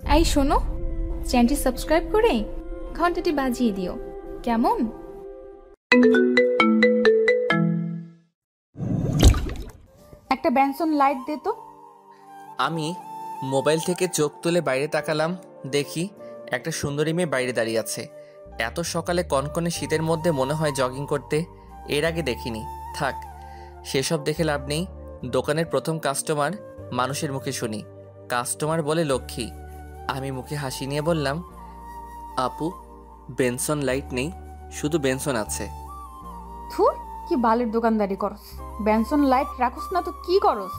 এই শোনো, চ্যানেলটি সাবস্ক্রাইব করে ঘন্টাটি বাজিয়ে দিও, কেমন? একটা বেনসন লাইট দে তো। আমি মোবাইল থেকে চোখ তুলে বাইরে তাকালাম। দেখি একটা সুন্দরী মেয়ে বাইরে দাঁড়িয়ে আছে। এত সকালে কনকনে শীতের মধ্যে মনে হয় জগিং করতে। এর আগে দেখিনি। থাক, সেসব দেখে লাভ নেই। দোকানের প্রথম কাস্টমার মানুষের মুখে শুনি কাস্টমার বলে লক্ষ্মী। আমি মুখে হাসি নিয়ে বললাম, আপু, বেনসন লাইট নেই, শুধু বেনসন আছে। থুর, কি বালের দোকানদারি করস। বেনসন লাইট রাখোস না তো কি করস?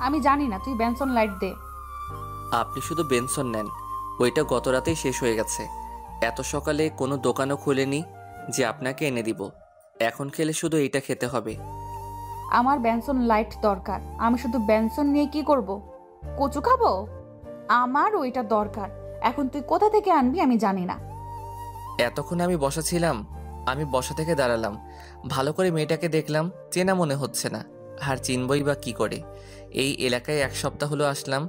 আমি জানি না, তুই বেনসন লাইট দে। আপনি শুধু বেনসন নেন, ওইটা গত রাতেই শেষ হয়ে গেছে। এত সকালে কোনো দোকানও খুলেনি যে আপনাকে এনে দিব। এখন খেলে শুধু এইটা খেতে হবে। আমার বেনসন লাইট দরকার। আমি শুধু বেনসন নিয়ে কি করব? কচু খাবো? আমার ওইটা দরকার। এখন তুই কোথা থেকে আনবি আমি জানি না। এতক্ষণ আমি বসা ছিলাম। আমি বসা থেকে দাঁড়ালাম, ভালো করে মেয়েটাকে দেখলাম। চেনা মনে হচ্ছে না, আর চিনবই বা কি করে? এই এলাকায় 1 সপ্তাহ হলো আসলাম।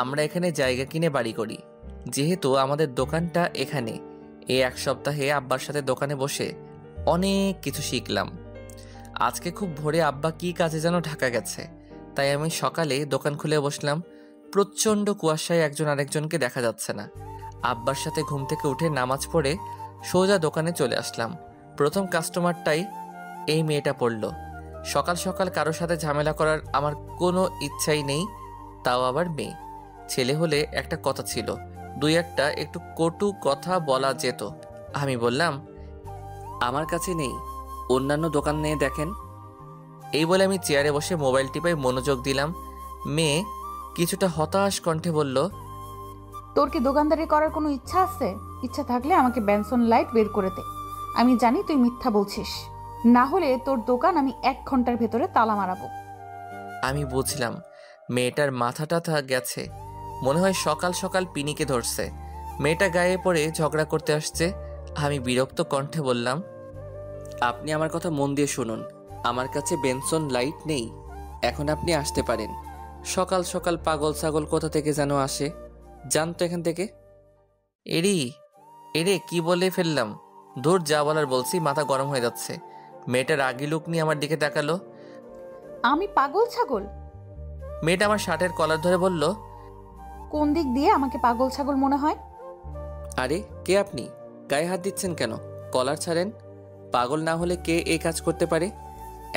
আমরা এখানে জায়গা কিনে বাড়ি করি, যেহেতু আমাদের দোকানটা এখানে। এই 1 সপ্তাহে আব্বার সাথে দোকানে বসে অনেক কিছু শিখলাম। আজকে খুব ভোরে আব্বা কি কাজে যেন ঢাকা গেছে, তাই আমি সকালে দোকান খুলে বসলাম। প্রচণ্ড কুয়াশায় একজন আরেকজনকে দেখা যাচ্ছে না। আব্বার সাথে ঘুম থেকে উঠে নামাজ পড়ে সোজা দোকানে চলে আসলাম। প্রথম কাস্টমারটাই এই মেয়েটা পড়ল। সকাল সকাল কারোর সাথে ঝামেলা করার আমার কোনো ইচ্ছাই নেই, তাও আবার মেয়ে। ছেলে হলে একটা কথা ছিল, 2-1টা একটু কটু কথা বলা যেত। আমি বললাম, আমার কাছে নেই, অন্যান্য দোকান নিয়ে দেখেন। এই বলে আমি চেয়ারে বসে মোবাইল টিপায় মনোযোগ দিলাম। মেয়ে কিছুটা হতাশ কণ্ঠে বলল, তোর কি দোকানদারি করার কোনো ইচ্ছা আছে? ইচ্ছা থাকলে আমাকে বেনসন লাইট বের করে দে। আমি জানি তুই মিথ্যা বলছিস, না হলে তোর দোকান আমি 1 ঘন্টার ভেতরে তালা মারাবো। আমি বুঝলাম মেয়েটার মাথাটা গেছে। মনে হয় সকাল সকাল পিনিকে ধরছে। মেয়েটা গায়ে পড়ে ঝগড়া করতে আসছে। আমি বিরক্ত কণ্ঠে বললাম, আপনি আমার কথা মন দিয়ে শুনুন। আমার কাছে বেনসন লাইট নেই, এখন আপনি আসতে পারেন। সকাল সকাল পাগল ছাগল কোথা থেকে যেন আসে, জানতো এখান থেকে। এরি এরে কি বলে ফেললাম। দূর, যা বলার বলছি, মাথা গরম হয়ে যাচ্ছে। মেয়েটার রাগি লুক নিয়ে আমার দিকে তাকালো। আমি পাগল ছাগল? মেয়েটা আমার শার্টের কলার ধরে বলল, কোন দিক দিয়ে আমাকে পাগল ছাগল মনে হয়? আরে কে আপনি? গায়ে হাত দিচ্ছেন কেন? কলার ছাড়েন। পাগল না হলে কে এই কাজ করতে পারে?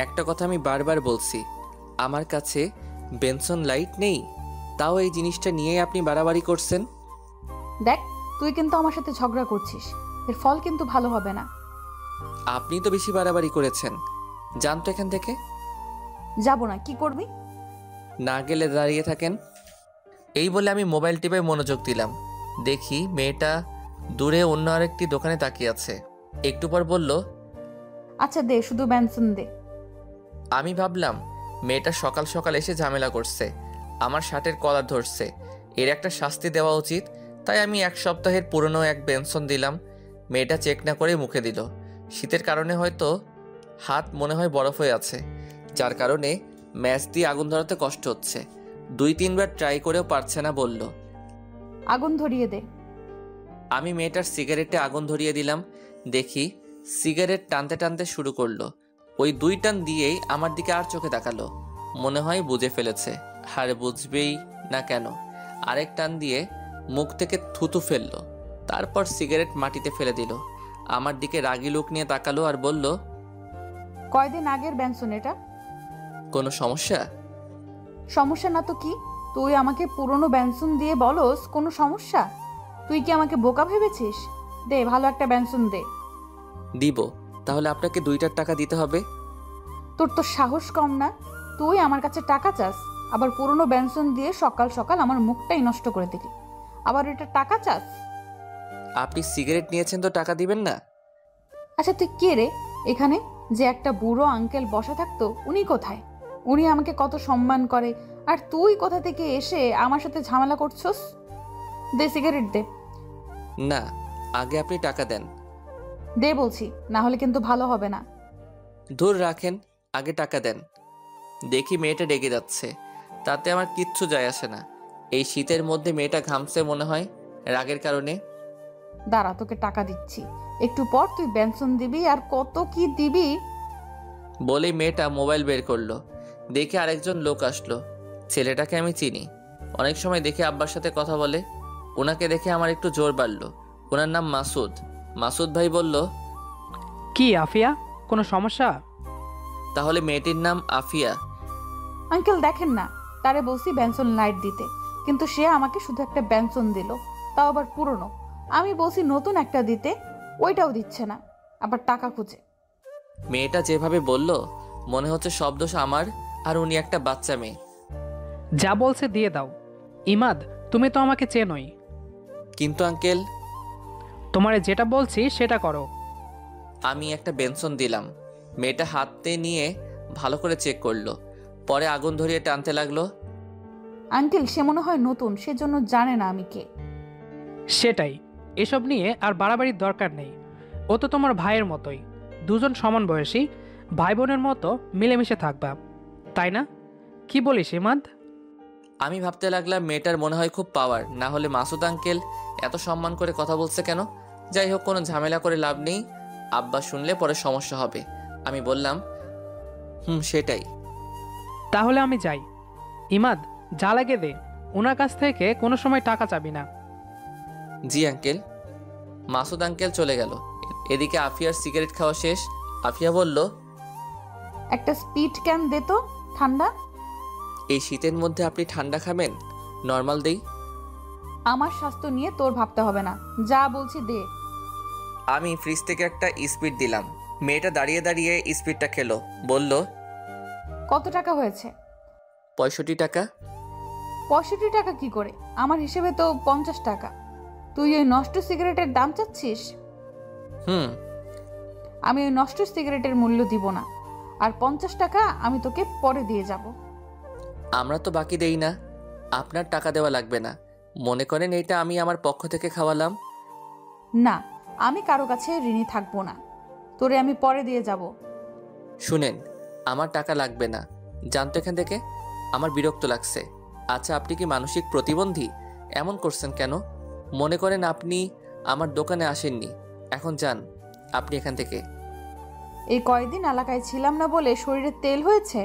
একটা কথা আমি বারবার বলছি, আমার কাছে বেনসন লাইট নেই, তাও এই জিনিসটা নিয়েই আপনি বাড়াবাড়ি করছেন। দেখ, তুই কিন্তু আমার সাথে ঝগড়া করছিস, এর ফল কিন্তু ভালো হবে না। আপনি তো বেশি বাড়াবাড়ি করেছেন, জানতো এখান থেকে। যাব না, কি করবি? না গেলে দাঁড়িয়ে থাকেন। এই বলে আমি মোবাইল টিপে মনোযোগ দিলাম। দেখি মেয়েটা দূরে অন্য আরেকটি দোকানে তাকিয়ে আছে। একটু পর বলল, আচ্ছা দে, শুধু বেনসন দে। আমি ভাবলাম মেয়েটা সকাল সকাল এসে ঝামেলা করছে, আমার শার্টের কলার ধরছে, এর একটা শাস্তি দেওয়া উচিত। তাই আমি 1 সপ্তাহের পুরনো এক বেনসন দিলাম। মেয়েটা চেক না করে মুখে দিল। শীতের কারণে হয়তো হাত মনে হয় বরফ হয়ে আছে, যার কারণে ম্যাচ দিয়ে আগুন ধরাতে কষ্ট হচ্ছে। 2-3 বার ট্রাই করেও পারছে না, বলল। আগুন ধরিয়ে দে। আমি মেয়েটার সিগারেটে আগুন ধরিয়ে দিলাম। দেখি সিগারেট টানতে টানতে শুরু করলো। ওই 2 টান দিয়েই আমার দিকে আর চোখে তাকালো। মনে হয় বুঝে ফেলেছে, আর বুঝবেই না কেন। আরেক টান দিয়ে মুখ থেকে থুতু ফেললো, তারপর সিগারেট মাটিতে ফেলে দিল। আমার দিকে রাগি লুক নিয়ে তাকালো আর বলল, কয়দিন আগের বেনসন এটা। কোনো সমস্যা? সমস্যা না তো কি? তুই আমাকে পুরনো বেনসন দিয়ে বলস কোনো সমস্যা? তুই কি আমাকে বোকা ভেবেছিস? দে, ভালো একটা বেনসন দে। দিব, তাহলে আপনাকে 2টার টাকা দিতে হবে। তোর তো সাহস কম না? তুই আমার কাছে টাকা চাস, আবার পুরনো বেনসন দিয়ে সকাল সকাল আমার মুখটাই নষ্ট করে দিলি, আবার এটা টাকা চাস? আপনি সিগারেট নিয়েছেন তো টাকা দিবেন না? আচ্ছা তুই কে রে এখানে? যে একটা বুড়ো আঙ্কেল বসা থাকতো, উনি কোথায়? উনি আমাকে কত সম্মান করে, আর তুই কোথা থেকে এসে আমার সাথে ঝামেলা করছস? দে সিগারেট দে। না, আগে আপনি টাকা দেন। দে বলছি, না হলে কিন্তু ভালো হবে না। দূর রাখেন, আগে টাকা দেন। দেখি মেয়েটা রেগে যাচ্ছে, তাতে আমার কিচ্ছু যায় আসে না। এই শীতের মধ্যে মেয়েটা ঘামছে মনে হয়, রাগের কারণে। দাঁড়া, তোকে টাকা দিচ্ছি, একটু পর তুই বেনসন দিবি আর কত কি দিবি। বলেই মেয়েটা মোবাইল বের করলো। দেখে আরেকজন লোক আসলো। ছেলেটাকে আমি চিনি, অনেক সময় দেখে আব্বার সাথে কথা বলে। ওনাকে দেখে আমার একটু জোর বাড়লো। ওনার নাম মাসুদ। মাসুদ ভাই বলল, কি আফিয়া, কোনো সমস্যা? তাহলে মেয়েটির নাম আফিয়া। আঙ্কেল দেখেন না, তারে বলছি বেনসন লাইট দিতে, কিন্তু সে আমাকে শুধু একটা বেনসন দিল, তাও আবার পুরনো। আমি বলছি নতুন একটা দিতে, ওইটাও দিচ্ছে না, আবার টাকা খুঁজে। মেয়েটা যেভাবে বলল মনে হচ্ছে সব দোষ আমার, আর উনি একটা বাচ্চা মেয়ে। যা বলছে দিয়ে দাও। ইমাদ, তুমি তো আমাকে চেনোই। কিন্তু আঙ্কেল, তোমারে যেটা বলছি সেটা করো। আমি একটা বেনসন দিলাম। মেয়েটা হাতে নিয়ে ভালো করে চেক করলো, পরে আগুন ধরিয়ে টানতে লাগলো। আঙ্কেল সে মনে হয় নতুন, সেজন্য জানে না আমি কে। সেটাই, এসব নিয়ে আর বাড়াবাড়ির দরকার নেই। ও তো তোমার ভাইয়ের মতোই, দুজন সমান বয়সী, ভাই বোনের মতো মিলেমিশে থাকবা, তাই না? কি বলিস ইমাদ? আমি ভাবতে লাগলাম মেয়েটার মনে হয় খুব পাওয়ার, না হলে মাসুদ আঙ্কেল এত সম্মান করে কথা বলছে কেন। যাই হোক, কোনো ঝামেলা করে লাভ নেই, আব্বা শুনলে পরে সমস্যা হবে। আমি বললাম, সেটাই। তাহলে আমি যাই। ইমাদ, যা লাগে দে, ওনার কাছ থেকে কোনো সময় টাকা চাবি না। জি আঙ্কেল। মাসুদ আঙ্কেল চলে গেল। এদিকে আফিয়ার সিগারেট খাওয়া শেষ। আফিয়া বলল, একটা স্পিড ক্যান দে তো, ঠান্ডা। এই শীতের মধ্যে আপনি ঠান্ডা খাবেন? নর্মাল দেই। আমার স্বাস্থ্য নিয়ে তোর ভাবতে হবে না, যা বলছি দে। আমি ফ্রিজ থেকে একটা স্পিড দিলাম। মেয়েটা দাঁড়িয়ে দাঁড়িয়ে স্পিডটা খেলো। বলল, কত টাকা হয়েছে? 65 টাকা। 65 টাকা কি করে? আমার হিসেবে তো 50 টাকা। তুই ওই নষ্ট সিগারেটের দাম চাচ্ছিস? হুম। আমি ওই নষ্ট সিগারেটের মূল্য দিব না, আর 50 টাকা আমি তোকে পরে দিয়ে যাব। আমরা তো বাকি দেই না, আপনার টাকা দেওয়া লাগবে না। মনে করেন এটা আমি আমার পক্ষ থেকে খাওয়ালাম। না, আমি কারো কাছে ঋণী থাকবো না, তোরে আমি পরে দিয়ে যাব। শুনেন, আমার টাকা লাগবে না, জানতো এখান থেকে। আমার বিরক্ত লাগছে। আচ্ছা, আপনি কি মানসিক প্রতিবন্ধী? এমন করছেন কেন? মনে করেন আপনি আমার দোকানে আসেননি। এখন যান আপনি এখান থেকে। এই কয়দিন এলাকায় ছিলাম না বলে শরীরে তেল হয়েছে।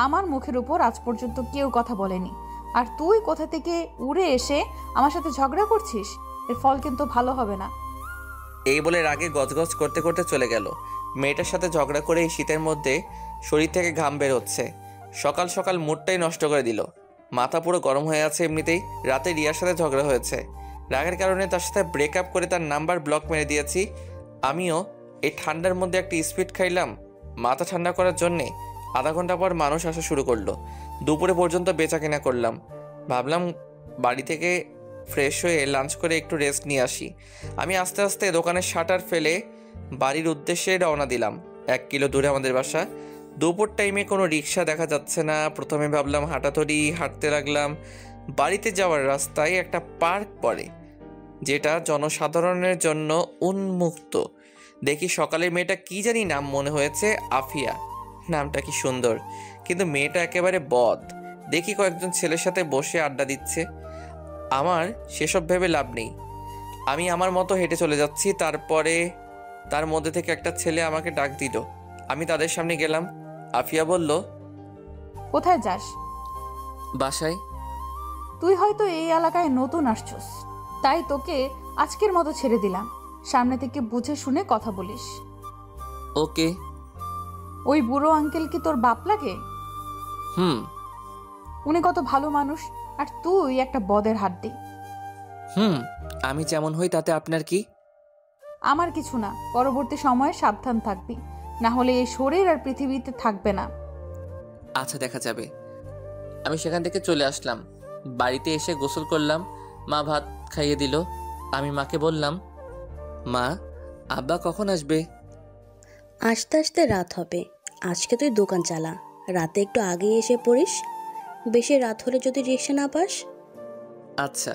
আমার মুখের উপর আজ পর্যন্ত কেউ কথা বলেনি, আর তুই কোথা থেকে উড়ে এসে আমার সাথে ঝগড়া করছিস। এর ফল কিন্তু ভালো হবে না। এই বলে রাগে গজগজ করতে করতে চলে গেল। মেয়েটার সাথে ঝগড়া করে এই শীতের মধ্যে শরীর থেকে ঘাম বের হচ্ছে। সকাল সকাল মুডটাই নষ্ট করে দিল। মাথা পুরো গরম হয়ে আছে এমনিতেই। রাতে রিয়ার সাথে ঝগড়া হয়েছে, রাগের কারণে তার সাথে ব্রেকআপ করে তার নাম্বার ব্লক মেরে দিয়েছি। আমিও এই ঠান্ডার মধ্যে একটা স্পিড খাইলাম মাথা ঠান্ডা করার জন্যে। আধা ঘন্টা পর মানুষ আসা শুরু করলো। দুপুরে পর্যন্ত বেচা কেনা করলাম। ভাবলাম বাড়ি থেকে ফ্রেশ হয়ে লাঞ্চ করে একটু রেস্ট নিয়ে আসি। আমি আস্তে আস্তে দোকানের শাটার ফেলে বাড়ির উদ্দেশ্যে রওনা দিলাম। 1 কিলো দূরে আমাদের বাসা। দুপুর টাইমে কোনো রিক্সা দেখা যাচ্ছে না। প্রথমে ভাবলাম হাঁটাধরি হাঁটতে লাগলাম। বাড়িতে যাওয়ার রাস্তায় একটা পার্ক পড়ে, যেটা জনসাধারণের জন্য উন্মুক্ত। দেখি সকালের মেয়েটা কি জানি নাম মনে হয়েছে, আফিয়া। নামটা কি সুন্দর, কিন্তু মেয়েটা একেবারে বদ। দেখি কয়েকজন ছেলের সাথে বসে আড্ডা দিচ্ছে। আমার সেসব ভেবে লাভ নেই। আমি আমার মতো হেঁটে চলে যাচ্ছি। তারপরে তার মধ্যে থেকে একটা ছেলে আমাকে ডাক দিল। আমি তাদের সামনে গেলাম। আফিয়া বলল, কোথায় যাস? বাসায়। তুই হয়তো এই এলাকায় নতুন আসছস, তাই তোকে আজকের মতো ছেড়ে দিলাম। সামনে থেকে বুঝে শুনে কথা বলিস। ওকে। ওই বুড়ো আঙ্কেল কি তোর বাপ লাগে? হুম। উনি কত ভালো মানুষ, আর তুই একটা বদের হাড্ডি। আমি যেমন হই তাতে আপনার কি? আমার কিছু না। পরবর্তী সময়ে সাবধান থাকবি, না হলে এই শরীর আর পৃথিবীতে থাকবে না। আচ্ছা, দেখা যাবে। আমি সেখান থেকে চলে আসলাম। বাড়িতে এসে গোসল করলাম। মা ভাত খাইয়ে দিল। আমি মাকে বললাম, মা, আব্বা কখন আসবে? আস্তে আস্তে রাত হবে। আজকে তুই দোকান চালা, রাতে একটু আগেই এসে পড়িস। বেশি রাত হলে যদি রিক্সা না পাস। আচ্ছা।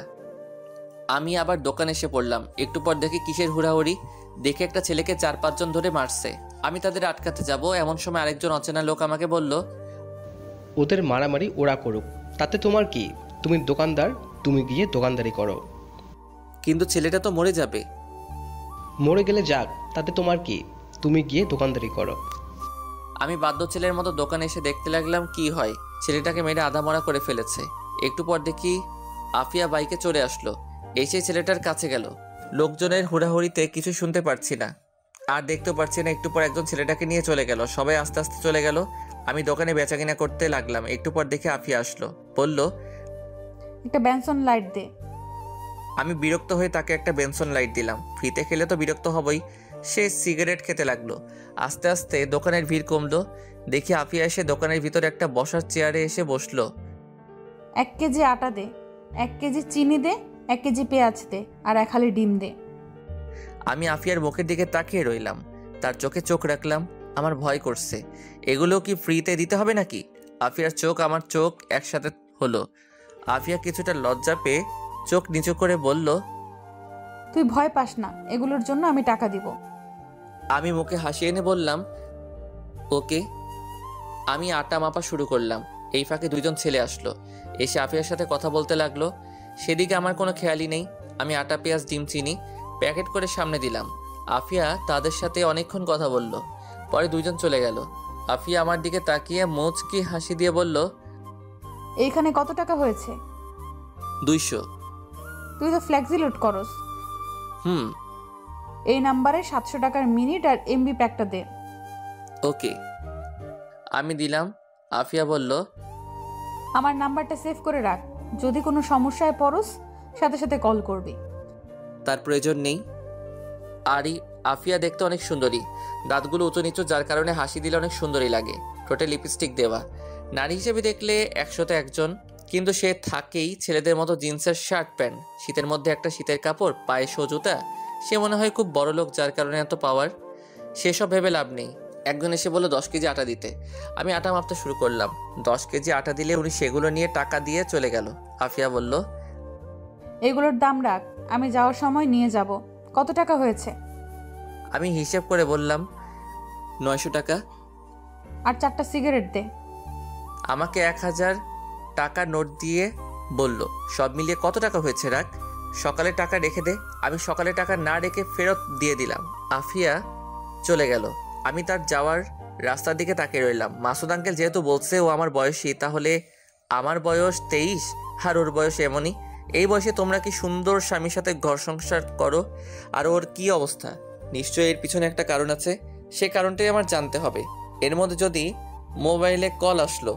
আমি আবার দোকানে এসে পড়লাম। একটু পর দেখি কিসের হুড়াহুড়ি। দেখে একটা ছেলেকে 4-5 জন ধরে মারছে। আমি তাদের আটকাতে যাব, এমন সময় আরেকজন অচেনা লোক আমাকে বলল, ওদের মারামারি ওরা করুক, তাতে তোমার কি? তুমি দোকানদার, তুমি গিয়ে দোকানদারি করো। কিন্তু ছেলেটা তো মরে যাবে। মরে গেলে যাক, তাতে তোমার কি? তুমি গিয়ে দোকানদারি করো। আমি বাধ্য ছেলের মতো দোকানে এসে দেখতে লাগলাম কি হয়। ছেলেটাকে মেরে আধামরা করে ফেলেছে। একটু পর দেখি আফিয়া বাইকে চড়ে আসলো, এসে ছেলেটার কাছে গেল। লোকজনের হুড়াহুড়িতে কিছু শুনতে পারছি না আর দেখতেও পারছি না। একটু পর একজন ছেলেটাকে নিয়ে চলে গেল। সবাই আস্তে আস্তে চলে গেল। আমি দোকানে বেচাকিনা করতে লাগলাম। একটু পর দেখে আফিয়া আসলো, বলল, একটা বেনসন লাইট দে। আমি বিরক্ত হয়ে তাকে একটা বেনসন লাইট দিলাম। ফ্রিতে খেলে তো বিরক্ত হবই। সে সিগারেট খেতে লাগলো। আস্তে আস্তে দোকানের ভিড় কমলো। দেখি আফিয়া এসে দোকানের ভিতরে একটা বসার চেয়ারে এসে বসলো। 1 কেজি আটা দে, 1 কেজি চিনি দে, 1 কেজি পেঁয়াজ দে, আর 1 হালি ডিম দে। আমি আফিয়ার মুখের দিকে তাকিয়ে রইলাম। তার চোখে চোখ রাখলাম। আমার ভয় করছে। এগুলো কি ফ্রিতে দিতে হবে নাকি? আফিয়ার চোখ আমার চোখ একসাথে হলো। আফিয়া কিছুটা লজ্জা পেয়ে চোখ নিচু করে বলল, তুই ভয় পাস না, এগুলোর জন্য আমি টাকা দিব। আমি মুখে হাসি এনে বললাম, ওকে। আমি আটা মাপা শুরু করলাম। এই ফাঁকে দুইজন ছেলে আসলো, এসে আফিয়ার সাথে কথা বলতে লাগলো। সেদিকে আমার কোনো খেয়ালই নেই। আমি আটা পেঁয়াজ ডিম চিনি প্যাকেট করে সামনে দিলাম। আফিয়া তাদের সাথে অনেকক্ষণ কথা বলল। পরে দুইজন চলে গেল। আফিয়া আমার দিকে তাকিয়ে মুচকি হাসি দিয়ে বলল, এইখানে কত টাকা হয়েছে? 200। তুই তো ফ্লেক্সি লোড করস। হুম। এই নাম্বারে 700 টাকার মিনিট আর এমবি প্যাকটা দে। ওকে। আমি দিলাম। আফিয়া বলল, আমার নাম্বারটা সেভ করে রাখ, যদি কোনো সমস্যায় পড়স সাথে সাথে কল করবি। তার প্রয়োজন নেই। আরই আফিয়া দেখতে অনেক সুন্দরী। দাঁতগুলো উঁচু নিচু, যার কারণে হাসি দিলে অনেক সুন্দরী লাগে। ঠোঁটে লিপস্টিক দেওয়া। নারী হিসেবে দেখলে 100তে 1 জন। কিন্তু সে থাকেই ছেলেদের মতো জিন্সের শার্ট প্যান্ট, শীতের মধ্যে একটা শীতের কাপড়, পায়ে শো জুতা। সে মনে হয় খুব বড় লোক, যার কারণে এত পাওয়ার। সেসব ভেবে লাভ নেই। একজন এসে বলল 10 কেজি আটা দিতে। আমি আটা মাপতে শুরু করলাম। 10 কেজি আটা দিলে উনি সেগুলো নিয়ে টাকা দিয়ে চলে গেল। আফিয়া বলল, এগুলোর দাম রাখ, আমি যাওয়ার সময় নিয়ে যাব। কত টাকা হয়েছে? আমি হিসেব করে বললাম, 900 টাকা। আর 4টা সিগারেট দে। আমাকে 1000 টাকা নোট দিয়ে বলল, সব মিলিয়ে কত টাকা হয়েছে রাখ, সকালে টাকা রেখে দে। আমি সকালে টাকা না রেখে ফেরত দিয়ে দিলাম। আফিয়া চলে গেল। আমি তার যাওয়ার রাস্তার দিকে তাকিয়ে রইলাম। মাসুদ আঙ্কেল যেহেতু বলছে ও আমার বয়সী, তাহলে আমার বয়স 23 আর ওর বয়স এমনই। এই বয়সে তোমরা কি সুন্দর স্বামীর সাথে ঘর সংসার করো? আর ওর কি অবস্থা? নিশ্চয়ই এর পিছনে একটা কারণ আছে। সে কারণটাই আমার জানতে হবে। এর মধ্যে যদি মোবাইলে কল আসলো,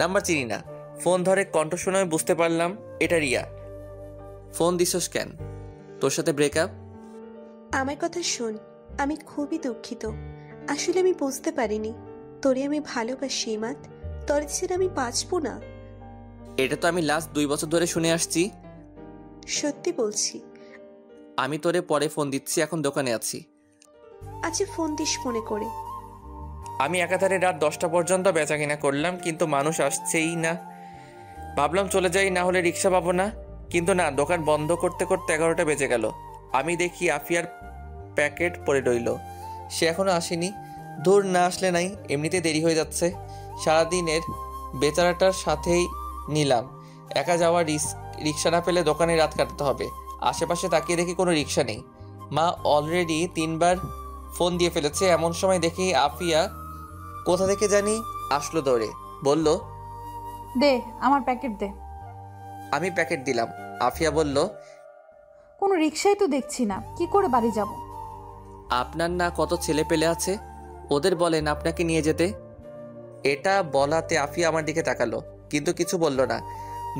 নাম্বার চিনি না, ফোন ধরে কণ্ঠ শুনে আমি বুঝতে পারলাম এটা রিয়া। ফোন দিছস কেন? তোর সাথে ব্রেকআপ? আমার কথা শোন, আমি খুবই দুঃখিত। আসলে আমি বুঝতে পারিনি তোরে আমি ভালোবাসি ইমাদ। তোরে ছেড়ে আমি বাঁচবো না। এটা তো আমি লাস্ট 2 বছর ধরে শুনে আসছি। সত্যি বলছি। আমি তোরে পরে ফোন দিচ্ছি, এখন দোকানে আছি। আচ্ছা ফোন দিস মনে করে। আমি একাধারে রাত 10টা পর্যন্ত বেচাকিনা করলাম, কিন্তু মানুষ আসছেই না। ভাবলাম চলে যাই, না হলে রিক্সা পাবো না। কিন্তু না, দোকান বন্ধ করতে করতে 11টা বেজে গেল। আমি দেখি আফিয়ার প্যাকেট পড়ে রইল। সে এখনো আসেনি। দূর না আসলে নাই, এমনিতে দেরি হয়ে যাচ্ছে। সারাদিনের বেচারাটার সাথেই নিলাম। একা যাওয়া রিক্সা না পেলে দোকানে রাত কাটাতে হবে। আশেপাশে তাকিয়ে দেখি কোনো রিক্সা নেই। মা অলরেডি 3বার ফোন দিয়ে ফেলেছে। এমন সময় দেখি আফিয়া কোথা থেকে জানি আসলো দৌড়ে, বলল, দে আমার প্যাকেট দে। আমি প্যাকেট দিলাম। আফিয়া বলল, কোনো রিক্সাই তো দেখছি না, কি করে বাড়ি যাব? আপনার না কত ছেলে পেলে আছে, ওদের বলেন আপনাকে নিয়ে যেতে। এটা বলাতে আফিয়া আমার দিকে তাকালো, কিন্তু কিছু বলল না।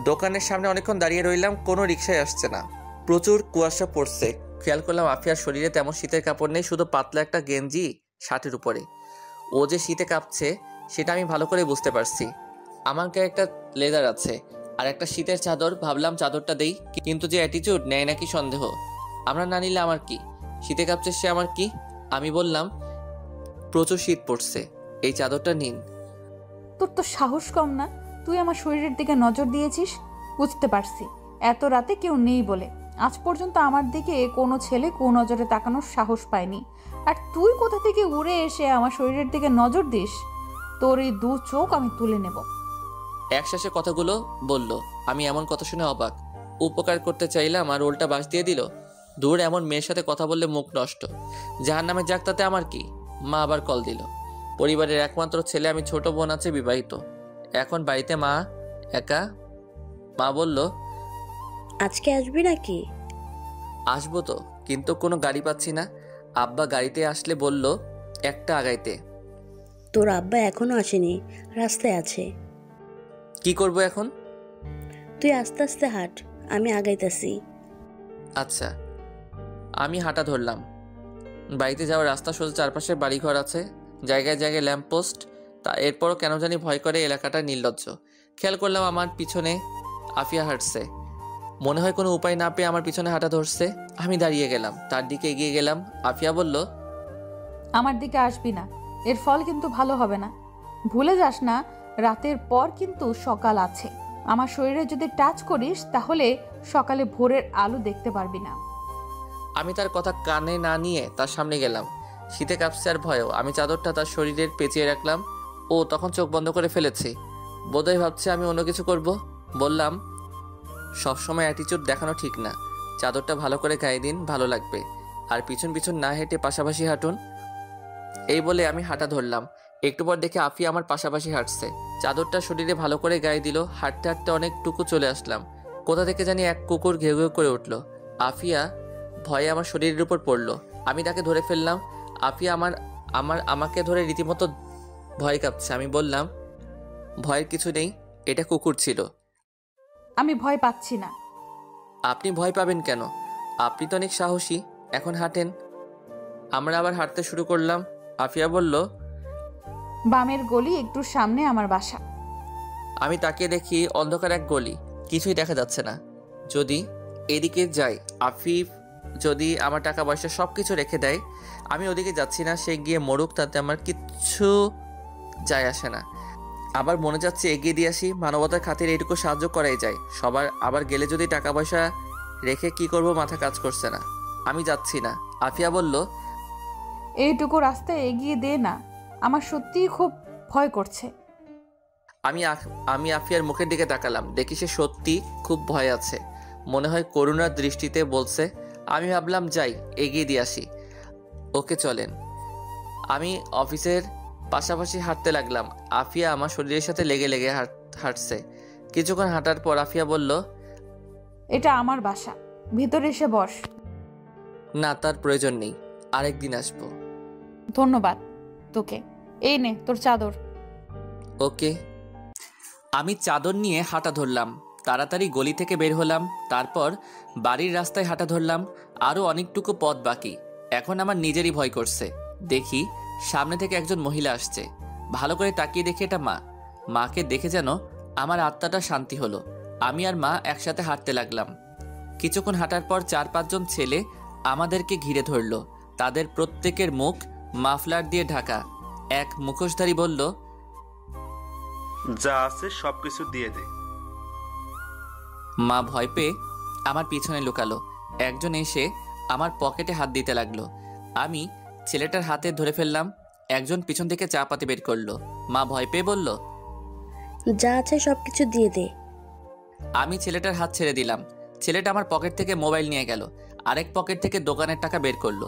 দোকানের সামনে অনেকক্ষণ দাঁড়িয়ে রইলাম, কোনো রিক্সায় আসছে না। প্রচুর কুয়াশা পড়ছে। খেয়াল করলাম আফিয়ার শরীরে তেমন শীতের কাপড় নেই, শুধু পাতলা একটা গেঞ্জি শার্টের উপরে। ও যে শীতে কাঁপছে সেটা আমি ভালো করে বুঝতে পারছি। আমার গায়ে একটা লেদার আছে আর একটা শীতের চাদর। ভাবলাম চাদরটা দেই, কিন্তু যে অ্যাটিটিউড, নেয় নাকি সন্দেহ। আমরা না নিলে আমার কি? শীতে কাঁপছে সে, আমার কি? আমি বললাম, প্রচুর শীত পড়ছে, এই চাদরটা নিন। তোর তো সাহস কম না, তুই আমার শরীরের দিকে নজর দিয়েছিস। বুঝতে পারছি এত রাতে কেউ নেই বলে। আজ পর্যন্ত আমার দিকে কোনো ছেলে নজরে তাকানোর সাহস পায়নি, আর তুই কোথা থেকে উড়ে এসে আমার শরীরের দিকে নজর দিস? তোর এই 2 চোখ আমি তুলে নেব। একশেষে কথাগুলো বলল। আমি এমন কথা শুনে অবাক। উপকার করতে চাইলাম আর উল্টা বাঁশ দিয়ে দিল। দূর এমন মেয়ের সাথে কথা বললে মুখ নষ্ট, যাহার নামে যাক তাতে আমার কি। মা আবার কল দিল। পরিবারের একমাত্র ছেলে আমি, ছোট বোন আছে বিবাহিত। এখন বাড়িতে মা একা। মা বলল, আজকে আসবি নাকি? আসবো তো, কিন্তু কোনো গাড়ি পাচ্ছি না। আব্বা গাড়িতে আসলে বলল একটা আগাইতে। তোর আব্বা এখনো আসেনি, রাস্তায় আছে। কি করব এখন? তুই আস্তে আস্তে হাঁট, আমি আগাইতাছি। আচ্ছা। আমি হাঁটা ধরলাম। বাড়িতে যাওয়ার রাস্তা সোজা, চারপাশে বাড়িঘর আছে, জায়গায় জায়গায় ল্যাম্পপোস্ট। তা এরপরও কেন জানি ভয় করে এলাকাটা নির্লজ্জ। খেয়াল করলাম আমার পিছনে আফিয়া হাঁটছে। মনে হয় কোনো উপায় না পেয়ে আমার পিছনে হাঁটা ধরছে। আমি দাঁড়িয়ে গেলাম, তার দিকে এগিয়ে গেলাম। আফিয়া বলল, আমার দিকে আসবি না, এর ফল কিন্তু ভালো হবে না। ভুলে যাস না, রাতের পর কিন্তু সকাল আছে। আমার শরীরে যদি টাচ করিস তাহলে সকালে ভোরের আলো দেখতে পারবি না। আমি তার কথা কানে না নিয়ে তার সামনে গেলাম। শীতে কাঁপছে আর ভয়েও আমি চাদরটা তার শরীরের পেঁচিয়ে রাখলাম। ও তখন চোখ বন্ধ করে ফেলেছি। বোধহয় ভাবছে আমি অন্য কিছু করব। বললাম, সবসময় অ্যাটিটিউড দেখানো ঠিক না। চাদরটা ভালো করে গায়ে দিন, ভালো লাগবে। আর পিছন পিছন না হেঁটে পাশাপাশি হাঁটুন। এই বলে আমি হাঁটা ধরলাম। একটু পর দেখে আফিয়া আমার পাশাপাশি হাঁটছে। চাদরটা শরীরে ভালো করে গায়ে দিল। হাঁটতে হাঁটতে অনেকটুকু চলে আসলাম। কোথা থেকে জানি এক কুকুর ঘেউ ঘেউ করে উঠল। আফিয়া ভয়ে আমার শরীরের উপর পড়লো। আমি তাকে ধরে ফেললাম। আফিয়া আমাকে ধরে রীতিমতো ভয় কাঁপছে। আমি বললাম, ভয়ের কিছু নেই, এটা কুকুর ছিল। আমি ভয় পাচ্ছি না। আপনি ভয় পাবেন কেন? আপনি তো অনেক সাহসী। এখন হাঁটেন। আমরা আবার হাঁটতে শুরু করলাম। আফিয়া বলল, বামের গলি একটু সামনে আমার বাসা। আমি তাকিয়ে দেখি অন্ধকার এক গলি, কিছুই দেখা যাচ্ছে না। যদি এদিকে যাই, আফিফ যদি আমার টাকা পয়সা সব কিছু রেখে দেয়। আমি ওদিকে যাচ্ছি না, সে গিয়ে মরুক, তাতে আমার কিচ্ছু যায় আসে না। আবার মনে যাচ্ছে এগিয়ে দিয়ে আসি, মানবতার খাতিরে এইটুকু সাহায্য করাই যায় সবার। আবার গেলে যদি টাকা পয়সা রেখে কি করব মাথা কাজ করছে না। আমি যাচ্ছি না। আফিয়া বলল, এইটুকু রাস্তায় এগিয়ে দে না, আমার সত্যিই খুব ভয় করছে। আমি আফিয়ার মুখের দিকে তাকালাম। দেখি সে সত্যি খুব ভয় আছে। মনে হয় করুণার দৃষ্টিতে বলছে। আমি ভাবলাম যাই, এগিয়ে দিয়ে আসি। ওকে চলেন। আমি অফিসের পাশাপাশি হাঁটতে লাগলাম। আফিয়া আমার শরীরের সাথে লেগে লেগে হাঁটছে। কিছুক্ষণ হাঁটার পর আফিয়া বলল, এটা আমার বাসা, ভিতরে এসে বস। না, তার প্রয়োজন নেই, আরেকদিন আসবো। ধন্যবাদ তোকে। এই নে তোর চাদর। ওকে। আমি চাদর নিয়ে হাঁটা ধরলাম। তাড়াতাড়ি গলি থেকে বের হলাম। তারপর বাড়ির রাস্তায় হাঁটা ধরলাম। আরও অনেকটুকু পথ বাকি। এখন আমার নিজেরই ভয় করছে। দেখি সামনে থেকে একজন মহিলা আসছে। ভালো করে তাকিয়ে দেখি এটা মা। মাকে দেখে যেন আমার আত্মাটা শান্তি হলো। আমি আর মা একসাথে হাঁটতে লাগলাম। কিছুক্ষণ হাঁটার পর 4-5 জন ছেলে আমাদেরকে ঘিরে ধরল। তাদের প্রত্যেকের মুখ মাফলার দিয়ে ঢাকা। এক মুখোশধারী বলল, যা আছে সবকিছু দিয়ে দে। মা ভয় পেয়ে আমার পিছনে লুকালো। একজন এসে আমার পকেটে হাত দিতে লাগলো। আমি ছেলেটার হাতে ধরে ফেললাম। একজন পিছন থেকে চা পাতি বের করলো। মা ভয় পেয়ে বলল, যা আছে সবকিছু দিয়ে দে। আমি ছেলেটার হাত ছেড়ে দিলাম। ছেলেটা আমার পকেট থেকে মোবাইল নিয়ে গেল। আরেক পকেট থেকে দোকানের টাকা বের করলো।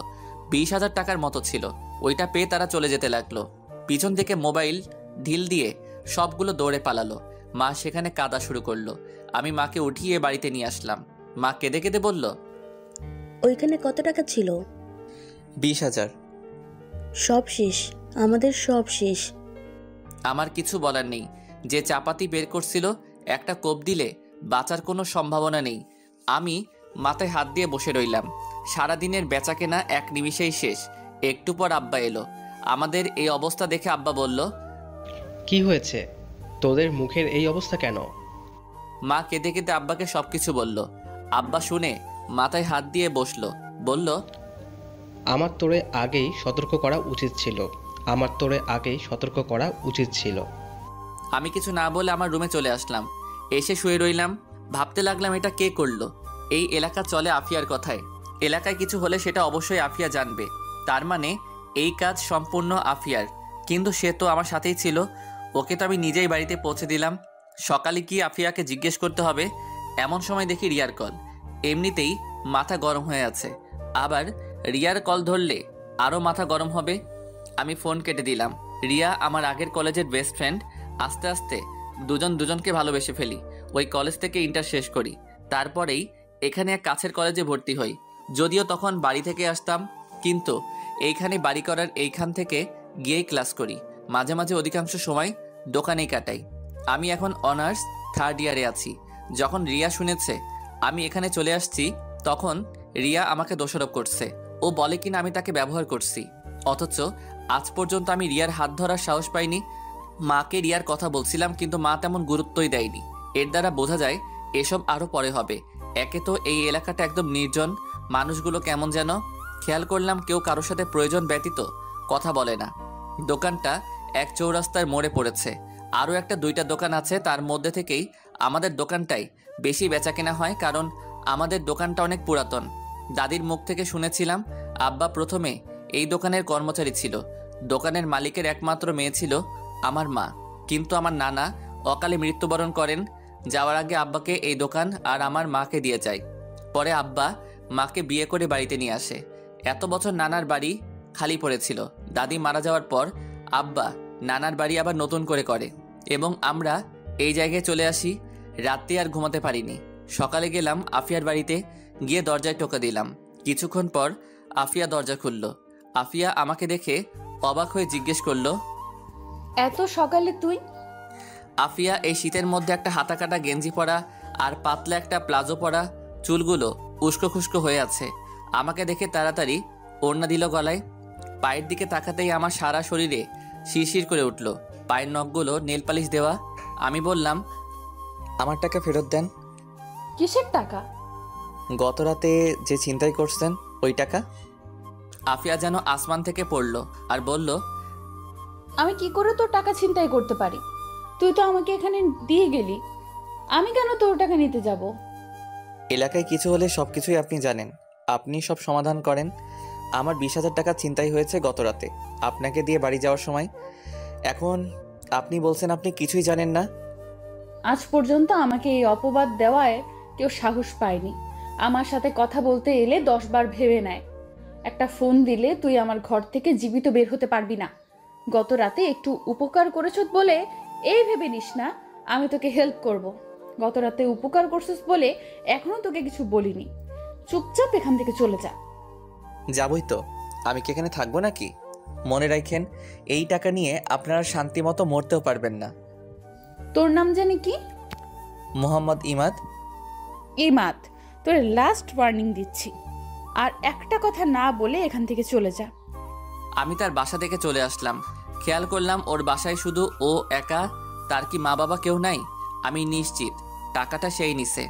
20,000 টাকার মতো ছিল। ওইটা পেয়ে তারা চলে যেতে লাগলো। পিছন থেকে মোবাইল ঢিল দিয়ে সবগুলো দৌড়ে পালালো। মা সেখানে কাঁদা শুরু করলো। আমি মাকে উঠিয়ে বাড়িতে নিয়ে আসলাম। মা কেঁদে কেঁদে বলল, ওইখানে কত টাকা ছিল? 20,000। সব শেষ, আমাদের সব শেষ। আমার কিছু বলার নেই। যে চাপাতি বের করছিল একটা কোপ দিলে বাঁচার কোনো সম্ভাবনা নেই। আমি মাথায় হাত দিয়ে বসে রইলাম। সারাদিনের বেচাকেনা এক নিমিষেই শেষ। একটু পর আব্বা এলো। আমাদের এই অবস্থা দেখে আব্বা বলল, কি হয়েছে তোদের মুখের এই অবস্থা কেন? মা কেঁদে কেঁদে আব্বাকে সবকিছু বলল। আব্বা শুনে মাথায় হাত দিয়ে বসলো। বলল, আমার তোরে আগেই সতর্ক করা উচিত ছিল। আমি কিছু না বলে আমার রুমে চলে আসলাম। এসে শুয়ে রইলাম। ভাবতে লাগলাম এটা কে করলো। এই এলাকা চলে আফিয়ার কথায়। এলাকায় কিছু হলে সেটা অবশ্যই আফিয়া জানবে। তার মানে এই কাজ সম্পূর্ণ আফিয়ার। কিন্তু সে তো আমার সাথেই ছিল। ওকে তো আমি নিজেই বাড়িতে পৌঁছে দিলাম। সকালে কি আফিয়াকে জিজ্ঞেস করতে হবে। এমন সময় দেখি রিয়ার কল। এমনিতেই মাথা গরম হয়ে আছে। আবার রিয়ার কল ধরলে আরও মাথা গরম হবে। আমি ফোন কেটে দিলাম। রিয়া আমার আগের কলেজের বেস্ট ফ্রেন্ড। আস্তে আস্তে দুজন দুজনকে ভালোবেসে ফেলি। ওই কলেজ থেকে ইন্টার শেষ করি, তারপরেই এখানে এক কাছের কলেজে ভর্তি হই। যদিও তখন বাড়ি থেকে আসতাম, কিন্তু এইখানে বাড়ি করার এইখান থেকে গিয়েই ক্লাস করি। মাঝে মাঝে অধিকাংশ সময় দোকানেই কাটাই। আমি এখন অনার্স 3rd ইয়ারে আছি। যখন রিয়া শুনেছে আমি এখানে চলে আসছি, তখন রিয়া আমাকে দোষারোপ করছে। ও বলে কিনা আমি তাকে ব্যবহার করছি, অথচ আজ পর্যন্ত আমি রিয়ার হাত ধরার সাহস পাইনি। মাকে রিয়ার কথা বলছিলাম, কিন্তু মা তেমন গুরুত্বই দেয়নি। এর দ্বারা বোঝা যায় এসব আরও পরে হবে। একে তো এই এলাকাটা একদম নির্জন, মানুষগুলো কেমন যেন। খেয়াল করলাম কেউ কারোর সাথে প্রয়োজন ব্যতীত কথা বলে না। দোকানটা এক চৌরাস্তার মোড়ে পড়েছে। আরও একটা 2টা দোকান আছে, তার মধ্যে থেকেই আমাদের দোকানটাই বেশি বেচাকেনা হয়, কারণ আমাদের দোকানটা অনেক পুরাতন। দাদির মুখ থেকে শুনেছিলাম আব্বা প্রথমে এই দোকানের কর্মচারী ছিল। দোকানের মালিকের একমাত্র মেয়ে ছিল আমার মা, কিন্তু আমার নানা অকালে মৃত্যুবরণ করেন। যাওয়ার আগে আব্বাকে এই দোকান আর আমার মাকে দিয়ে যায়। পরে আব্বা মাকে বিয়ে করে বাড়িতে নিয়ে আসে। এত বছর নানার বাড়ি খালি পড়েছিল। দাদি মারা যাওয়ার পর আব্বা নানার বাড়ি আবার নতুন করে এবং আমরা এই জায়গায় চলে আসি। রাতে আর ঘুমাতে পারিনি। সকালে গেলাম আফিয়ার বাড়িতে, গিয়ে দরজায় টোকা দিলাম। কিছুক্ষণ পর আফিয়া দরজা খুলল। আফিয়া আমাকে দেখে অবাক হয়ে জিজ্ঞেস করলো, এত সকালে তুই? আফিয়া এই শীতের মধ্যে একটা হাতা কাটা গেঞ্জি পরা আর পাতলা একটা প্লাজো পরা, চুলগুলো উস্কো খুস্কো হয়ে আছে। আমাকে দেখে তাড়াতাড়ি ওড়না দিল গলায়। পায়ের দিকে তাকাতেই আমার সারা শরীরে শিরশির করে উঠল। পায়ের নখগুলো নেল পালিশ দেওয়া। আমি বললাম, আমার টাকা ফেরত দেন। কিসের টাকা? গত রাতে যে ছিনতাই করছেন ওই টাকা। আফিয়া যেন আসমান থেকে পড়ল আর বলল, আমি কি করে তোর টাকা ছিনতাই করতে পারি? তুই তো আমাকে এখানে দিয়ে গেলি, আমি কেন তোর টাকা নিতে যাব? এলাকায় কিছু হলে সব কিছুই আপনি জানেন, আপনি সব সমাধান করেন। আমার 20,000 টাকা ছিনতাই হয়েছে গত রাতে আপনাকে দিয়ে বাড়ি যাওয়ার সময়। এখন আপনি বলছেন আপনি কিছুই জানেন না। আজ পর্যন্ত আমাকে এই অপবাদ দেওয়ায় কেউ সাহস পায়নি। আমার সাথে কথা বলতে এলে 10 বার ভেবে নেয়। একটা ফোন দিলে তুই আমার ঘর থেকে জীবিত বের হতে পারবি না। গত রাতে একটু উপকার করেছ বলে এই ভেবে নিস না আমি তোকে হেল্প করব। গত রাতে উপকার করছিস বলে এখনো তোকে কিছু বলিনি। চুপচাপ এখান থেকে চলে যা। যাবই তো, আমি কি এখানে থাকবো নাকি? মনে রাখেন, এই টাকা নিয়ে আপনারা শান্তি মতো মরতেও পারবেন না। তোর নাম জানি কি? মোহাম্মদ ইমাদ। ইমাদ, তোর লাস্ট ওয়ার্নিং দিচ্ছি, আর একটা কথা না বলে এখান থেকে চলে যা। আমি তার বাসা থেকে চলে আসলাম। খেয়াল করলাম ওর বাসায় শুধু ও একা, তার কি মা বাবা কেউ নাই? আমি নিশ্চিত টাকাটা সেই নিছে।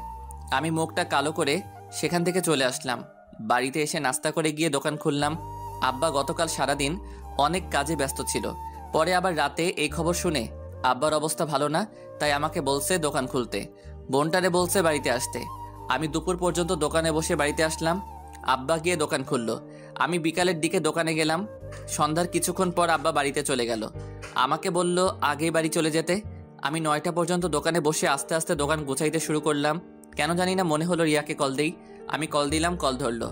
আমি মুখটা কালো করে সেখান থেকে চলে আসলাম। বাড়িতে এসে নাস্তা করে গিয়ে দোকান খুললাম। আব্বা গতকাল সারাদিন অনেক কাজে ব্যস্ত ছিল। পরে আবার রাতে এই খবর শুনে আব্বার অবস্থা ভালো না, তাই আমাকে বলছে দোকান খুলতে। বোনটারে বলছে বাড়িতে আসতে। আমি দুপুর পর্যন্ত দোকানে বসে বাড়িতে আসলাম। আব্বা গিয়ে দোকান খুললো। আমি বিকালের দিকে দোকানে গেলাম। সন্ধ্যার কিছুক্ষণ পর আব্বা বাড়িতে চলে গেল। আমাকে বলল আগেই বাড়ি চলে যেতে। আমি 9টা পর্যন্ত দোকানে বসে আস্তে আস্তে দোকান গুছাইতে শুরু করলাম। কেন জানি না মনে হলো রিয়াকে কল দেই। আমি কল দিলাম, কল ধরলো।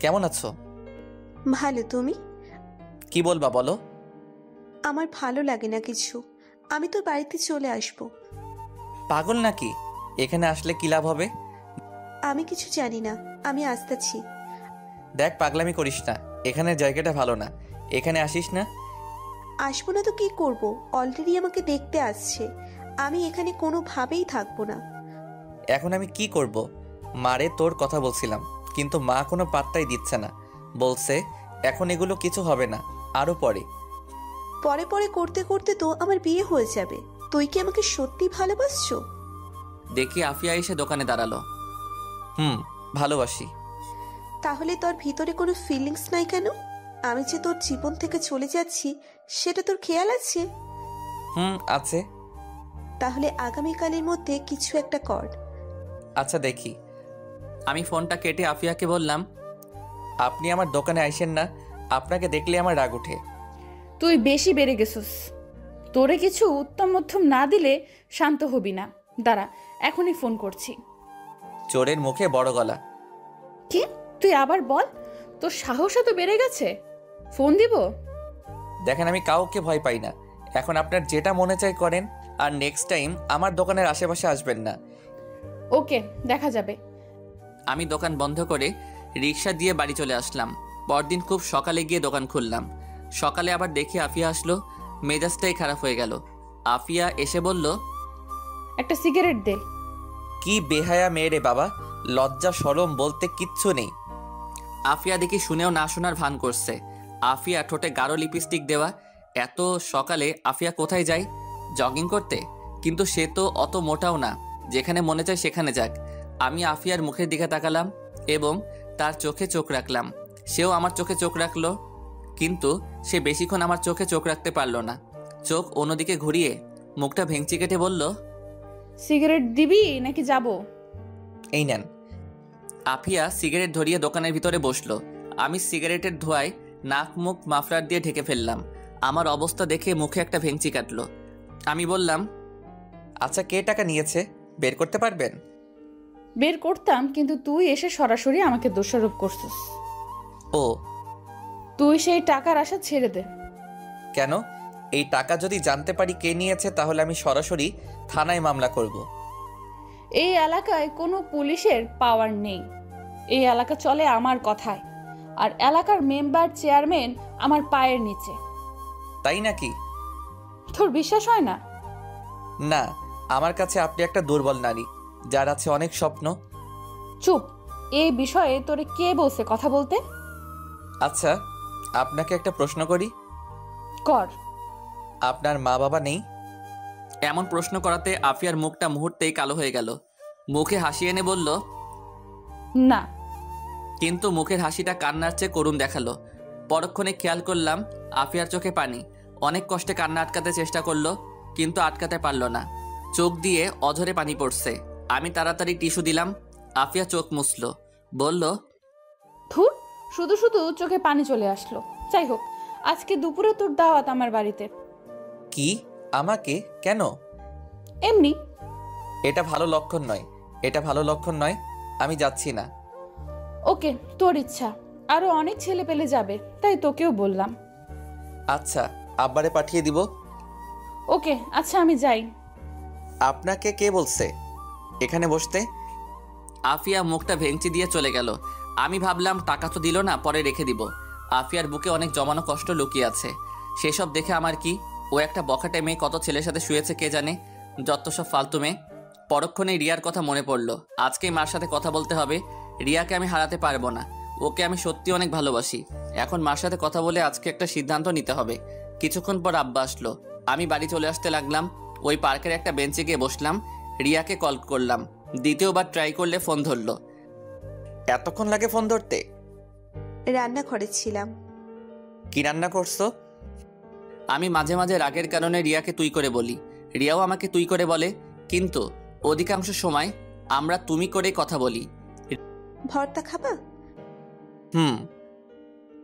কেমন আছো? ভালো, তুমি? কি বলবা বলো। আমার ভালো লাগে না কিছু, আমি তোর বাড়িতে চলে আসব। পাগল নাকি? এখানে আসলে কি লাভ হবে? আমি কিছু জানি না, আমি আসতেছি। দেখ, পাগলামি করিস না, এখানের জায়গাটা ভালো না, এখানে আসিস না। আসবো না তো কি করব? অলরেডি আমাকে দেখতে আসছে। আমি এখানে কোনোভাবেই থাকবো না। এখন আমি কি করব? মারে তোর কথা বলছিলাম, কিন্তু মা কোনো পাত্তাই দিচ্ছে না। বলছে এখন এগুলো কিছু হবে না, আরো পরে। পরে পরে করতে করতে তো আমার বিয়ে হয়ে যাবে। তুই কি আমাকে সত্যি ভালোবাসছো? দেখি আফিয়া এসে দোকানে দাঁড়ালো। ভালোবাসি। তাহলে তোর ভিতরে কোনো ফিলিংস নাই কেন? আমি যে তোর জীবন থেকে চলে যাচ্ছি সেটা তোর খেয়াল আছে? আছে। তাহলে আগামীকালের মধ্যে কিছু একটা কর। আচ্ছা দেখি। আমি ফোনটা কেটে আফিয়াকে বললাম, আপনি আমার দোকানে আইসেন না, আপনাকে দেখলে আমার রাগ উঠে। তুই বেশি বেড়ে গেছিস। তোরে কিছু উত্তম মধ্যম না দিলে শান্ত হবি না। দাঁড়া, এখনই ফোন করছি। চোরের মুখে বড় গলা। কি? তুই আবার বল, তোর সাহসও তো বেড়ে গেছে। ফোন দিব? দেখেন, আমি কাউকে ভয় পাই না। এখন আপনার যেটা মনে চাই করেন, আর নেক্সট টাইম আমার দোকানের আশেপাশে আসবেন না। ওকে, দেখা যাবে। আমি দোকান বন্ধ করে রিক্সা দিয়ে বাড়ি চলে আসলাম। পরদিন খুব সকালে গিয়ে দোকান খুললাম। সকালে আবার দেখি আফিয়া আসলো। মেজাজটাই খারাপ হয়ে গেল। আফিয়া এসে বলল, একটা সিগারেট দে। কি বেহায়া মেয়ে রে বাবা, লজ্জা শরম বলতে কিচ্ছু নেই। আফিয়া দেখি শুনেও না শোনার ভান করছে। আফিয়া ঠোঁটে গাঢ় লিপস্টিক দেওয়া। এত সকালে আফিয়া কোথায় যায়? জগিং করতে? কিন্তু সে তো অত মোটাও না, যেখানে মনে চায় সেখানে যাক। আমি আফিয়ার মুখের দিকে তাকালাম এবং তার চোখে চোখ রাখলাম। সেও আমার চোখে চোখ রাখলো, কিন্তু সে বেশিক্ষণ আমার চোখে চোখ রাখতে পারলো না। চোখ অন্যদিকে ঘুরিয়ে মুখটা ভেঙচি কেটে বলল, সিগারেট দিবি নাকি যাব? এই নেন। আফিয়া সিগারেট ধরিয়ে দোকানের ভিতরে বসলো। আমি সিগারেটের ধোঁয়ায় নাক মুখ মাফলার দিয়ে ঢেকে ফেললাম। আমার অবস্থা দেখে মুখে একটা ভেঙচি কাটলো। আমি বললাম, আচ্ছা, কে টাকা নিয়েছে বের করতে পারবেন? বের করতাম, কিন্তু তুই এসে সরাসরি আমাকে দোষারোপ করছিস। ও, তুই সেই টাকার আশা ছেড়ে দে। কেন? এই টাকা যদি জানতে পারি কে নিয়েছে, তাহলে আমি সরাসরি থানায় মামলা করব। এই এলাকায় কোনো পুলিশের পাওয়ার নেই। এই এলাকা চলে আমার কথায়, আর এলাকার মেম্বার চেয়ারম্যান আমার পায়ের নিচে। তাই নাকি? তোর বিশ্বাস হয় না? না, আমার কাছে আপনি একটা দুর্বল নারী, যার আছে অনেক স্বপ্ন। চুপ। এই বিষয়ে তোরে কে বলছে কথা বলতে? আচ্ছা, আপনাকে একটা প্রশ্ন করি। কর। আপনার মা বাবা নেই? এমন প্রশ্ন করাতে আফিয়ার মুখটা মুহূর্তেই কালো হয়ে গেল। মুখে হাসি এনে বলল, না। কিন্তু মুখের হাসিটা কান্নার চেয়ে করুণ দেখালো। পরক্ষণে খেয়াল করলাম আফিয়ার চোখে পানি। অনেক কষ্টে কান্না আটকাতে চেষ্টা করলো, কিন্তু আটকাতে পারল না। চোখ দিয়ে অঝরে পানি পড়ছে। আমি তাড়াতাড়ি টিস্যু দিলাম। আফিয়া চোখ মুছল, বলল, ধুর, শুধু শুধু চোখে পানি চলে আসলো। যাই হোক, আজকে দুপুরে তোর দাওয়াত আমার বাড়িতে। কি? আমাকে? কেন? এমনি। এটা ভালো লক্ষণ নয়, এটা ভালো লক্ষণ নয়। আমি যাচ্ছি না। ওকে, তোর ইচ্ছা। আরো অনেক ছেলে পেলে যাবে, তাই তোকেও বললাম। আচ্ছা, আব্বারে পাঠিয়ে দিব। ওকে, আচ্ছা আমি যাই। আপনাকে কে বলছে এখানে বসতে? আফিয়া মুখটা ভেঙচি দিয়ে চলে গেল। আমি ভাবলাম টাকা তো দিল না, পরে রেখে দিব। আফিয়ার বুকে অনেক জমানো কষ্ট লুকিয়ে আছে। সেসব দেখে আমার কি? ও একটা বখাটে মেয়ে, কত ছেলের সাথে শুয়েছে কে জানে। যত সব ফালতু মেয়ে। পরক্ষণে রিয়ার কথা মনে পড়ল। আজকেই মার সাথে কথা বলতে হবে। রিয়াকে আমি হারাতে পারবো না। ওকে আমি সত্যি অনেক ভালোবাসি। এখন মার সাথে কথা বলে আজকে একটা সিদ্ধান্ত নিতে হবে। কিছুক্ষণ পর আব্বা আসলো। আমি বাড়ি চলে আসতে লাগলাম। ওই পার্কের একটা বেঞ্চে গিয়ে বসলাম। রিয়াকে কল করলাম। দ্বিতীয়বার ট্রাই করলে ফোন ধরলো। এতক্ষণ লাগে ফোন ধরতে? রান্নাঘরে ছিলাম। কি রান্না করছো? আমি মাঝে মাঝে রাগের কারণে রিয়াকে তুই করে বলি, রিয়াও আমাকে তুই করে বলে, কিন্তু অধিকাংশ সময় আমরা তুমি করে কথা বলি। ভর্তা খাবা? হুম।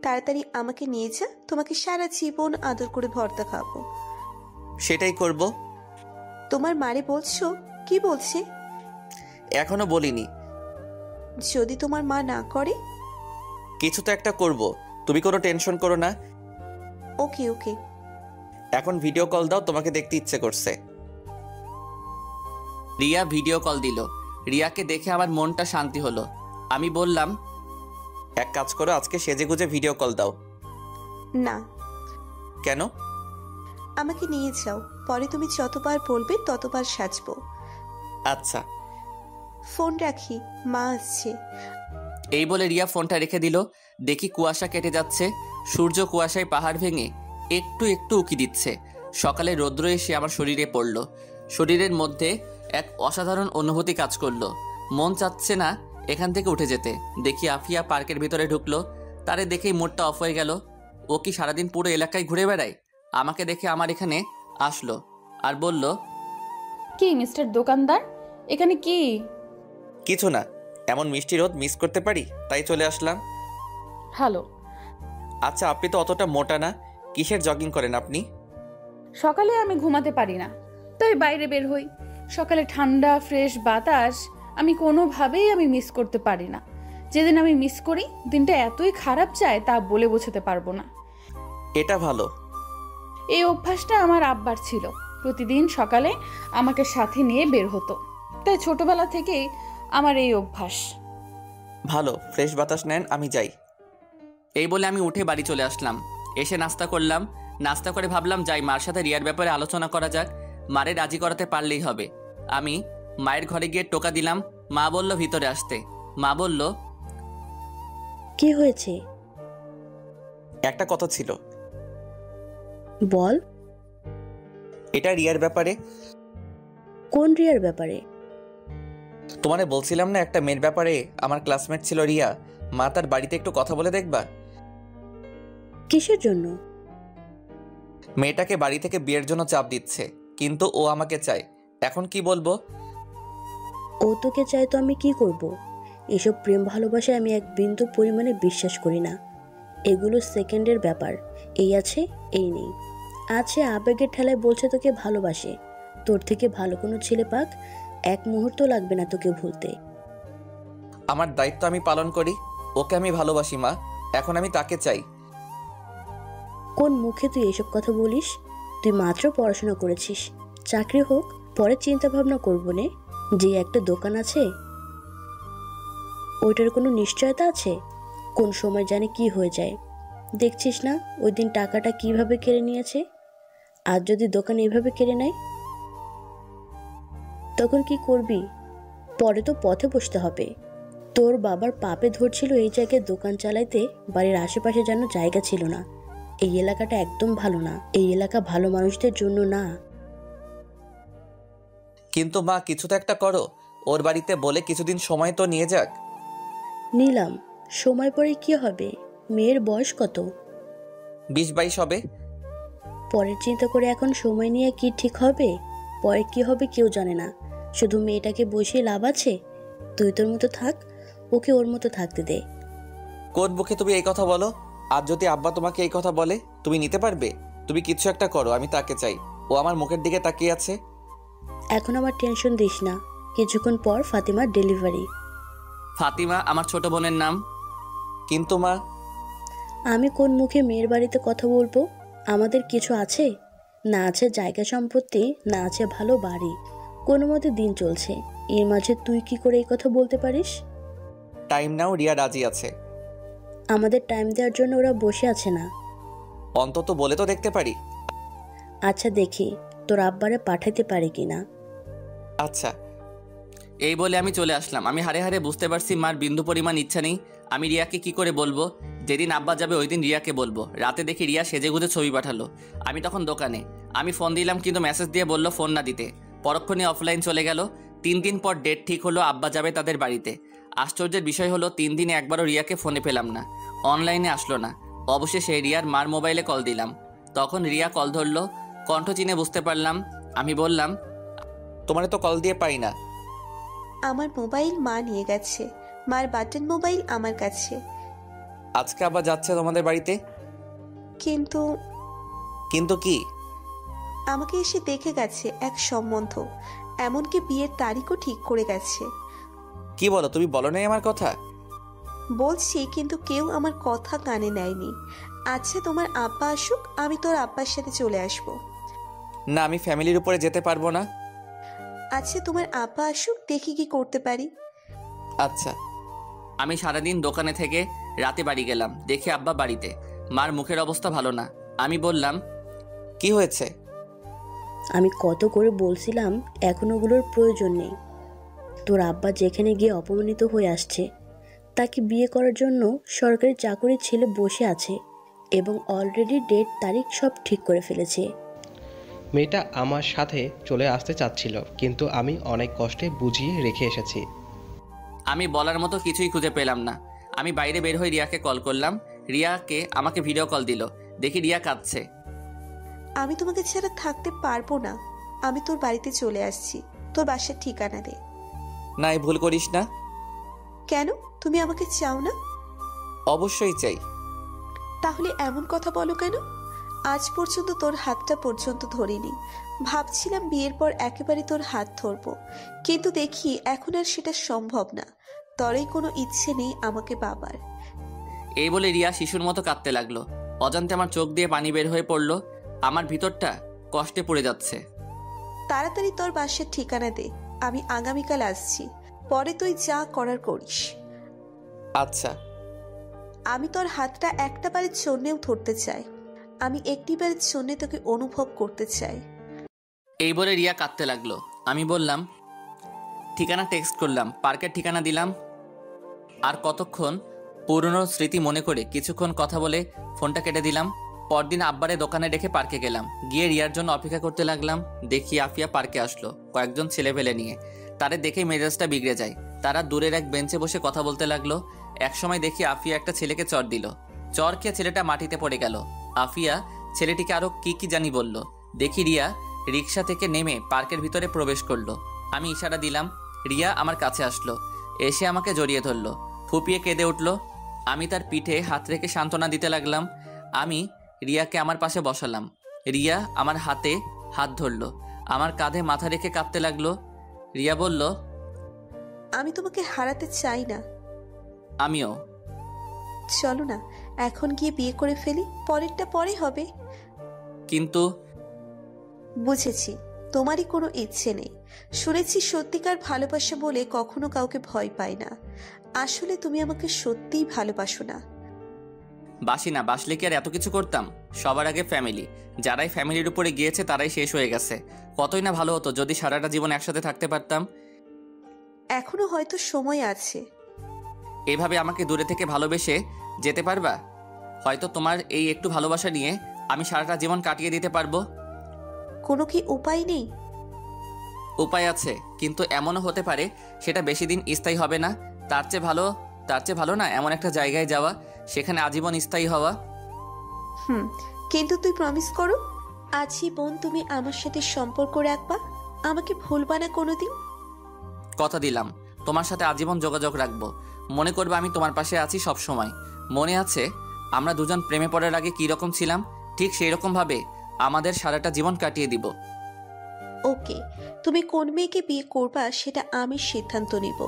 তাড়াতাড়ি আমাকে নিয়ে যা, তোমাকে সারা জীবন আদর করে ভর্তা খাবো। সেটাই করব। তোমার মারে বলছো? কি বলছে? এখনো বলিনি। যদি তোমার মা না করে? কিছু তো একটা করব, তুমি কোনো টেনশন করো না। ওকে ওকে। এখন ভিডিও কল দাও, তোমাকে দেখতে ইচ্ছে করছে। রিয়া ভিডিও কল দিল। রিয়াকে দেখে আমার মনটা শান্তি হলো। আমি বললাম, এক কাজ করো, আজকে সেজেগুজে ভিডিও কল দাও। না। কেন? আমাকে নিয়ে যাও, পরে তুমি যতবার বলবে ততবার সাজবো। আচ্ছা। ফোন রাখি, মা আসছে। এই বলে রিয়া ফোনটা রেখে দিল। দেখি কুয়াশা কেটে যাচ্ছে। সূর্য কুয়াশায় পাহাড় ভেঙে একটু একটু উকি দিচ্ছে। সকালে রৌদ্র এসে আমার শরীরে পড়ল। শরীরের মধ্যে এক অসাধারণ অনুভূতি কাজ করলো। মন চাচ্ছে না এখান থেকে উঠে যেতে। দেখি আফিয়া পার্কের ভিতরে ঢুকলো। তারে দেখেই মুডটা অফ হয়ে গেল। ও কি সারাদিন পুরো এলাকায় ঘুরে বেড়ায়? আমাকে দেখে আমার এখানে আসলো আর বলল, কি মিস্টার দোকানদার, এখানে কি? কিছু না, এমন মিষ্টি রোদ মিস করতে পারি, তাই চলে আসলাম। হ্যালো। আচ্ছা, আপনি তো অতটা মোটা না, কিসের জগিং করেন আপনি? সকালে আমি ঘুমাতে পারি না, তাই বাইরে বের হই। সকালে ঠান্ডা ফ্রেশ বাতাস আমি কোনোভাবেই মিস করতে পারি না। যেদিন আমি মিস করি দিনটা এতই খারাপ যায় তা বলে বোঝাতে পারবো না। এটা ভালো। এই অভ্যাসটা আমার আব্বার ছিল, প্রতিদিন সকালে আমাকে সাথে নিয়ে বের হতো, তাই ছোটবেলা থেকেই আমার এই অভ্যাস। ভালো, ফ্রেশ বাতাস নেন, আমি যাই। এই বলে আমি উঠে বাড়ি চলে আসলাম। এসে নাস্তা করলাম। নাস্তা করে ভাবলাম যাই মার সাথে রিয়ার ব্যাপারে আলোচনা করা যাক, মারে রাজি করাতে পারলেই হবে। আমি মায়ের ঘরে গিয়ে টোকা দিলাম। মা বলল ভিতরে আসতে। মা বলল, কি হয়েছে একটা কথা ছিল। বল। এটা রিয়ার ব্যাপারে। কোন রিয়ার ব্যাপারে? তোমারে বলছিলাম না একটা মেয়ের ব্যাপারে, আমার ক্লাসমেট ছিল রিয়া। মা তার বাড়িতে একটু কথা বলে দেখবা। কিসের জন্য? মেয়েটাকে বাড়ি থেকে বিয়ের জন্য চাপ দিচ্ছে, কিন্তু ও আমাকে চায়। এখন কি বলবো? ও তোকে চাই তো আমি কি করব? এসব প্রেম ভালোবাসায় আমি এক বিন্দু পরিমাণে বিশ্বাস করি না। এগুলো সেকেন্ডের ব্যাপার। এই আছে, এই নেই। আছে আবেগের ঠেলায় বলছে তোকে ভালোবাসে। তোর থেকে ভালো কোনো ছেলে পাক, এক মুহূর্ত লাগবে না তোকে ভুলতে। আমার দায়িত্ব আমি পালন করি। ওকে আমি ভালোবাসি মা, এখন আমি তাকে চাই। কোন মুখে তুই এসব কথা বলিস? তুই মাত্র পড়াশোনা করেছিস, চাকরি হোক পরে চিন্তা ভাবনা করবো নে। যে একটা দোকান আছে ওইটার কোনো নিশ্চয়তা আছে? কোন সময় জানে কি হয়ে যায়। দেখছিস না ওই দিন টাকাটা কিভাবে কেড়ে নিয়েছে। আর যদি দোকান এইভাবে কেড়ে নেয় তখন কি করবি? পরে তো পথে বসতে হবে। তোর বাবার পাপে ধরছিল এই জায়গায় দোকান চালাইতে, বাড়ির আশেপাশে যেন জায়গা ছিল না। এই এলাকাটা একদম ভালো না, এই এলাকা ভালো মানুষদের জন্য না। কিন্তু মা কিছু তো একটা করো। ওর বাড়িতে বলে কিছুদিন সময় তো নিয়ে যাক। নিলাম, সময় পরে কি হবে? মেয়ের বয়স কত? 20-22 হবে। পরের চিন্তা করে এখন সময় নিয়ে কি ঠিক হবে? পরে কি হবে কেউ জানে না। শুধু মেয়েটাকে বসিয়ে লাভ আছে? তুই তোর মতো থাক, ওকে ওর মতো থাকতে দে। কোন মুখে তুমি এই কথা বলো? আর যদি আব্বা তোমাকে এই কথা বলে তুমি নিতে পারবে? তুমি কিছু একটা করো, আমি তাকে চাই। ও আমার মুখের দিকে তাকিয়ে আছে। এখন আমার টেনশন দিস না, কিছুক্ষণ পর ফাতিমার ডেলিভারি। ফাতিমা আমার ছোট বোনের নাম। কিন্তু মা, আমি কোন মুখে মেয়ের বাড়িতে কথা বলবো? আমাদের কিছু আছে? না আছে জায়গা সম্পত্তি, না আছে ভালো বাড়ি। কোনো মতে দিন চলছে, এর মাঝে তুই কি করে এই কথা বলতে পারিস? টাইম নাও, রিয়া রাজি আছে। আমাদের টাইম দেওয়ার জন্য ওরা বসে আছে না। অন্তত বলে তো দেখতে পারি। আচ্ছা দেখি তোর আব্বারে পাঠাতে পারি কিনা। আচ্ছা। এই বলে আমি চলে আসলাম। আমি হারে হারে বুঝতে পারছি মার বিন্দু পরিমাণ ইচ্ছা নেই। আমি রিয়াকে কি করে বলবো? যেদিন আব্বা যাবে ওই দিন রিয়াকে বলবো। রাতে দেখি রিয়া সেজেগুজে ছবি পাঠালো। আমি তখন দোকানে। আমি ফোন দিলাম কিন্তু মেসেজ দিয়ে বলল ফোন না দিতে। পরক্ষণে অফলাইন চলে গেল। 3 দিন পর ডেট ঠিক হলো, আব্বা যাবে তাদের বাড়িতে। আশ্চর্যের বিষয় হলো 3 দিনে একবারও রিয়াকে ফোনে পেলাম না, অনলাইনে আসলো না। অবশেষে রিয়ার মার মোবাইলে কল দিলাম। তখন রিয়া কল ধরলো। কণ্ঠ চিনে বুঝতে পারলাম। আমি বললাম, তোমারে তো কল দিয়ে পাই না। আমার মোবাইল মা নিয়ে গেছে, মার বাটন মোবাইল আমার কাছে। আজকে আবার যাচ্ছে তোমাদের বাড়িতে। কিন্তু কিন্তু কি? আমাকে এসে দেখে গেছে এক সম্বন্ধ, এমনকি বিয়ের তারিখও ঠিক করে গেছে। কি বলো? তুমি বলো নাই আমার কথা? বলছি, কিন্তু কেউ আমার কথা কানে নেয়নি। আচ্ছা তোমার আব্বা আসুক, আমি তোর আব্বার সাথে চলে আসব। না, আমি ফ্যামিলির উপরে যেতে পারবো না। আচ্ছা তোমার আব্বা আসুক, দেখি কি করতে পারি। আচ্ছা। আমি সারাদিন দোকানে থেকে রাতে বাড়ি গেলাম। দেখে আব্বা বাড়িতে। মার মুখের অবস্থা ভালো না। আমি বললাম, কি হয়েছে? আমি কত করে বলছিলাম এখন ওগুলোর প্রয়োজন নেই। তোর আব্বা যেখানে গিয়ে অপমানিত হয়ে আসছে, তাকে বিয়ে করার জন্য সরকারি চাকরির ছেলে বসে আছে এবং অলরেডি ডেট তারিখ সব ঠিক করে ফেলেছে। মেয়েটা আমার সাথে চলে আসতে চাচ্ছিল, কিন্তু আমি অনেক কষ্টে বুঝিয়ে রেখে এসেছি। আমি বলার মতো কিছুই খুঁজে পেলাম না। আমি বাইরে বের হয়ে রিয়াকে কল করলাম। রিয়াকে আমাকে ভিডিও কল দিল। দেখি রিয়া কাঁদছে। আমি তোমাকে ছাড়া থাকতে পারবো না, আমি তোর বাড়িতে চলে আসছি, তোর বাসার ঠিকানা দে। না, ভুল করিস না। কেন? তুমি আমাকে চাও না? অবশ্যই চাই। তাহলে এমন কথা বলো কেন? আজ পর্যন্ত তোর হাতটা পর্যন্ত ধরিনি। ভাবছিলাম বিয়ের পর একেবারে তোর হাত ধরবো, কিন্তু দেখি এখন আর সেটা সম্ভব না। তরেই কোনো ইচ্ছে নেই আমাকে পাবার। এই বলে রিয়া শিশুর মতো কাঁদতে লাগলো। অজান্তে আমার চোখ দিয়ে পানি বের হয়ে পড়লো। আমার ভিতরটা কষ্টে পড়ে যাচ্ছে। তাড়াতাড়ি তোর বাসার ঠিকানা দে, আমি আগামীকাল আসছি, পরে তুই যা করার করিস। আচ্ছা। আমি তোর হাতটা একটা বারের জন্যেও ধরতে চাই, আমি একটি বারের জন্য তোকে অনুভব করতে চাই। এই বলে রিয়া কাঁদতে লাগলো। আমি বললাম, ঠিকানা টেক্সট করলাম, পার্কের ঠিকানা দিলাম। আর কতক্ষণ পুরনো স্মৃতি মনে করে কিছুক্ষণ কথা বলে ফোনটা কেটে দিলাম। পরদিন আব্বারে দোকানে রেখে পার্কে গেলাম। গিয়ে রিয়ার জন্য অপেক্ষা করতে লাগলাম। দেখি আফিয়া পার্কে আসলো কয়েকজন ছেলেপেলে নিয়ে। তাদের দেখেই মেজাজটা বিগড়ে যায়। তারা দূরের এক বেঞ্চে বসে কথা বলতে লাগলো। একসময় দেখি আফিয়া একটা ছেলেকে চর দিল। চর খেয়ে ছেলেটা মাটিতে পড়ে গেল। আফিয়া ছেলেটিকে আরো কি জানি বলল। দেখি রিয়া রিক্সা থেকে নেমে পার্কের ভিতরে প্রবেশ করলো। আমি ইশারা দিলাম। রিয়া আমার কাছে আসলো, এসে আমাকে জড়িয়ে ধরলো, ফুপিয়ে কেঁদে উঠলো। আমি তার পিঠে হাত রেখে সান্ত্বনা দিতে লাগলাম। আমি রিয়াকে আমার পাশে বসালাম। রিয়া আমার হাতে হাত ধরলো, আমার কাঁধে মাথা রেখে কাঁদতে লাগলো। রিয়া বলল, আমি তোমাকে হারাতে চাই না। আমিও। চলো না এখন গিয়ে বিয়ে করে ফেলি, পরেরটা পরে হবে। কিন্তু বুঝেছি তোমারই কোনো ইচ্ছে নেই। শুনেছি সত্যিকার ভালোবাসা বলে কখনো কাউকে ভয় পায় না। আসলে তুমি আমাকে সত্যিই ভালোবাসো না। বাসি না, বাসলে কি আর এত কিছু করতাম? সবার আগে ফ্যামিলি। যারাই ফ্যামিলির উপরে গিয়েছে তারাই শেষ হয়ে গেছে। কতই না ভালো হতো যদি সারাটা জীবন একসাথে থাকতে পারতাম। এখনো হয়তো সময় আছে। এভাবে আমাকে দূরে থেকে ভালোবেসে যেতে পারবা? হয়তো তোমার এই একটু ভালোবাসা নিয়ে আমি সারাটা জীবন কাটিয়ে দিতে পারবো। কোনো কি উপায় নেই? উপায় আছে, কিন্তু এমনও হতে পারে সেটা বেশি দিন স্থায়ী হবে না। তার চেয়ে ভালো না এমন একটা জায়গায় যাওয়া, সেখানে আজীবন স্থায়ী হওয়া। কিন্তু তুই প্রমিস করো, আজীবন তুমি আমার সাথে সম্পর্ক রাখবা, আমাকে ভুলবা না কোনোদিন। কথা দিলাম তোমার সাথে আজীবন যোগাযোগ রাখবো। মনে করবে আমি তোমার পাশে আছি সব সময়। মনে আছে আমরা দুজন প্রেমে পড়ার আগে কি রকম ছিলাম? ঠিক সেই রকম ভাবে আমাদের সারাটা জীবন কাটিয়ে দিব। ওকে, তুমি কোন মেয়েকে বিয়ে করবা সেটা আমি সিদ্ধান্ত নিব।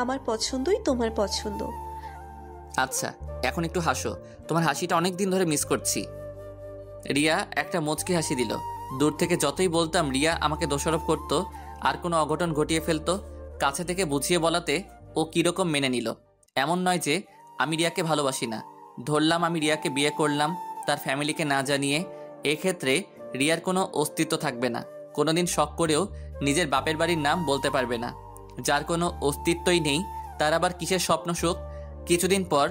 আমার পছন্দই তোমার পছন্দ। আচ্ছা এখন একটু হাসো, তোমার হাসিটা অনেক দিন ধরে মিস করছি। রিয়া একটা মুচকি হাসি দিল। দূর থেকে যতই বলতাম রিয়া আমাকে দোষারোপ করতো, আর কোনো অঘটন ঘটিয়ে ফেলতো। কাছে থেকে বুঝিয়ে বলাতে ও কীরকম মেনে নিল। এমন নয় যে আমি রিয়াকে ভালোবাসি না। ধরলাম আমি রিয়াকে বিয়ে করলাম তার ফ্যামিলিকে না জানিয়ে। এক্ষেত্রে রিয়ার কোনো অস্তিত্ব থাকবে না। কোনোদিন শখ করেও নিজের বাপের বাড়ির নাম বলতে পারবে না। যার কোনো অস্তিত্বই নেই তার আবার কিসের স্বপ্ন সুখ? কিছুদিন পর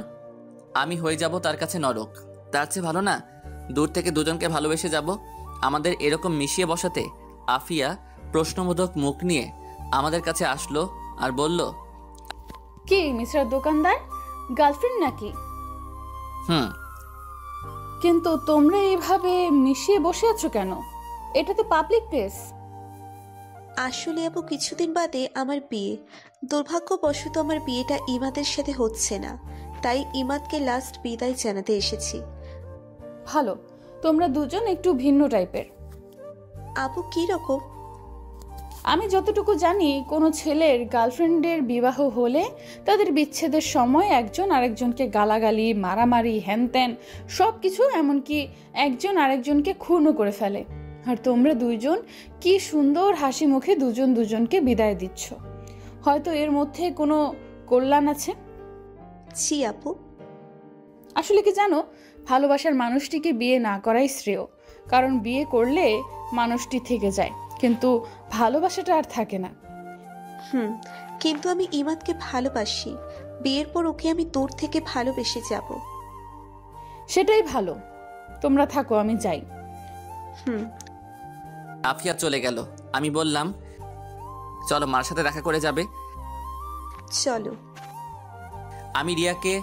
আমি হয়ে যাব তার কাছে নরক। তার চেয়ে ভালো না দূর থেকে দুজনকে ভালোবেসে যাব। আমাদের এরকম মিশিয়ে বসাতে আফিয়া প্রশ্নবোধক মুখ নিয়ে আমাদের কাছে আসলো আর বলল, কি মিস্টার দোকানদার, গার্লফ্রেন্ড নাকি? কিন্তু তোমরা এইভাবে মিশিয়ে বসে আছো কেন? এটা তো পাবলিক প্লেস। আসলে আপু কিছুদিন বাদে আমার বিয়ে। দুর্ভাগ্যবশত আমার বিয়েটা ইমাদের সাথে হচ্ছে না, তাই ইমাদকে লাস্ট বিদায় জানাতে এসেছি। ভালো, তোমরা দুজন একটু ভিন্ন টাইপের। আপু কি রকম? আমি যতটুকু জানি কোনো ছেলের গার্লফ্রেন্ডের বিবাহ হলে তাদের বিচ্ছেদের সময় একজন আরেকজনকে গালাগালি, মারামারি, হ্যানত্যান সব কিছু, এমনকি একজন আরেকজনকে খুনও করে ফেলে। আর তোমরা দুইজন কি সুন্দর হাসি মুখে দুজন দুজনকে বিদায় দিচ্ছ। হয়তো এর মধ্যে কোনো কল্যাণ আছে। জি আপু। আসলে কি জানো, ভালোবাসার মানুষটিকে বিয়ে না করাই শ্রেয়। কারণ বিয়ে করলে মানুষটি থেকে যায়, কিন্তু ভালোবাসাটা আর থাকে না। কিন্তু আমি ইমাদকে ভালোবাসি। বিয়ের পর ওকে আমি দূর থেকে ভালোবেসে যাব। সেটাই ভালো, তোমরা থাকো, আমি যাই। আফিয়া চলে গেল। আমি বললাম, চলো মার সাথে দেখা করে যাবে। চলো। আমি রিয়াকে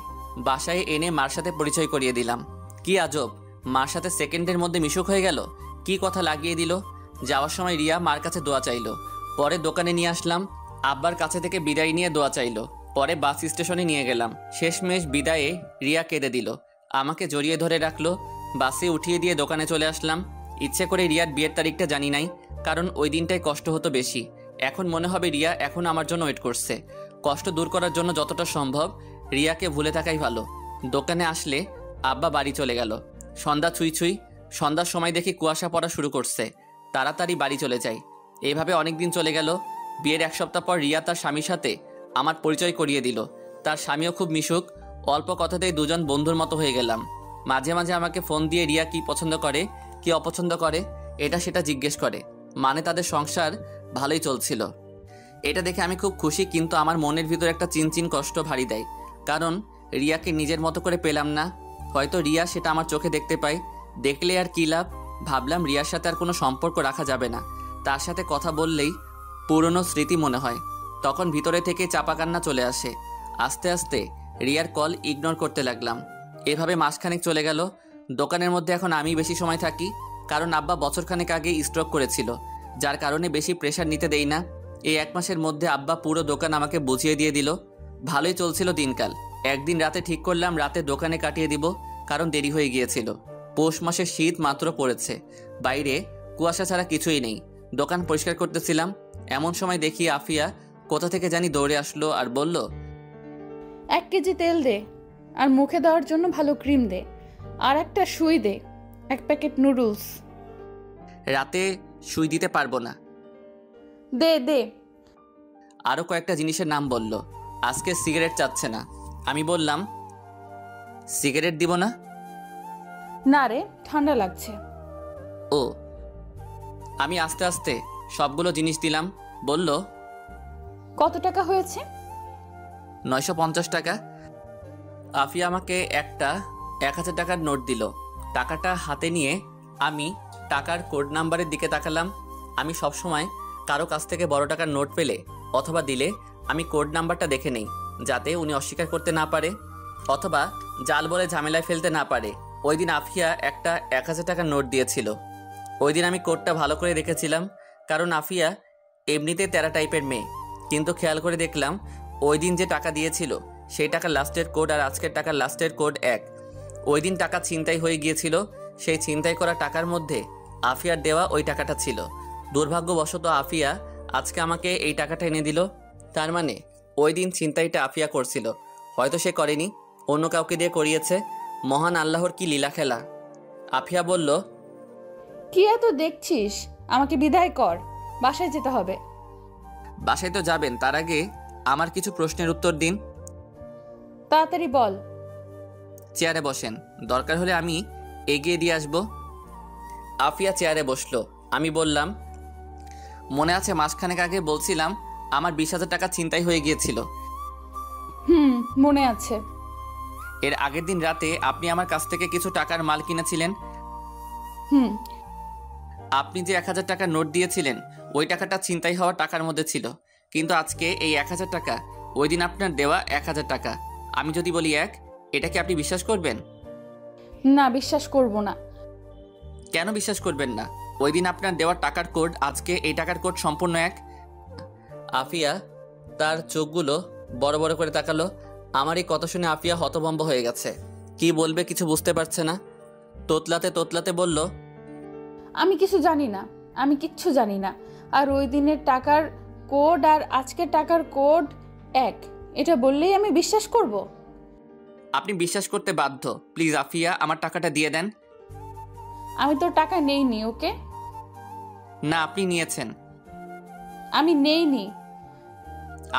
বাসায় এনে মার সাথে পরিচয় করিয়ে দিলাম। কি আজব, মার সাথে সেকেন্ডের মধ্যে মিশুক হয়ে গেল। কি কথা লাগিয়ে দিল। যাওয়ার সময় রিয়া মার কাছে দোয়া চাইলো। পরে দোকানে নিয়ে আসলাম। আব্বার কাছে থেকে বিদায় নিয়ে দোয়া চাইলো। পরে বাস স্টেশনে নিয়ে গেলাম। শেষমেশ বিদায়ে রিয়া কেঁদে দিল, আমাকে জড়িয়ে ধরে রাখলো। বাসে উঠিয়ে দিয়ে দোকানে চলে আসলাম। ইচ্ছে করে রিয়ার বিয়ের তারিখটা জানি নাই, কারণ ওই দিনটাই কষ্ট হতো বেশি। এখন মনে হবে রিয়া এখন আমার জন্য ওয়েট করছে। কষ্ট দূর করার জন্য যতটা সম্ভব রিয়াকে ভুলে থাকাই ভালো। দোকানে আসলে আব্বা বাড়ি চলে গেল। সন্ধ্যা ছুঁই ছুঁই, সন্ধ্যার সময় দেখি কুয়াশা পড়া শুরু করছে। তাড়াতাড়ি বাড়ি চলে যাই। এইভাবে অনেক দিন চলে গেল। বিয়ের 1 সপ্তাহ পর রিয়া তার স্বামীর সাথে আমার পরিচয় করিয়ে দিল। তার স্বামীও খুব মিশুক। অল্প কথাতেই দুজন বন্ধুর মতো হয়ে গেলাম। মাঝে মাঝে আমাকে ফোন দিয়ে রিয়া কি পছন্দ করে, কি অপছন্দ করে, এটা সেটা জিজ্ঞেস করে। মানে তাদের সংসার ভালোই চলছিল। এটা দেখে আমি খুব খুশি, কিন্তু আমার মনের ভিতর একটা চিনচিন কষ্ট ভারী দেয়। কারণ রিয়াকে নিজের মতো করে পেলাম না। হয়তো রিয়া সেটা আমার চোখে দেখতে পায়। দেখলে আর কী লাভ? ভাবলাম রিয়ার সাথে আর কোনো সম্পর্ক রাখা যাবে না। তার সাথে কথা বললেই পুরনো স্মৃতি মনে হয়। তখন ভিতরে থেকে চাপা কান্না চলে আসে। আস্তে আস্তে রিয়ার কল ইগনোর করতে লাগলাম। এভাবে মাসখানেক চলে গেল। দোকানের মধ্যে এখন আমি বেশি সময় থাকি, কারণ আব্বা বছরখানেক আগে স্ট্রোক করেছিল, যার কারণে বেশি প্রেশার নিতে দেই না। এই 1 মাসের মধ্যে আব্বা পুরো দোকান আমাকে বুঝিয়ে দিয়ে দিল। ভালোই চলছিল দিনকাল। একদিন রাতে ঠিক করলাম রাতে দোকানে কাটিয়ে দিব, কারণ দেরি হয়ে গিয়েছিল। পৌষ মাসের শীত মাত্র পড়েছে, বাইরে কুয়াশা ছাড়া কিছুই নেই। দোকান পরিষ্কার করতেছিলাম, এমন সময় দেখি আফিয়া কোথা থেকে জানি দৌড়ে আসলো আর বলল, 1 কেজি তেল দে, আর মুখে দেওয়ার জন্য ভালো ক্রিম দে, আর একটা সুই দে, 1 প্যাকেট নুডলস। রাতে সুই দিতে পারবো না। দে দে। আরও কয়েকটা জিনিসের নাম বলল। আজকে সিগারেট চাচ্ছে না। আমি বললাম, সিগারেট দিব না। না রে, ঠান্ডা লাগছে। ও। আমি আস্তে আস্তে সবগুলো জিনিস দিলাম। বলল, কত টাকা হয়েছে? 950 টাকা। আফিয়া আমাকে একটা 1000 টাকার নোট দিল। টাকাটা হাতে নিয়ে আমি টাকার কোড নাম্বারের দিকে তাকালাম। আমি সবসময় কারো কাছ থেকে বড় টাকার নোট পেলে অথবা দিলে আমি কোড নাম্বারটা দেখে নেই, যাতে উনি অস্বীকার করতে না পারে অথবা জাল বলে ঝামেলায় ফেলতে না পারে। ওই দিন আফিয়া একটা 1000 টাকার নোট দিয়েছিল। ওই দিন আমি কোডটা ভালো করে দেখেছিলাম, কারণ আফিয়া এমনিতে তেরা টাইপের মেয়ে। কিন্তু খেয়াল করে দেখলাম ওই দিন যে টাকা দিয়েছিল সেই টাকার লাস্টের কোড আর আজকের টাকার লাস্টের কোড এক। ওই দিন টাকা ছিনতাই হয়ে গিয়েছিল, সেই ছিনতাই করা টাকার মধ্যে আফিয়ার দেওয়া ওই টাকাটা ছিল। দুর্ভাগ্যবশত আফিয়া আজকে আমাকে এই টাকাটা এনে দিল। তার মানে ওই দিন ছিনতাইটা আফিয়া করছিল। হয়তো সে করেনি, অন্য কাউকে দিয়ে করিয়েছে। মহান আল্লাহর কি লীলা খেলা। আফিয়া বলল, কি এত দেখছিস? আমাকে বিদায় কর, বাসায় যেতে হবে। বাসায় তো যাবেন, তার আগে আমার কিছু প্রশ্নের উত্তর দিন। তাড়াতাড়ি বল। চেয়ারে বসেন, দরকার হলে আমি এগিয়ে দিয়ে আসব। আফিয়া চেয়ারে বসলো। আমি বললাম, মনে আছে মাসখানেক আগে বলছিলাম আমার 20,000 টাকা ছিনতাই হয়ে গিয়েছিল? মনে আছে। এর আগের দিন রাতে আপনি আমার কাছ থেকে কিছু টাকার মাল কিনেছিলেন। আপনি যে 1000 টাকার নোট দিয়েছিলেন ওই টাকাটা ছিনতাই হওয়া টাকার মধ্যে ছিল, কিন্তু আজকে এই 1000 টাকা ওই দিন আপনার দেওয়া 1000 টাকা। আমি যদি বলি এক, এটা কি আপনি বিশ্বাস করবেন? না, বিশ্বাস করব না। কেন বিশ্বাস করবেন না? ওই দিন আপনার দেওয়া টাকার কোড আজকে এই টাকার কোড সম্পূর্ণ এক। আফিয়া তার চোখগুলো বড় বড় করে তাকালো। আমার এই কথা শুনে আফিয়া হতভম্ব হয়ে গেছে। কি বলবে কিছু বুঝতে পারছে না। তোতলাতে তোতলাতে বলল, আমি কিছু জানি না, আমি কিচ্ছু জানি না। আর ওই দিনের টাকার কোড আর আজকের টাকার কোড এক, এটা বললেই আমি বিশ্বাস করব? আপনি বিশ্বাস করতে বাধ্য। প্লিজ আফিয়া, আমার টাকাটা দিয়ে দেন। আমি তোর টাকা নেইনি। ওকে? না, আপনি নিয়েছেন। আমি নেইনি।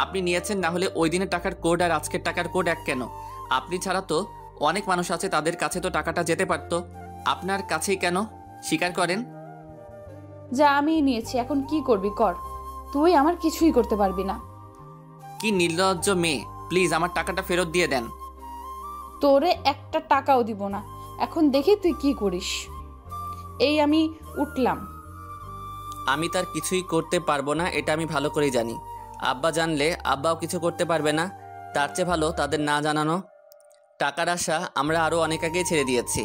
আপনি নিয়েছেন, না হলে ওই দিনের টাকার কোড আর আজকের টাকার কোড এক কেন? আপনি ছাড়া তো অনেক মানুষ আছে, তাদের কাছে তো টাকাটা যেতে পারতো। আপনার কাছেই কেন? স্বীকার করেন। যা, আমিই নিয়েছি, এখন কি করবি কর, তুই আমার কিছুই করতে পারবি না। কি নির্লজ্জ মেয়ে! প্লিজ আমার টাকাটা ফেরত দিয়ে দেন। তোরে একটা টাকাও দিব না। এখন দেখি তুই কি করিস। এই আমি উঠলাম। আমি তার কিছুই করতে পারবো না, এটা আমি ভালো করেই জানি। আব্বা জানলে আব্বাও কিছু করতে পারবে না। তার চেয়ে ভালো তাদের না জানানো। টাকার আশা আমরা আরও অনেক আগেই ছেড়ে দিয়েছি।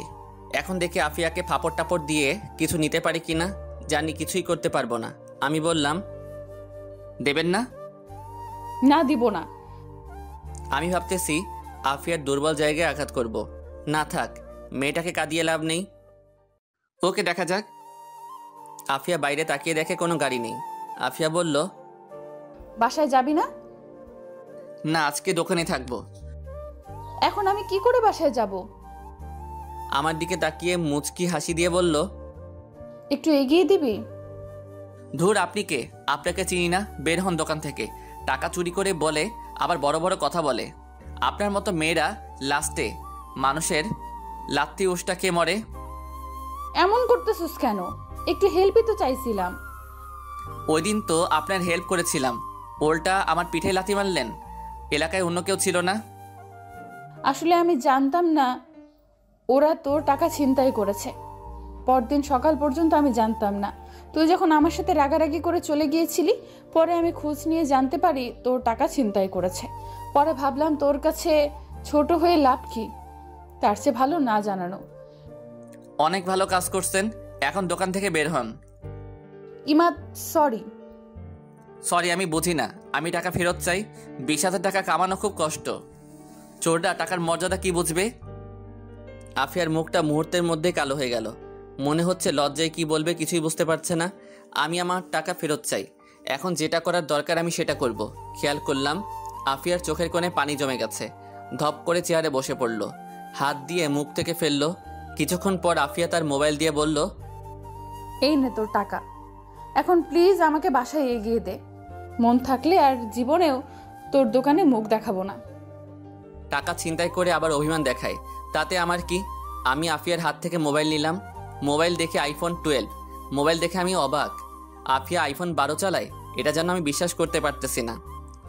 এখন দেখি আফিয়াকে ফাপড় টাপড় দিয়ে কিছু নিতে পারি কিনা। জানি কিছুই করতে পারবো না। আমি বললাম, দেবেন না? না, দিব না। আমি ভাবতেছি আফিয়ার দুর্বল জায়গায় আঘাত করব। না থাক, মেয়েটাকে কাঁদিয়ে লাভ নেই। ওকে, দেখা যাক। আফিয়া বাইরে তাকিয়ে দেখে কোনো গাড়ি নেই। আফিয়া বলল, বাসায় যাবি না? না, আজকে দোকানে থাকবো। এখন আমি কি করে বাসায় যাব? আমার দিকে তাকিয়ে মুচকি হাসি দিয়ে বলল, একটু এগিয়ে দিবি? ধুর, আপনি কে? আপনাকে চিনি না, বের হন দোকান থেকে। টাকা চুরি করে বলে, আবার বড় বড় কথা বলে। আপনার মতো মেয়েরা লাস্টে মানুষের লাত্তি উষ্টা খেয়ে মরে। এমন করতেছিস কেন? একটু হেল্পই তো চাইছিলাম। ওই দিন তো আপনার হেল্প করেছিলাম, উল্টা আমার পিঠে লাথি মারলেন। এলাকায় অন্য কেউ ছিল না? আসলে আমি জানতাম না ওরা তোর টাকা ছিনতাই করেছে। পরদিন সকাল পর্যন্ত আমি জানতাম না। তুই যখন আমার সাথে রাগারাগি করে চলে গিয়েছিলি, পরে আমি খোঁজ নিয়ে জানতে পারি তোর টাকা ছিনতাই করেছে। পরে ভাবলাম তোর কাছে ছোট হয়ে লাভ কি, তার চেয়ে ভালো না জানানো। অনেক ভালো কাজ করছেন, এখন দোকান থেকে বের হন। ইমাদ, সরি। সরি আমি বুঝি না, আমি টাকা ফেরত চাই। 20,000 টাকা কামানো খুব কষ্ট। চোরটা টাকার মর্যাদা কি বুঝবে? আফিয়ার মুখটা মুহূর্তের মধ্যে কালো হয়ে গেল। মনে হচ্ছে লজ্জায় কি বলবে কিছুই বুঝতে পারছে না। আমি আমার টাকা ফেরত চাই। এখন যেটা করার দরকার আমি সেটা করব। খেয়াল করলাম আফিয়ার চোখের কোণে পানি জমে গেছে। ধপ করে চেয়ারে বসে পড়ল, হাত দিয়ে মুখ থেকে ফেললো। কিছুক্ষণ পর আফিয়া তার মোবাইল দিয়ে বলল, এই নে তোর টাকা। এখন প্লিজ আমাকে বাসায় এগিয়ে দে। মন থাকলে আর জীবনেও তোর দোকানে মুখ দেখাবো না। টাকা ছিনতাই করে আবার অভিমান দেখায়, তাতে আমার কি? আমি আফিয়ার হাত থেকে মোবাইল নিলাম। মোবাইল দেখে আইফোন 12। মোবাইল দেখে আমি অবাক। আফিয়া আইফোন 12 চালায়, এটা যেন আমি বিশ্বাস করতে পারতেছি না।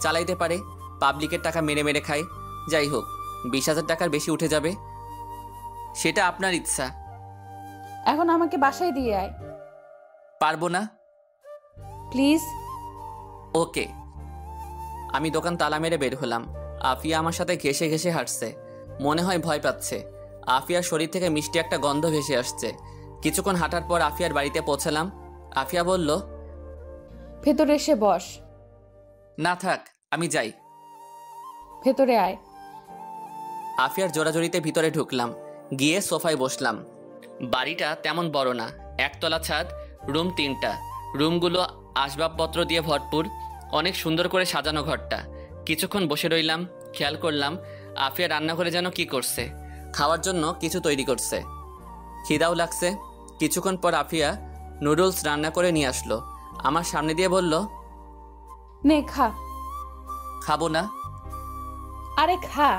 চালাইতে পারে, পাবলিকের টাকা মেরে মেরে খায়। যাই হোক, 20,000 টাকার বেশি উঠে যাবে, সেটা আপনার ইচ্ছা। এখন আমাকে বাসায় দিয়ে আয়। পারবো না। প্লিজ। ওকে। আমি দোকান তালা মেরে বের হলাম। আফিয়া আমার সাথে ঘেঁষে ঘেঁষে হাঁটছে, মনে হয় ভয় পাচ্ছে। আফিয়ার শরীর থেকে মিষ্টি একটা গন্ধ ভেসে আসছে। কিছুক্ষণ হাঁটার পর আফিয়ার বাড়িতে পৌঁছালাম। আফিয়া বলল, ভেতরে এসে বস। না থাক, আমি যাই। ভেতরে আয়। আফিয়ার জোরাজোরিতে ভিতরে ঢুকলাম, গিয়ে সোফায় বসলাম। বাড়িটা তেমন বড় না, একতলা ছাদ, রুম 3টা। রুমগুলো আসবাবপত্র দিয়ে ভরপুর, অনেক সুন্দর করে সাজানো ঘরটা। কিছুক্ষণ বসে রইলাম, খেয়াল করলাম আফিয়া রান্নাঘরে যেন কি করছে, খাওয়ার জন্য কিছু তৈরি করছে। খিদাও লাগছে। কিছুক্ষণ পর আফিয়া নুডলস রান্না করে নিয়ে আসলো, আমার সামনে দিয়ে বলল, নে খা। খাবো না। আরে খা,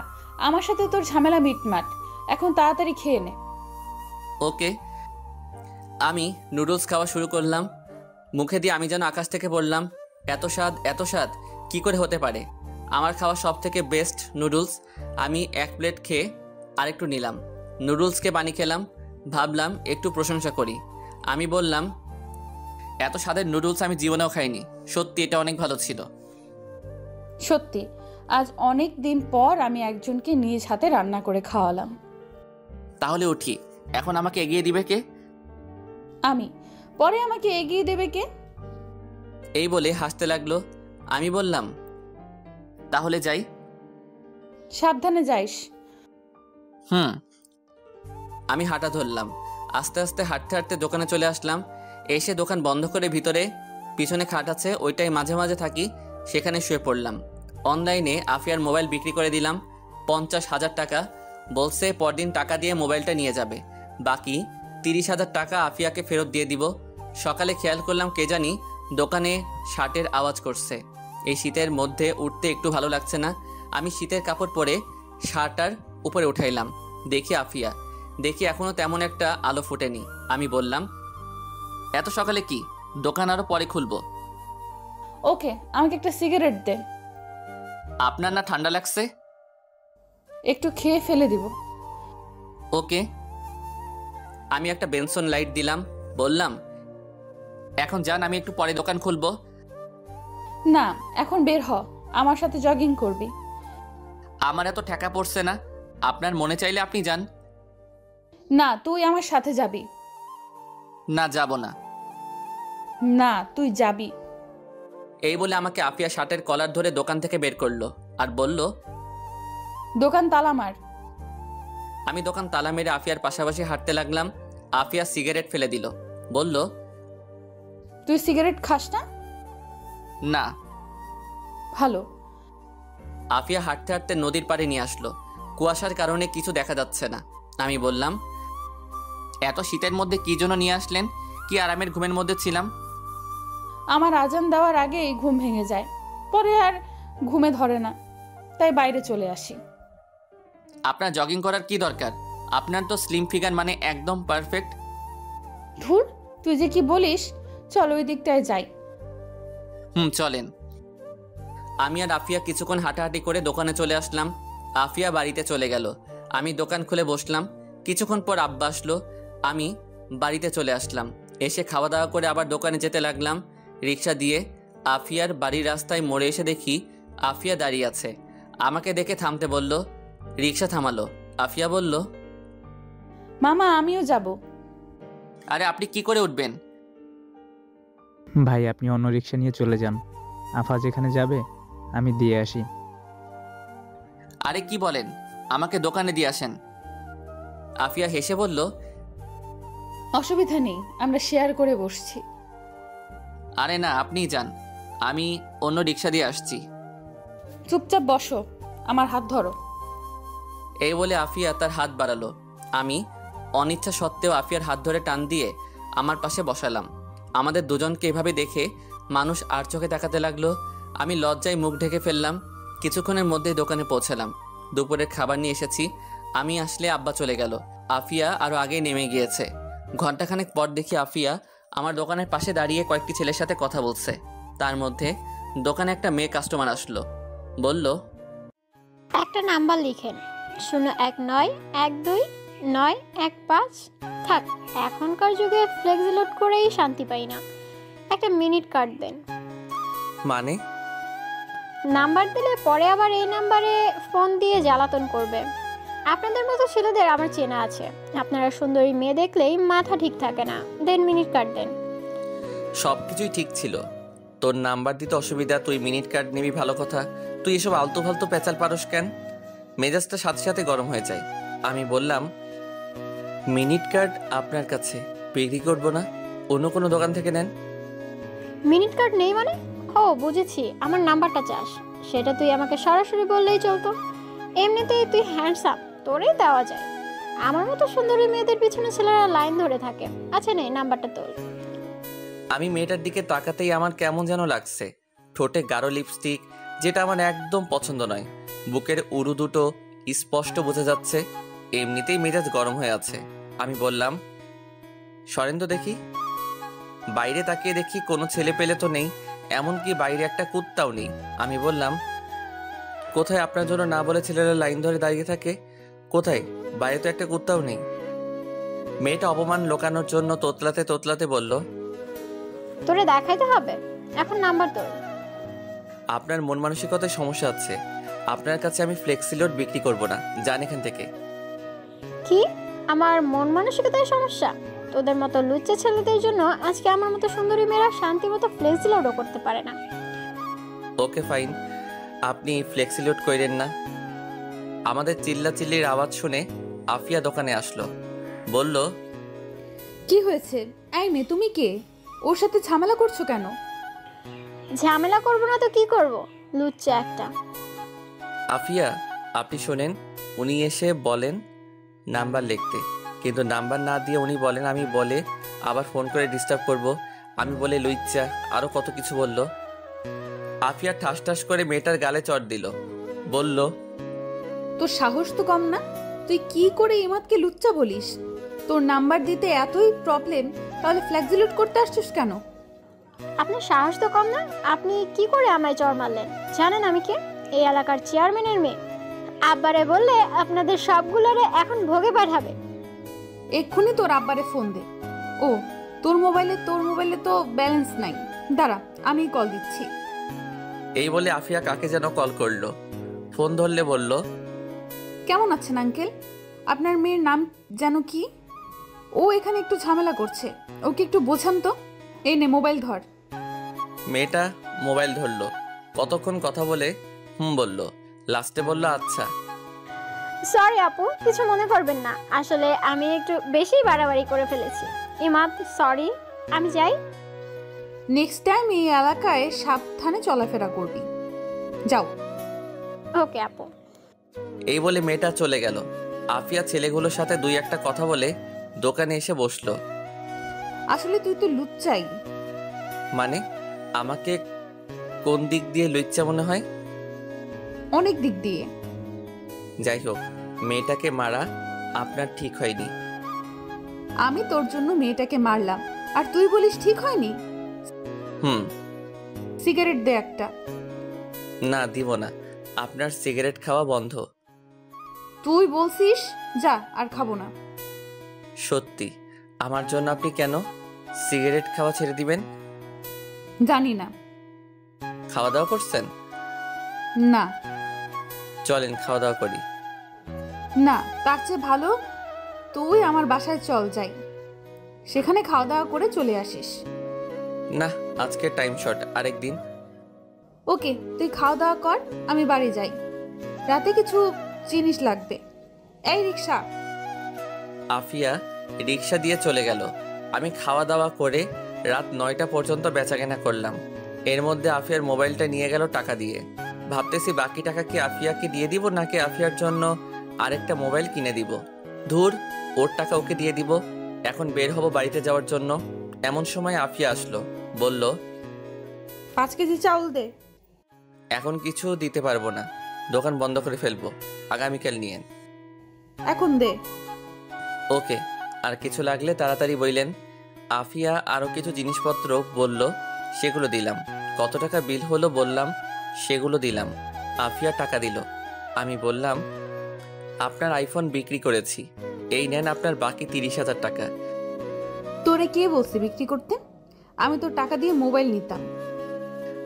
আমার সাথে তোর ঝামেলা মিটমাট। এখন তাড়াতাড়ি খেয়ে নে। ওকে। আমি নুডলস খাওয়া শুরু করলাম। মুখে দিয়ে আমি যেন আকাশ থেকে পড়লাম। এত স্বাদ, এত স্বাদ কি করে হতে পারে? আমার খাওয়া সব থেকে বেস্ট নুডলস। আমি 1 প্লেট খেয়ে আরেকটু নিলাম। নুডলসকে পানি খেলাম, ভাবলাম একটু প্রশংসা করি। আমি বললাম, এত স্বাদের নুডলস আমি জীবনেও খাইনি, সত্যি এটা অনেক ভালো ছিল। সত্যি, আজ অনেক দিন পর আমি একজনকে নিজ হাতে রান্না করে খাওয়ালাম। তাহলে উঠি, এখন আমাকে এগিয়ে দিবে কে? আমি। পরে আমাকে এগিয়ে দেবে কে? এই বলে হাসতে লাগলো। আমি বললাম, তাহলে যাই। সাবধানে যাইস। আমি হাঁটা ধরলাম। আস্তে আস্তে হাঁটতে হাঁটতে দোকানে চলে আসলাম। এসে দোকান বন্ধ করে ভিতরে পিছনে খাট আছে, ওইটাই মাঝে মাঝে থাকি, সেখানে শুয়ে পড়লাম। অনলাইনে আফিয়ার মোবাইল বিক্রি করে দিলাম 50,000 টাকা। বলছে পরদিন টাকা দিয়ে মোবাইলটা নিয়ে যাবে, বাকি 30,000 টাকা আফিয়াকে ফেরত দিয়ে দিব। সকালে খেয়াল করলাম কে জানি দোকানে শার্টের আওয়াজ করছে। এই শীতের মধ্যে উঠতে একটু ভালো লাগছে না। আমি শীতের কাপড় পরে শার্টটার উপরে উঠাইলাম। দেখি আফিয়া, দেখি এখনো তেমন একটা আলো ফুটেনি। আমি বললাম, এত সকালে কি? দোকান আরো পরে খুলবো। ওকে, আমাকে একটা সিগারেট দে। আপনার না ঠান্ডা লাগছে? একটু খেয়ে ফেলে দিব। ওকে। আমি একটা বেনসন লাইট দিলাম, বললাম, এখন যান, আমি একটু পরে দোকান খুলবো। না, এখন বের হ, আমার সাথে জগিং করবি। আমার এত ঠেকা পড়ছে না, আপনার মনে চাইলে আপনি যান। না, তুই আমার সাথে যাবি। না, যাব না। না, তুই যাবি। এই বলে আমাকে আফিয়া শার্টের কলার ধরে দোকান থেকে বের করলো আর বলল, দোকান তালা মার। আমি দোকান তালা মেরে আফিয়ার পাশাপাশি হাঁটতে লাগলাম। আফিয়া সিগারেট ফেলে দিল, বলল, তুই সিগারেট খাস না? না। ভালো। আফিয়া হাঁটতে হাঁটতে নদীর পাড়ে নিয়ে আসলো। কুয়াশার কারণে কিছু দেখা যাচ্ছে না। আমি বললাম, এত শীতের মধ্যে কি জন্য নিয়ে আসলেন? কি আরামের ঘুমের মধ্যে ছিলাম। আমার আজান দেওয়ার আগেই ঘুম ভেঙে যায়, পরে আর ঘুমে ধরে না, তাই বাইরে চলে আসি। আপনার জগিং করার কি দরকার? আপনার তো স্লিম ফিগার, মানে একদম পারফেক্ট। ধুর, তুই যে কি বলিস, চল ওই দিকটায় যাই। চলেন। আমি আর আফিয়া কিছুক্ষণ হাঁটাহাঁটি করে দোকানে চলে আসলাম। আফিয়া বাড়িতে চলে গেল। আমি দোকান খুলে বসলাম। কিছুক্ষণ পর আব্বা আসলো। আমি বাড়িতে চলে আসলাম। এসে খাওয়া দাওয়া করে আবার দোকানে যেতে লাগলাম। রিক্সা দিয়ে আফিয়ার বাড়ির রাস্তায় মোড়ে এসে দেখি আফিয়া দাঁড়িয়ে আছে। আমাকে দেখে থামতে বলল। রিক্সা থামালো। আফিয়া বলল, মামা আমিও যাব। আরে আপনি কি করে উঠবেন? ভাই আপনি অন্য রিক্সা নিয়ে চলে যান, আফা যেখানে যাবে আমি দিয়ে আসি। আরে কি বলেন, আমাকে দোকানে দিয়ে আসেন। আফিয়া হেসে বলল, অসুবিধা নেই, আমরা শেয়ার করে বসছি। আরে না, আপনিই যান, আমি অন্য রিক্সা দিয়ে আসছি। চুপচাপ বসো, আমার হাত ধরো। এই বলে আফিয়া তার হাত বাড়ালো। আমি অনিচ্ছা সত্ত্বেও আফিয়ার হাত ধরে টান দিয়ে আমার পাশে বসালাম। আমাদের দুজনকে এভাবে দেখে মানুষ আর চোখে তাকাতে লাগলো। আমি লজ্জায় মুখ ঢেকে ফেললাম। কিছুক্ষণের মধ্যেই দোকানে পৌঁছালাম। দুপুরের খাবার নিয়ে এসেছি। আমি আসলে আব্বা চলে গেল। আফিয়া আরও আগেই নেমে গিয়েছে। ঘন্টাখানেক পর দেখি আফিয়া আমার দোকানের পাশে দাঁড়িয়ে কয়েকটি ছেলের সাথে কথা বলছে। তার মধ্যে দোকানে একটা মেয়ে কাস্টমার আসলো। বলল, একটা নাম্বার লিখেন, 019129115। থাক, এখনকার যুগে ফ্লেক্স লোড করেই শান্তি পাই না। একটা মিনিট কার্ড দেন। মানে? নাম্বার দিলে পরে আবার এই নাম্বারে ফোন দিয়ে জ্বালাতন করবে। আপনাদের মতো ছেলেদের আমার চেনা আছে। আপনারা সুন্দরী মেয়ে দেখলেই মাথা ঠিক থাকে না। দেন মিনিট কার্ড দেন। সব কিছুই ঠিক ছিল, তোর নাম্বার দিতে অসুবিধা, তুই মিনিট কার্ড নিবি ভালো কথা, তুই এসব আলতু ফালতু পেঁচাল পারস কেন? মেজাজটা সাথে সাথে গরম হয়ে যায়। আমি বললাম, মিনিট কার্ড আপনার কাছে বিক্রি করবো না, অন্য কোনো দোকান থেকে নেন। মিনিট কার্ড নেই মানে? ও বুঝেছি, আমার নাম্বারটা চাস। সেটা তুই আমাকে সরাসরি বললেই চলতো। এমনিতেই তুই হ্যান্ডসাম, তোরেই দেওয়া যায়। আমার মতো সুন্দরী মেয়েদের পিছনে ছেলেরা লাইন ধরে থাকে। আচ্ছা নে, নাম্বারটা তোল। আমি মেয়েটার দিকে তাকাতেই আমার কেমন যেন লাগছে। ঠোঁটে গাঢ় লিপস্টিক, যেটা আমার একদম পছন্দ নয়। বুকের উরু দুটো স্পষ্ট বোঝা যাচ্ছে। এমনিতেই মেজাজ গরম হয়ে আছে। আমি বললাম, সরেন তো দেখি। বাইরে তাকিয়ে দেখি কোনো ছেলে পেলে তো নেই, এমনকি বাইরে একটা কুত্তাও নেই। আমি বললাম, কোথায় আপনার জন্য না বলে ছেলেরা লাইন ধরে দাঁড়িয়ে থাকে? কোথায়? বাইরে তো একটা কুত্তাও নেই। মেয়েটা অপমান লোকানোর জন্য তোতলাতে তোতলাতে বলল, তোরে দেখাইতে হবে, এখন নাম্বার তোল। আপনার মন মানসিকতায় সমস্যা আছে। আপনার কাছে আমি ফ্লেক্সিলোড বিক্রি করব না, যান এখান থেকে। কি? আমার মন মানসিকতায় সমস্যা? তোদের মতো লুচ্চা ছেলেদের জন্য আজকে আমার মতো সুন্দরী মেয়েরা শান্তি মতো ফ্লেক্সিলোডও করতে পারে না। ওকে ফাইন, আপনি ফ্লেক্সিলোড করেন না। আমাদের চিল্লাচিল্লির আওয়াজ শুনে আফিয়া দোকানে আসলো। বলল, কি হয়েছে? এই মেয়ে, তুমি কে? ওর সাথে ঝামেলা করছো কেন? ঝামেলা করবো না তো কি করব, লুচ্চা একটা। আফিয়া আপনি শোনেন, উনি এসে বলেন নাম্বার লিখতে, কিন্তু নাম্বার না দিয়ে উনি বলেন আমি বলে আবার ফোন করে ডিস্টার্ব করব। আমি বলে লুইচ্চা, আরও কত কিছু বলল। আফিয়া ঠাস ঠাস করে মেয়েটার গালে চড় দিল। বলল, তোর সাহস তো কম না, তুই কি করে ইমাদকে লুচ্চা বলিস? তোর নাম্বার দিতে এতই প্রবলেম, তাহলে ফ্লেক্সিলোড করতে আসছিস কেন? আপনার সাহস তো কম না? আপনি কি করে আমায় চড় মারলেন? জানেন আমি কে? এই এলাকার চেয়ারম্যানের মেয়ে। আব্বারে বললে আপনাদের সবগুলোরে এখন ভোগে পাঠাবে। এক্ষুনি তোর আব্বারে ফোন দে। ও তোর মোবাইলে তো ব্যালেন্স নাই, দাঁড়া আমি কল দিচ্ছি। এই বলে আফিয়া কাকে যেন কল করলো। ফোন ধরলে বলল, কেমন আছেন আঙ্কেল? আপনার মেয়ের নাম যেন কি? ও এখানে একটু ঝামেলা করছে, ওকে একটু বোঝান তো। এই নে মোবাইল ধর। মেয়েটা মোবাইল ধরলো। কতক্ষণ কথা বলে বলল, লাস্টে বলল, আচ্ছা। সরি আপু, কিছু মনে করবেন না, আসলে আমি একটু বেশি বাড়াবাড়ি করে ফেলেছি। ইমাদ সরি, আমি যাই। নেক্সট টাইম এই এলাকায় সাবধানে চলাফেরা করবি, যাও। ওকে আপু। এই বলে মেয়েটা চলে গেল। আফিয়া ছেলেগুলোর সাথে দুই একটা কথা বলে দোকানে এসে বসলো। আসলে তুই তো লুচ্চাই। মানে আমাকে কোন দিক দিয়ে লুচ্চা মনে হয়? অনেক দিক দিয়ে। যাই হোক, মেয়েটাকে মারা আপনার ঠিক হয়নি। আমি তোর জন্য মেয়েটাকে মারলাম আর তুই বলিস ঠিক হয়নি? হুম। সিগারেট দে একটা। না, দিব না। আপনার সিগারেট খাওয়া বন্ধ। তুই বলছিস, যা আর খাবো না। সত্যি? আমার জন্য আপনি কেন সিগারেট খাওয়া ছেড়ে দিবেন? জানি না। খাওয়া দাওয়া করছেন? না। চলেন খাওয়া দাওয়া করি। না, তার চেয়ে ভালো তুই আমার বাসায় চল যাই, সেখানে খাওয়া দাওয়া করে চলে আসিস। না, আজকে টাইম শর্ট, আরেকদিন। ওকে, তুই খাওয়া দাওয়া কর, আমি বাড়ি যাই। রাতে কিছু জিনিস লাগবে। এই রিক্সা। আফিয়া রিক্সা দিয়ে চলে গেল। আমি খাওয়া দাওয়া করে রাত 9টা পর্যন্ত বেচাকেনা করলাম। এর মধ্যে আফিয়ার মোবাইলটা নিয়ে গেল টাকা দিয়ে। ভাবতেছি বাকি টাকা কি আফিয়াকে দিয়ে দিব নাকি আফিয়ার জন্য আরেকটা মোবাইল কিনে দিব। ধুর, ওর টাকা ওকে দিয়ে দিব। এখন বের হব বাড়িতে যাওয়ার জন্য। এমন সময় আফিয়া আসলো, বলল 5 কেজি চাউল দে। এখন কিছু দিতে পারবো না, দোকান বন্ধ করে ফেলবো, আগামীকাল নিয়েন। এখন দে। ওকে। আর কিছু লাগলে তাড়াতাড়ি বললেন। আফিয়া আরও কিছু জিনিসপত্র বলল, সেগুলো দিলাম। কত টাকা বিল হলো বললাম, সেগুলো দিলাম। আফিয়া টাকা দিল। আমি বললাম, আপনার আইফোন বিক্রি করেছি, এই নেন আপনার বাকি 30,000 টাকা। তোরে কে বলছে বিক্রি করতে? আমি তো টাকা দিয়ে মোবাইল নিতাম।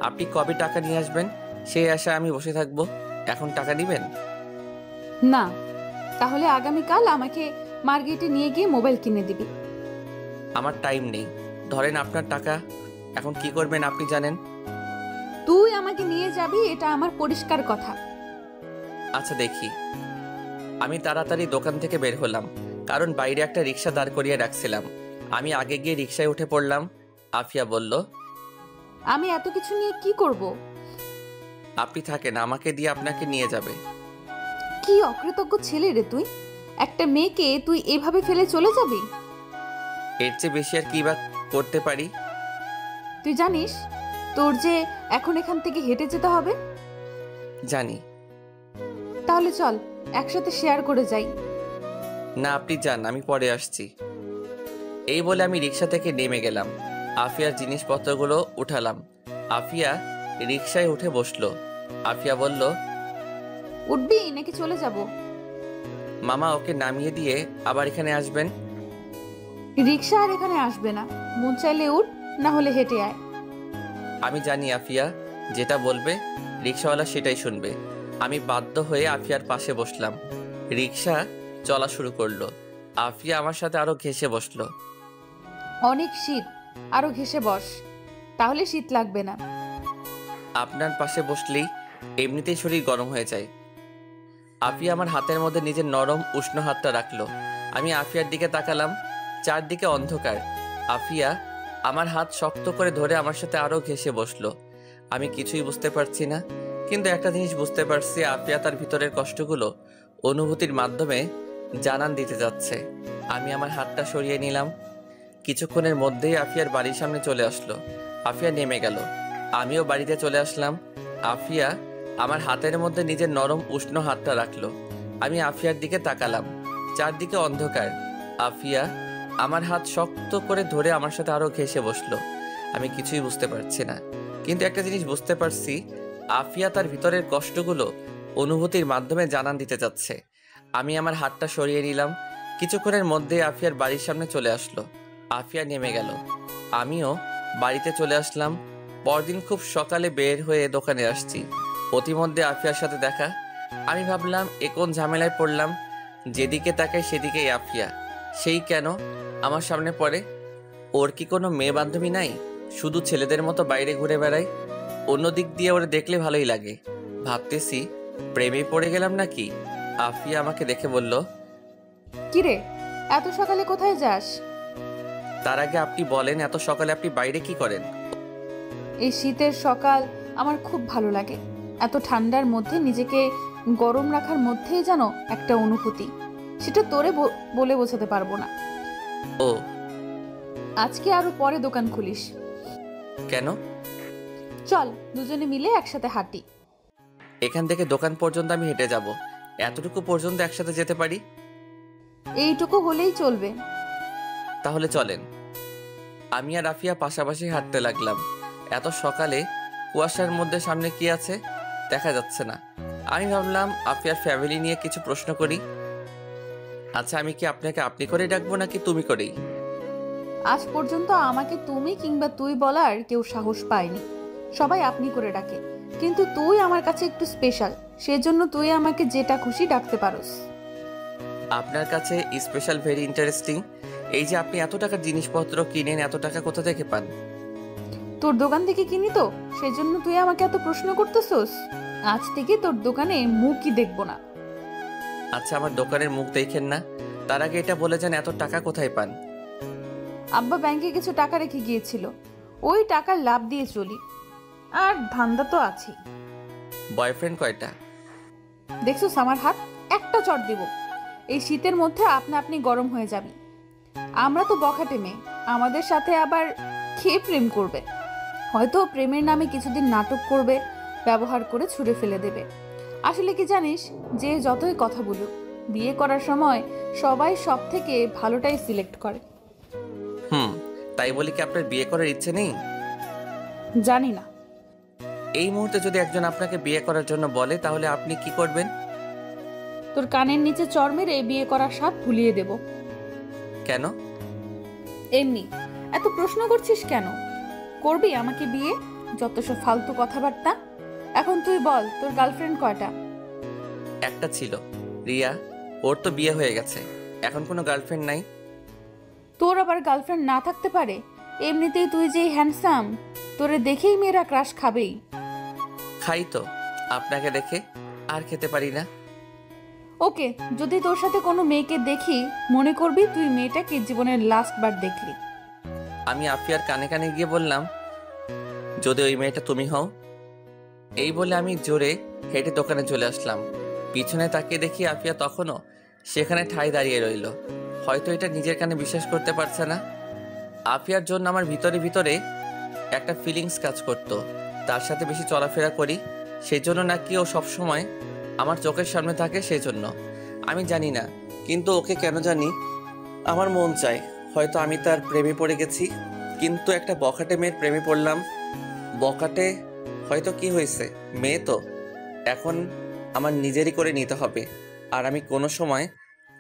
আপনি কবে টাকা নিয়ে আসবেন সেই আশায় আমি বসে থাকবো, এখন টাকা দিবেন না? তাহলে আগামীকাল আমাকে মার্কেটে নিয়ে গিয়ে মোবাইল কিনে দিবি। আমার টাইম নেই। ধরেন আপনার টাকা, এখন কি করবেন আপনি জানেন। তুই আমাকে নিয়ে যাবি, এটা আমার পরিষ্কার কথা। আচ্ছা দেখি। আমি তাড়াতাড়ি দোকান থেকে বের হলাম, কারণ বাইরে একটা রিক্সা দাঁড় করিয়ে রাখছিলাম। আমি আগে গিয়ে রিক্সায় উঠে পড়লাম। আফিয়া বলল, আমি এত কিছু নিয়ে কি করব? আপনি থাকেন, আমাকে দিয়ে আপনাকে নিয়ে যাবে। কি অকৃতজ্ঞ ছেলে রে তুই! একটা মেয়েকে তুই এভাবে ফেলে চলে যাবি? এর চেয়ে বেশি আর কি বা করতে পারি? তুই জানিস তোর যে এখন এখান থেকে হেঁটে যেতে হবে? জানি। তাহলে চল একসাথে শেয়ার করে যাই। না, আপনি যান, আমি পরে আসছি। এই বলে আমি রিক্সা থেকে নেমে গেলাম। আফিয়ার জিনিসপত্রগুলো উঠালাম। আফিয়া রিক্সায় উঠে বসলো। আফিয়া বলল, উঠবি নাকি চলে যাব? মামা ওকে নামিয়ে দিয়ে আবার এখানে আসবেন। রিক্সা আর এখানে আসবে না, মন চাইলে উঠ, না হলে হেঁটে আয়। আমি জানি আফিয়া যেটা বলবে রিক্সাওয়ালা সেটাই শুনবে। আমি বাধ্য হয়ে আফিয়ার পাশে বসলাম। রিক্সা চলা শুরু করলো। আফিয়া আমার সাথে আরো ঘেঁষে বসলো। অনেক শীত, আরো ঘেঁষে বস, তাহলে শীত লাগবে না। আপনার পাশে বসলেই এমনিতেই শরীর গরম হয়ে যায়। আফিয়া আমার হাতের মধ্যে নিজের নরম উষ্ণ হাতটা রাখলো। আমি আফিয়ার দিকে তাকালাম, চারদিকে অন্ধকার। আফিয়া আমার হাত শক্ত করে ধরে আমার সাথে আরো ঘেঁষে বসলো। আমি কিছুই বুঝতে পারছি না, কিন্তু একটা জিনিস বুঝতে পারছি, আফিয়া তার ভিতরের কষ্টগুলো অনুভূতির মাধ্যমে জানান দিতে যাচ্ছে। আমি আমার হাতটা সরিয়ে নিলাম। কিছুক্ষণের মধ্যেই আফিয়ার বাড়ির সামনে চলে আসলো। আফিয়া নেমে গেল, আমিও বাড়িতে চলে আসলাম। আফিয়া আমার হাতের মধ্যে নিজের নরম উষ্ণ হাতটা রাখলো। আমি আফিয়ার দিকে তাকালাম, চারদিকে অন্ধকার। আফিয়া আমার হাত শক্ত করে ধরে আমার সাথে আরো ঘেঁষে বসলো। আমি কিছুই বুঝতে পারছি না, কিন্তু একটা জিনিস বুঝতে পারছি, আফিয়া তার ভিতরের কষ্টগুলো অনুভূতির মাধ্যমে জানান দিতে যাচ্ছে। আমি আমার হাতটা সরিয়ে নিলাম। কিছুক্ষণের মধ্যে আফিয়ার বাড়ির সামনে চলে আসলো। আফিয়া নেমে গেল, আমিও বাড়িতে চলে আসলাম। পরদিন খুব সকালে বের হয়ে দোকানে আসছি, প্রতিমধ্যে আফিয়ার সাথে দেখা। আমি ভাবলাম এ কোন ঝামেলায় পড়লাম। যেদিকে তাকাই সেদিকেই আফিয়া। সেই কেন আমার সামনে পড়ে? ওর কি কোনো মেয়ে বান্ধবী নাই? শুধু ছেলেদের মতো বাইরে ঘুরে বেড়ায়। অন্য দিক দিয়ে ওরে দেখলে ভালোই লাগে। ভাবতেছি প্রেমে পড়ে গেলাম নাকি। আফিয়া আমাকে দেখে বলল, কিরে এত সকালে কোথায় যাস? তার আগে আপনি বলেন, এত সকালে আপনি বাইরে কি করেন? এই শীতের সকাল আমার খুব ভালো লাগে। এত ঠান্ডার মধ্যে নিজেকে গরম রাখার মধ্যেই যেন একটা অনুভূতি, সেটা তোরে বলে বোঝাতে পারবো না। ও আজকে আরো পরে দোকান খুলিস। কেন? চল দুজনে মিলে একসাথে হাঁটি। এখান থেকে দোকান পর্যন্ত আমি হেঁটে যাব, এতটুকু পর্যন্ত একসাথে যেতে পারি? এইটুকু হলেই চলবে। তাহলে চলেন। আমি আর আফিয়া পাশাপাশি হাঁটতে লাগলাম। এত সকালে কুয়াশার মধ্যে সামনে কি আছে দেখা যাচ্ছে না। আমি ভাবলাম আফিয়ার ফ্যামিলি নিয়ে কিছু প্রশ্ন করি। আচ্ছা, আমি কি আপনাকে আপনি করেই ডাকবো নাকি তুমি করেই? আজ পর্যন্ত আমাকে তুমি কিংবা তুই বলার কেউ সাহস পায়নি, সবাই আপনি করে ডাকে। কিন্তু তুই আমার কাছে একটু স্পেশাল, সেজন্য তুই আমাকে যেটা খুশি ডাকতে পারোস। আপনার কাছে স্পেশাল, ভেরি ইন্টারেস্টিং। এই যে আপনি এত টাকার জিনিসপত্র কিনেন, এত টাকা কোথা থেকে পান? তোর দোকান থেকে কিনি তো, সেজন্য তুই আমাকে এত প্রশ্ন করতেছস। আজ থেকে তোর দোকানে মুখই দেখবো না। আচ্ছা, আমার দোকানের মুখ দেখেন না, তার আগে এটা বলে যান এত টাকা কোথায় পান? আব্বা ব্যাংকে কিছু টাকা রেখে গিয়েছিল, ওই টাকার লাভ দিয়ে চলি, আর ধান্দা তো আছে। বয়ফ্রেন্ড কয়টা? দেখছস আমার হাত, একটা চট দিব, এই শীতের মধ্যে আপনা আপনি গরম হয়ে যাবি। আমরা তো বখাটে মেয়ে, আমাদের সাথে আবার খেয়ে প্রেম করবে, হয়তো প্রেমের নামে কিছুদিন নাটক করবে, ব্যবহার করে ছুঁড়ে ফেলে দেবে। আসলে কি জানিস, যে যতই কথা বলুক, বিয়ে করার সময় সবাই সব থেকে ভালোটাই সিলেক্ট করে। তাই বলি কি আপনার বিয়ে করার ইচ্ছে নেই? জানি না। এই মুহূর্তে যদি একজন আপনাকে বিয়ে করার জন্য বলে, তাহলে আপনি কি করবেন? তোর কানের নিচে চড় মেরে বিয়ে করার স্বাদ ভুলিয়ে দেব। কেন? এমনি। এত প্রশ্ন করছিস কেন? করবি আমাকে বিয়ে? যত সব ফালতু কথাবার্তা। এখন তুই বল, তোর গার্লফ্রেন্ড কয়টা? একটা ছিল, রিয়া। ওর তো বিয়ে হয়ে গেছে, এখন কোনো গার্লফ্রেন্ড নাই। তোর আবার গার্লফ্রেন্ড না থাকতে পারে? এমনিতেই তুই যে হ্যান্ডসাম, তোরে দেখেই মেয়েরা ক্রাশ খাবেই। খাই তো, আপনাকে দেখে আর খেতে পারি না। ওকে, যদি তোর সাথে কোনো মেয়েকে দেখি, মনে করবি তুই মেয়েটাকে জীবনের লাস্ট বার দেখলি। আমি আফিয়ার কানে কানে গিয়ে বললাম, যদি ওই মেয়েটা তুমি হও। এই বলে আমি জোরে হেঁটে দোকানে চলে আসলাম। পিছনে তাকিয়ে দেখি আফিয়া তখনও সেখানে ঠাই দাঁড়িয়ে রইল। হয়তো এটা নিজের কানে বিশ্বাস করতে পারছে না। আফিয়ার জন্য আমার ভিতরে ভিতরে একটা ফিলিংস কাজ করতো। তার সাথে বেশি চলাফেরা করি, সেই জন্য নাকি ও সবসময় আমার চোখের সামনে থাকে। সেই জন্য আমি জানি না, কিন্তু ওকে কেন জানি আমার মন চায়। হয়তো আমি তার প্রেমে পড়ে গেছি, কিন্তু একটা বখাটে মেয়ের প্রেমে পড়লাম। বখাটে হয়তো কি হয়েছে, মেয়ে তো, এখন আমার নিজেরই করে নিতে হবে। আর আমি কোনো সময়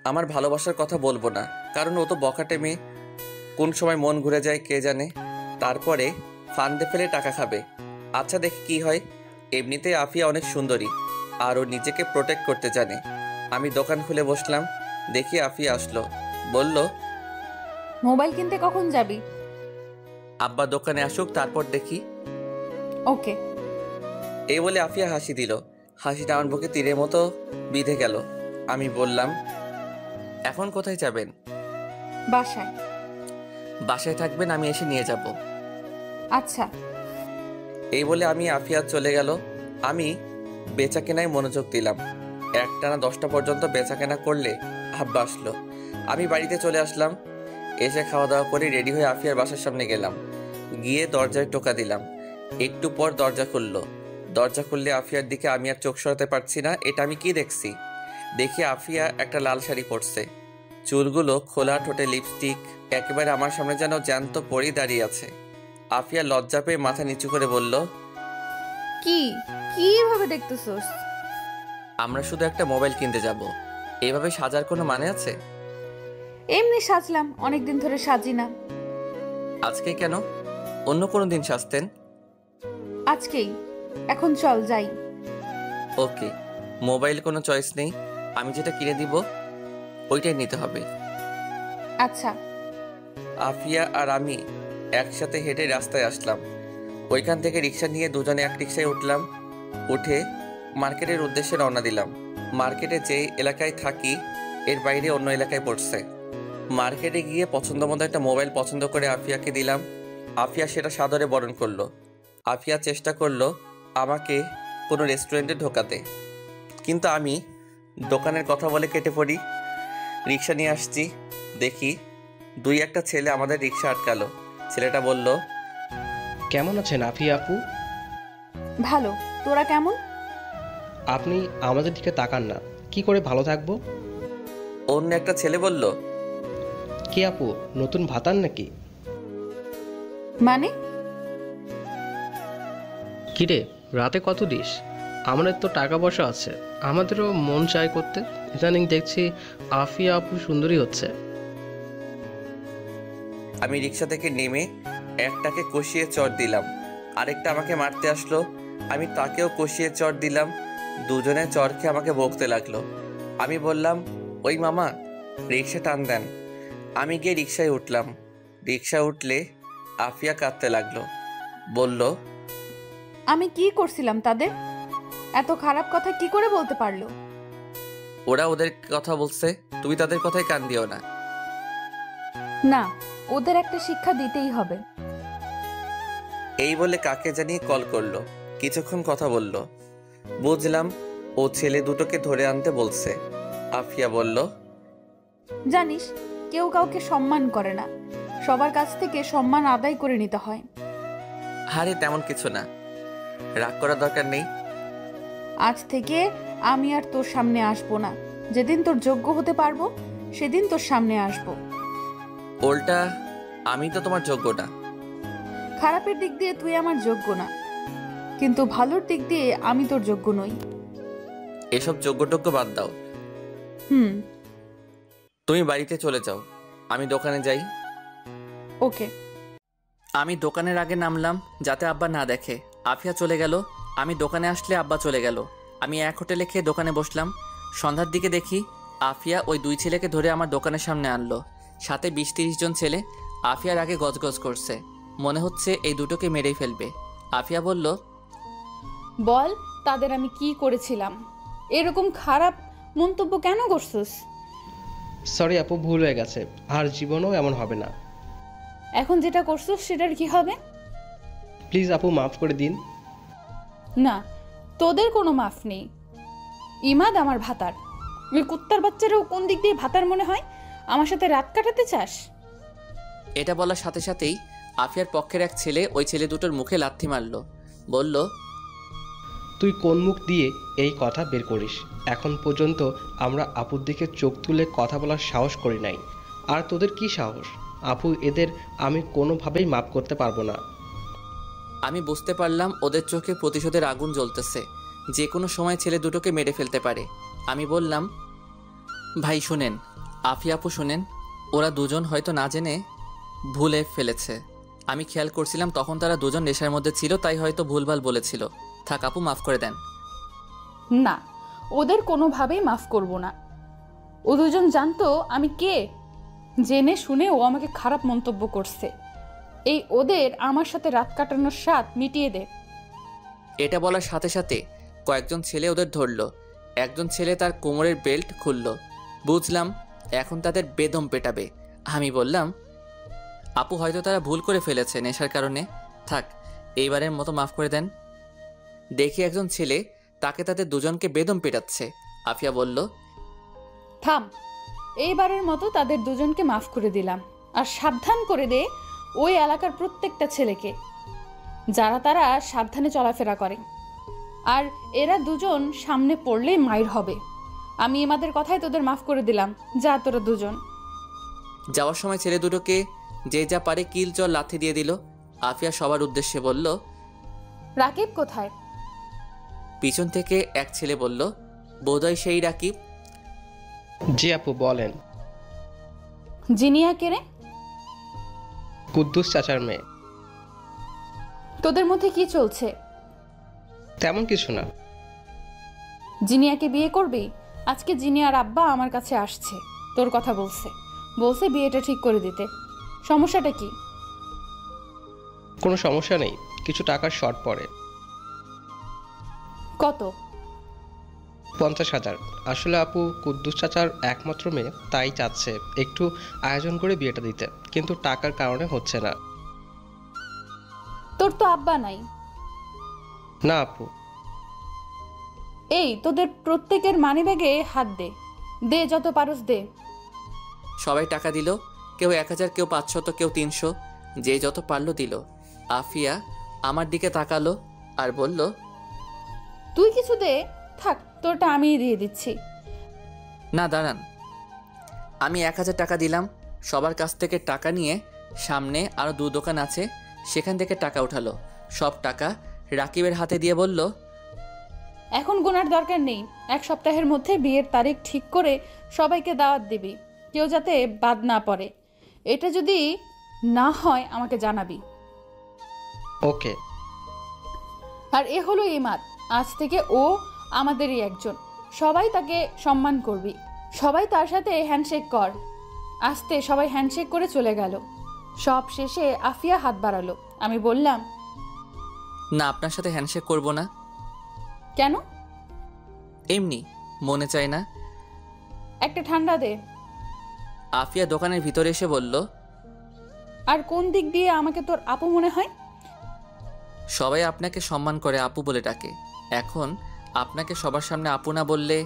আমার ভালোবাসার কথা বলবো না, কারণ ও তো বখাটে মেয়ে। কোন সময় মন ঘুরে যায় কে জানে, তারপরে ফান্দে ফেলে টাকা খাবে। আচ্ছা, দেখি কি হয়। এমনিতে আফিয়া অনেক সুন্দরী, আর ও নিজেকে প্রোটেক্ট করতে জানে। আমি দোকান খুলে বসলাম, দেখি আফিয়া আসলো। বলল, মোবাইল কিনতে কখন যাবি? আব্বা দোকানে আসুক, তারপর দেখি। ওকে। এই বলে আফিয়া হাসি দিল। হাসিটা আমার বুকে তীরের মতো বিঁধে গেল। আমি বললাম, এখন কোথায় যাবেন? বাসায়। বাসায় থাকবেন, আমি এসে নিয়ে যাব। আচ্ছা। এই বলে আমি আফিয়া চলে গেল। আমি বেচা কেনায় মনোযোগ দিলাম। একটানা 10টা পর্যন্ত বেচা কেনা করলে আব্বা আসলো। আমি বাড়িতে চলে আসলাম। এসে খাওয়া দাওয়া করে রেডি হয়ে আফিয়ার বাসার সামনে গেলাম। গিয়ে দরজায় টোকা দিলাম। একটু পর দরজা খুললো। দরজা খুললে আফিয়ার দিকে আমি আর চোখ সরাতে পারছি না। এটা আমি কি দেখছি? দেখি আফিয়া একটা লাল শাড়ি পরছে, চুলগুলো খোলা, ঠোঁটে লিপস্টিক, একেবারে আমার সামনে যেন জ্যান্ত পরেই দাঁড়িয়ে আছে। আফিয়া লজ্জা পেয়ে মাথা নিচু করে বলল, কিভাবে দেখতেছস? আমরা শুধু একটা মোবাইল কিনতে যাব, এইভাবে সাজার কোনো মানে আছে? এমনি সাজলাম, অনেকদিন ধরে সাজি না। আজকে কেন? অন্য কোনো দিন সাজতেন। আজকেই। এখন চল যাই। ওকে। মোবাইল কোনো চয়েস নেই, আমি যেটা কিনে দিব ওইটাই নিতে হবে। আচ্ছা। আফিয়া আর আমি একসাথে হেঁটে রাস্তায় আসলাম। ওইখান থেকে রিক্সা নিয়ে দুজনে এক রিক্সায় উঠলাম। উঠে মার্কেটের উদ্দেশ্যে রওনা দিলাম। মার্কেটে যে এলাকায় থাকি এর বাইরে অন্য এলাকায় পড়ছে। মার্কেটে গিয়ে পছন্দ মতো একটা মোবাইল পছন্দ করে আফিয়াকে দিলাম। আফিয়া সেটা সাদরে বরণ করলো। আফিয়া চেষ্টা করলো আমাকে কোনো রেস্টুরেন্টে ঢোকাতে, কিন্তু আমি দোকানের কথা বলে কেটে পড়ি। রিক্সা নিয়ে আসছি, দেখি দুই একটা ছেলে আমাদের রিক্সা আটকালো। ছেলেটা বলল, কেমন আছেন আফিয়া আপু? ভালো, তোরা কেমন? আপনি আমাদের দিকে তাকান না, কি করে ভালো থাকবো? অন্য একটা ছেলে বলল, কি আপু, নতুন ভাতার নাকি? মানে? কিরে, রাতে কত দিস? আমাদের তো টাকা পয়সা আছে, আমাদেরও মন চায় করতে। ইদানিং দেখছি আফিয়া আপু সুন্দরী হচ্ছে। আমি রিক্সা থেকে নেমে একটাকে কষিয়ে চড় দিলাম, আরেকটা আমাকে মারতে আসলো, আমি তাকেও কষিয়ে চড় দিলাম। দুজনে চড় খেয়ে আমাকে বকতে লাগলো। আমি বললাম, ওই মামা রিক্সা টান দেন। আমি গিয়ে রিক্সায় উঠলাম। রিক্সা উঠলে আফিয়া কাঁদতে লাগলো, বলল, আমি কি করছিলাম তাদের? এত খারাপ কথা কি করে বলতে পারলো? ওরা ওদের কথা বলছে, তুমি তাদের কথায় কান দিও না। না, ওদের একটা শিক্ষা দিতেই হবে। এই বলে কাকে জানিয়ে কল করলো। কিছুক্ষণ কথা বলল, বুঝলাম ও ছেলে দুটোকে ধরে আনতে বলছে। আফিয়া বলল, জানিস, কেউ কাউকে সম্মান করে না, সবার কাছ থেকে সম্মান আদায় করে নিতে হয়। আরে তেমন কিছু না, রাগ করার দরকার নেই। আজ থেকে আমি আর তোর সামনে আসবো না। যেদিন তোর যোগ্য হতে পারবো সেদিন তোর সামনে আসবো। ওল্টা আমি তো তোমার যোগ্য না। খারাপের দিক দিয়ে তুই আমার যোগ্য না, কিন্তু ভালোর দিক দিয়ে আমি তোর যোগ্য নই। এসব যোগ্য বাদ দাও। তুমি বাড়িতে চলে যাও, আমি দোকানে যাই। ওকে। আমি দোকানের আগে নামলাম যাতে আব্বা না দেখে। আফিয়া চলে গেল। আমি দোকানে আসলে আব্বা চলে গেল। আমি এক হোটেলে খেয়ে দোকানে বসলাম। সন্ধ্যার দিকে দেখি আফিয়া ওই দুই ছেলেকে ধরে আমার দোকানের সামনে আনলো। সাথে 20-30 জন ছেলে আফিয়ার আগে গজগজ করছে। মনে হচ্ছে এই দুটোকে মেরেই ফেলবে। আফিয়া বলল, বল তাদের আমি কি করেছিলাম? এরকম খারাপ মন্তব্য কেন করছিস? সরি আপু, ভুল হয়ে গেছে, আর জীবনেও এমন হবে না। এখন যেটা করছিস সেটার কি হবে? প্লিজ আপু, মাফ করে দিন। না, তোদের কোনো মাফ নেই। ইমাদ আমার ভাতার। ওই কুত্তার বাচ্চারাও কোন দিক দিয়ে ভাতার মনে হয়? আমার সাথে রাত কাটাতে চাস? এটা বলার সাথে সাথেই আফিয়ার পক্ষের এক ছেলে ওই ছেলে দুটোর মুখে লাথি মারল। বলল, তুই কোন মুখ দিয়ে এই কথা বের করিস? এখন পর্যন্ত আমরা আপুর দিকে চোখ তুলে কথা বলার সাহস করি নাই, আর তোদের কি সাহস? আপু, এদের আমি কোনোভাবেই মাপ করতে পারবো না। আমি বুঝতে পারলাম ওদের চোখে প্রতিশোধের আগুন জ্বলতেছে, যে কোনো সময় ছেলে দুটোকে মেরে ফেলতে পারে। আমি বললাম, ভাই শুনেন, আফিয়া আপু শুনেন, ওরা দুজন হয়তো না জেনে ভুলে ফেলেছে। আমি খেয়াল করছিলাম তখন তারা দুজন নেশার মধ্যে ছিল, তাই হয়তো ভুলভাল বলেছিল। থাক আপু, মাফ করে দেন। না, ওদের কোনোভাবেই মাফ করব না। ও দুজন জানতো আমি কে। জেনে শুনে ও আমাকে খারাপ মন্তব্য করছে। এই ওদের আমার সাথে রাত কাটানোর স্বাদ মিটিয়ে দে। এটা বলার সাথে সাথে কয়েকজন ছেলে ওদের ধরল। একজন ছেলে তার কোমরের বেল্ট খুলল। বুঝলাম এখন তাদের বেদম পেটাবে। আমি বললাম, আপু হয়তো তারা ভুল করে ফেলেছে নেশার কারণে, থাক এইবারের মতো মাফ করে দেন। দেখি একজন ছেলে তাকে তাদের দুজনকে বেদম পেটাচ্ছে। আফিয়া বলল, থাম, এইবারের মতো তাদের দুজনকে মাফ করে দিলাম। আর সাবধান করে দে ওই এলাকার প্রত্যেকটা ছেলেকে, যারা তারা সাবধানে চলাফেরা করে। আর এরা দুজন সামনে পড়লেই মাইর হবে। আমি এমাদের কথাই তোদের মাফ করে দিলাম। যা তোরা দুজন। যাওয়ার সময় ছেলে দুটোকে যে যা পারে কিল চল লাথি দিয়ে দিল। আফিয়া সবার উদ্দেশ্যে বলল, রাকিব কোথায়? পিছন থেকে এক ছেলে বলল, বোধহয় সেই রাকিব। জি আপু, বলেন। জিনিয়া কে রে? কুদ্দুস চাচার মেয়ে। তোদের মধ্যে কি চলছে? তেমন কিছু না। জিনিয়াকে বিয়ে করবি? আজকে জিনিয়ার আব্বা আমার কাছে আসছে, তোর কথা বলছে বিয়েটা ঠিক করে দিতে। সমস্যাটা কি? কোনো সমস্যা নেই, কিছু টাকার শর্ট পড়ে। কত? 50,000। আসলে আপু কুদ্দুস চাচার একমাত্র মেয়ে, তাই চাচ্ছে একটু আয়োজন করে বিয়েটা দিতে, কিন্তু টাকার কারণে হচ্ছে না। তোর তো আব্বা নাই। না আপু। এই তোদের প্রত্যেকের মানিব্যাগে হাত দে, দে যত পারস দে। সবাই টাকা দিল, কেউ 1000, কেউ 500, কেউ 300, যে যত পারলো দিল। আফিয়া আমার দিকে তাকালো আর বলল, তুই কিছু দে, থাক তোরটা আমিই দিয়ে দিচ্ছি। না দাঁড়ান। আমি 1000 টাকা দিলাম। সবার কাছ থেকে টাকা নিয়ে সামনে আরও 2 দোকান আছে, সেখান থেকে টাকা উঠালো। সব টাকা রাকিবের হাতে দিয়ে বলল, এখন গোনার দরকার নেই, 1 সপ্তাহের মধ্যে বিয়ের তারিখ ঠিক করে সবাইকে দাওয়াত দিবি, কেউ যাতে বাদ না পড়ে। এটা যদি না হয় আমাকে জানাবি। ওকে। আর এ হলো ইমাদ, আজ থেকে ও আমাদেরই একজন, সবাই তাকে সম্মান করবি, সবাই তার সাথে হ্যান্ডশেক কর। আস্তে সবাই হ্যান্ডশেক করে চলে গেল। সব শেষে আফিয়া হাত বাড়ালো। আমি বললাম, না আপনার সাথে হ্যান্ডশেক করব না। কেন? এমনি মনে চায় না। একটা ঠান্ডা দে। আফিয়া দোকানের ভিতরে এসে বলল, আর কোন দিক দিয়ে আমাকে তোর আপু মনে হয়? সবাই আপনাকে সম্মান করে, আপু বলে ডাকে। এখন আপনাকে সবার সামনে আপু না বললে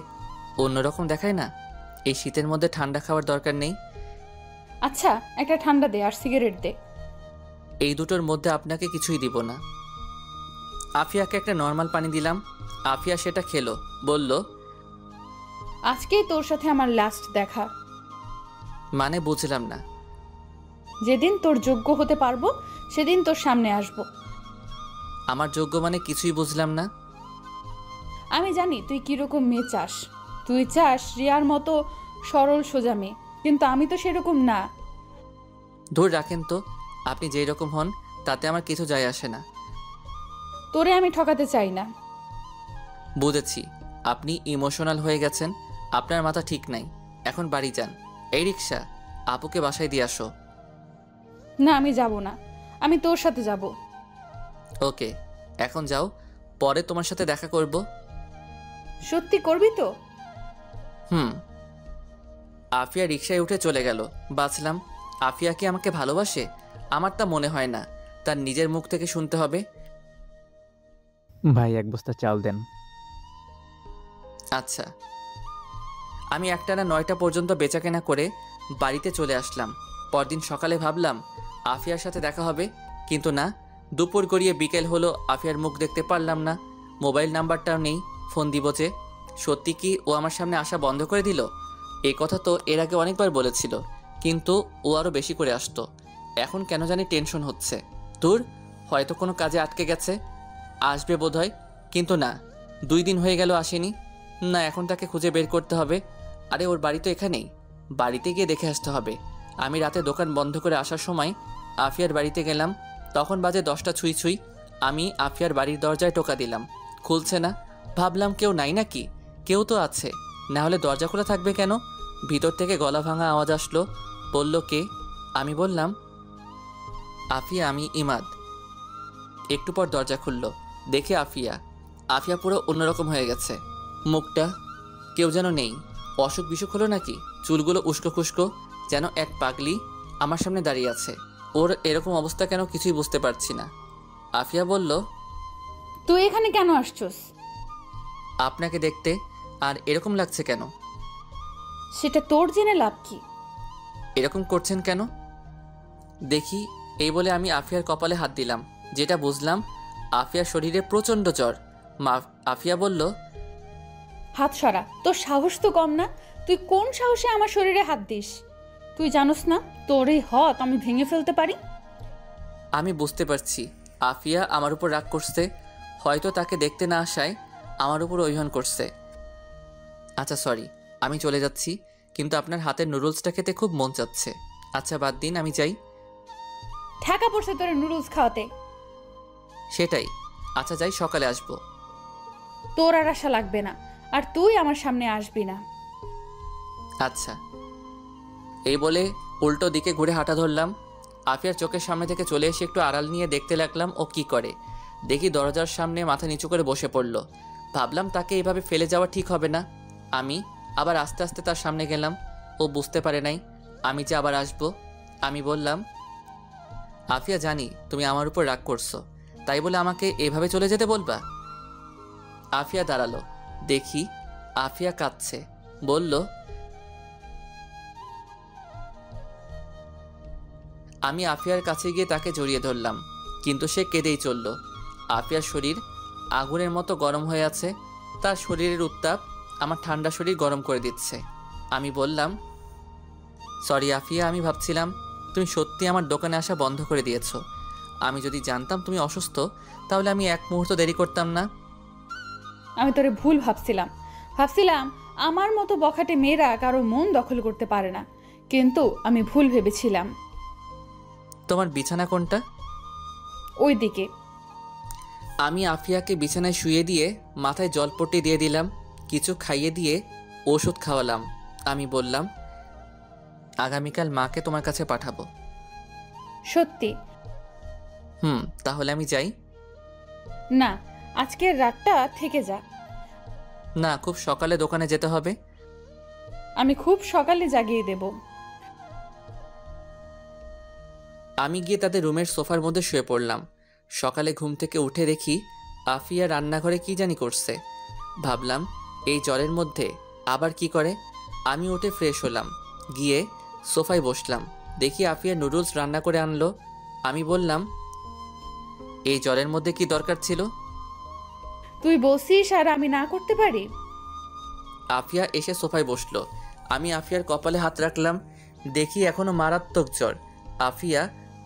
অন্যরকম দেখায় না? এই শীতের মধ্যে ঠান্ডা খাওয়ার দরকার নেই। আচ্ছা একটা ঠান্ডা দে আর সিগারেট দে। এই দুটোর মধ্যে আপনাকে কিছুই দিব না। আফিয়াকে একটা নর্মাল পানি দিলাম। আফিয়া সেটা খেলো, বলল, আজকেই তোর সাথে আমার লাস্ট দেখা। মানে বুঝলাম না। যেদিন তোর যোগ্য হতে পারবো সেদিন তোর সামনে আসব। আমার যোগ্য মানে কিছুই বুঝলাম না। আমি জানি তুই কিরকম মেয়ে চাস। তুই চাস রিয়ার মতো সরল সোজা মেয়ে, কিন্তু আমি তো সেরকম না। ধরে রাখেন তো, আপনি যেই রকম হন তাতে আমার কিছু যায় আসে না। তোরে আমি ঠকাতে চাই না। বুঝেছি, আপনি ইমোশনাল হয়ে গেছেন, আপনার মাথা ঠিক নাই। এখন বাড়ি যান। এই রিক্সা, আপুকে বাসায় দিয়ে আসো। না আমি যাব না, আমি তোর সাথে যাব। ওকে, এখন যাও, পরে তোমার সাথে দেখা করব। সত্যি করবি তো? আফিয়া রিক্সায় উঠে চলে গেল। বাঁচলাম। আফিয়া কি আমাকে ভালোবাসে? আমার তা মনে হয় না। তার নিজের মুখ থেকে শুনতে হবে। ভাই 1 বস্তা চাল দেন। আচ্ছা। আমি একটানা 9টা পর্যন্ত বেচাকেনা করে বাড়িতে চলে আসলাম। পরদিন সকালে ভাবলাম আফিয়ার সাথে দেখা হবে, কিন্তু না। দুপুর গড়িয়ে বিকেল হলো, আফিয়ার মুখ দেখতে পারলাম না। মোবাইল নাম্বারটাও নেই, ফোন দিব যে। সত্যি কি ও আমার সামনে আসা বন্ধ করে দিল? এই কথা তো এর আগে অনেকবার বলেছিল, কিন্তু ও আরও বেশি করে আসতো। এখন কেন জানি টেনশন হচ্ছে। তোর হয়তো কোনো কাজে আটকে গেছে, আসবে বোধহয়। কিন্তু না, 2 দিন হয়ে গেল আসেনি। না, এখন তাকে খুঁজে বের করতে হবে। আরে ওর বাড়ি তো এখানেই, বাড়িতে গিয়ে দেখে আসতে হবে। আমি রাতে দোকান বন্ধ করে আসার সময় আফিয়ার বাড়িতে গেলাম, তখন বাজে 10টা ছুঁই ছুঁই। আমি আফিয়ার বাড়ির দরজায় টোকা দিলাম, খুলছে না। ভাবলাম কেউ নাই নাকি, কেউ তো আছে, না হলে দরজা খোলা থাকবে কেন? ভিতর থেকে গলা ভাঙা আওয়াজ আসলো। বলল, কে? আমি বললাম, আফিয়া, আমি ইমাদ। একটু পর দরজা খুলল, দেখে আফিয়া। আফিয়া পুরো অন্যরকম হয়ে গেছে, মুখটা কেউ যেন নেই। অসুখ বিসুখ হলো নাকি? চুলগুলো উস্কো খুস্কো, যেন এক পাগলি আমার সামনে দাঁড়িয়ে আছে। ওর এরকম অবস্থা কেন কিছুই বুঝতে পারছি না। আফিয়া বলল, তুই এখানে কেন আসছস? আপনাকে দেখতে। আর এরকম লাগছে কেন? সেটা তোর জেনে লাভ কি? এরকম করছেন কেন দেখি? এই বলে আমি আফিয়ার কপালে হাত দিলাম। যেটা বুঝলাম, আফিয়ার শরীরে প্রচণ্ড জ্বর। আফিয়া বলল, হাত সরা, তোর সাহস তো কম না। তুই কোন সাহসে আমার শরীরে হাত দিস? তুই জানোস না তোর এই হাত আমি ভেঙে ফেলতে পারি? আমি বুঝতে পারছি আফিয়া আমার উপর রাগ করছে, হয়তো তাকে দেখতে না আসায় আমার উপর অভিমান করছে। আচ্ছা সরি, আমি চলে যাচ্ছি, কিন্তু আপনার হাতের নুডলসটা খেতে খুব মন চাচ্ছে। আচ্ছা বাদ দিন, আমি যাই। ঠেকা পড়ছে তোর নুডলস খাওয়াতে। সেটাই। আচ্ছা যাই, সকালে আসবো। তোর আর আশা লাগবে না, আর তুই আমার সামনে আসবি না। আচ্ছা। এই বলে উল্টো দিকে ঘুরে হাঁটা ধরলাম। আফিয়ার চোখের সামনে থেকে চলে এসে একটু আড়াল নিয়ে দেখতে লাগলাম ও কি করে। দেখি দরজার সামনে মাথা নিচু করে বসে পড়ল। ভাবলাম তাকে এভাবে ফেলে যাওয়া ঠিক হবে না। আমি আবার আস্তে আস্তে তার সামনে গেলাম। ও বুঝতে পারে নাই আমি যে আবার আসবো। আমি বললাম, আফিয়া, জানি তুমি আমার উপর রাগ করছো, তাই বলে আমাকে এভাবে চলে যেতে বলবা? আফিয়া দাঁড়ালো, দেখি আফিয়া কাঁদছে। বলল, আমি আফিয়ার কাছে গিয়ে তাকে জড়িয়ে ধরলাম, কিন্তু সে কেঁদেই চলল। আফিয়ার শরীর আগুনের মতো গরম হয়ে আছে। তার শরীরের উত্তাপ আমার ঠান্ডা শরীর গরম করে দিচ্ছে। আমি বললাম, সরি আফিয়া, আমি ভাবছিলাম তুমি সত্যি আমার দোকানে আসা বন্ধ করে দিয়েছো। আমি যদি জানতাম তুমি অসুস্থ, তাহলে আমি এক মুহূর্ত দেরি করতাম না। আমি তোরে ভুল ভাবছিলাম আমার মতো বখাটে মেয়েরা কারো মন দখল করতে পারে না, কিন্তু আমি ভুল ভেবেছিলাম। তোমার বিছানা কোনটা? ওই দিকে। আমি আফিয়াকে বিছানায় শুয়ে দিয়ে মাথায় জলপট্টি দিয়ে দিলাম, কিছু খাইয়ে দিয়ে ওষুধ খাওয়ালাম। আমি বললাম, আগামীকাল মাকে তোমার কাছে পাঠাবো। সত্যি? তাহলে আমি যাই? না, আজকের রাতটা থেকে যা। না, খুব সকালে দোকানে যেতে হবে। আমি খুব সকালে জাগিয়ে দেব। আমি গিয়ে তাদের রুমের সোফার মধ্যে শুয়ে পড়লাম। সকালে ঘুম থেকে উঠে দেখি আফিয়া রান্নাঘরে কি জানি করছে। ভাবলাম এই জ্বরের মধ্যে আবার কি করে। আমি উঠে ফ্রেশ হলাম, গিয়ে সোফায় বসলাম। দেখি আফিয়া নুডলস রান্না করে আনলো। আমি বললাম, এই জ্বরের মধ্যে কি দরকার ছিল? তুই বসিস আর আমি না করতে পারি? আফিয়া এসে সোফায় বসলো। আমি আফিয়ার কপালে হাত রাখলাম, দেখি এখনো মারাত্মক জ্বর। আফিয়া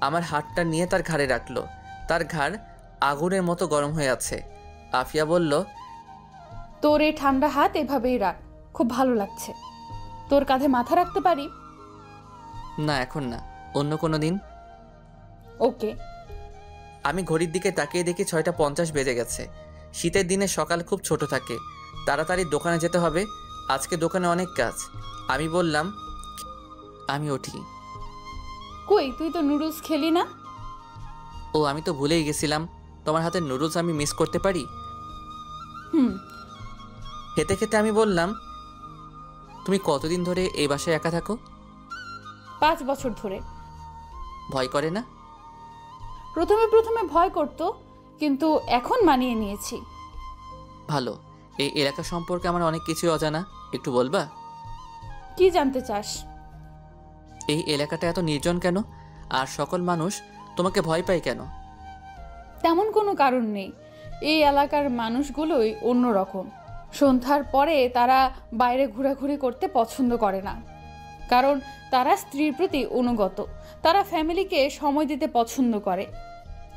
আমার হাতটা নিয়ে তার ঘাড়ে রাখলো। তার ঘাড় আগুনের মতো গরম হয়ে আছে। আফিয়া বলল, তোর এই ঠান্ডা হাত এভাবেই রাখ, খুব ভালো লাগছে। তোর কাঁধে মাথা রাখতে পারি? না, এখন না, অন্য কোনো দিন। ওকে। আমি ঘড়ির দিকে তাকিয়ে দেখি 6:50 বেজে গেছে। শীতের দিনে সকাল খুব ছোট থাকে, তাড়াতাড়ি দোকানে যেতে হবে। আজকে দোকানে অনেক কাজ। আমি বললাম, আমি উঠি। কই, তুই তো নুডলস খেলি না? ও, আমি তো ভুলেই গেছিলাম, তোমার হাতের নুডলস আমি মিস করতে পারি? খেতে খেতে আমি বললাম, তুমি কতদিন ধরে এই বাসায় একা থাকো? 5 বছর ধরে। ভয় করে না? প্রথমে ভয় করতো, কিন্তু এখন মানিয়ে নিয়েছি। ভালো। এই এলাকা সম্পর্কে আমার অনেক কিছুই অজানা, একটু বলবা? কি জানতে চাস? এই এলাকাটা এত নির্জন কেন, আর সকল মানুষ তোমাকে ভয় পায় কেন? তেমন কোনো কারণ নেই। এই এলাকার মানুষগুলোই অন্যরকম। সন্ধ্যার পরে তারা বাইরে ঘোরাঘুরি করতে পছন্দ করে না, কারণ তারা স্ত্রীর প্রতি অনুগত। তারা ফ্যামিলিকে সময় দিতে পছন্দ করে।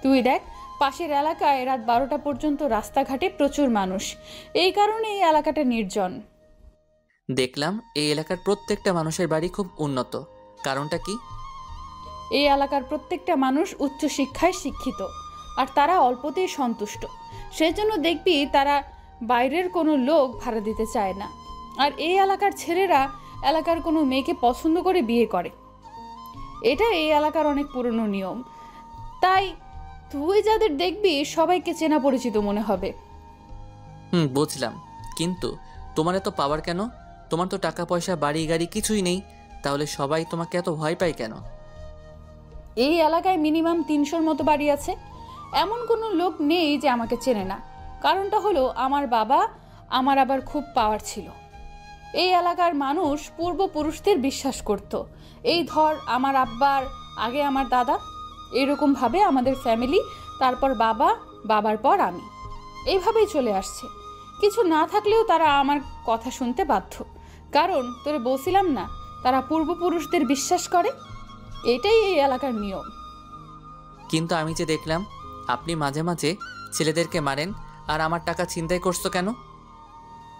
তুই দেখ, পাশের এলাকায় রাত 12টা পর্যন্ত রাস্তাঘাটে প্রচুর মানুষ। এই কারণে এই এলাকাটা নির্জন। দেখলাম এই এলাকার প্রত্যেকটা মানুষের বাড়ি খুব উন্নত। কারণটা কি? এই এলাকার প্রত্যেকটা মানুষ উচ্চশিক্ষায় শিক্ষিত, আর তারা অল্পতেই সন্তুষ্ট। সেজন্য দেখবি তারা বাইরের কোনো লোক ভাড়া দিতে চায় না। আর এই এলাকার ছেলেরা এলাকার কোনো মেয়েকে পছন্দ করে বিয়ে করে। এটা এই এলাকার অনেক পুরনো নিয়ম। তাই তুই যাদের দেখবি সবাইকে চেনা পরিচিত মনে হবে। বুঝলাম, কিন্তু তোমার এত পাওয়ার কেন? তোমার তো টাকা পয়সা, বাড়ি গাড়ি কিছুই নেই, তাহলে সবাই তোমাকে এত ভয় পায় কেন? এই এলাকায় মিনিমাম 300-র মতো বাড়ি আছে। এমন কোনো লোক নেই যে আমাকে চেনে না। কারণটা হলো আমার বাবা আমার আবার খুব পাওয়ার ছিল। এই এলাকার মানুষ পূর্বপুরুষদের বিশ্বাস করত। এই ধর, আমার আব্বার আগে আমার দাদা, এরকমভাবে আমাদের ফ্যামিলি, তারপর বাবা, বাবার পর আমি, এইভাবেই চলে আসছে। কিছু না থাকলেও তারা আমার কথা শুনতে বাধ্য, কারণ তোরে বলছিলাম না, তারা পূর্বপুরুষদের বিশ্বাস করে। এটাই এই এলাকার নিয়ম। কিন্তু আমি যে দেখলাম আপনি মাঝে মাঝে ছেলেদেরকে মারেন, আর আমার টাকা ছিনতাই করছো কেন?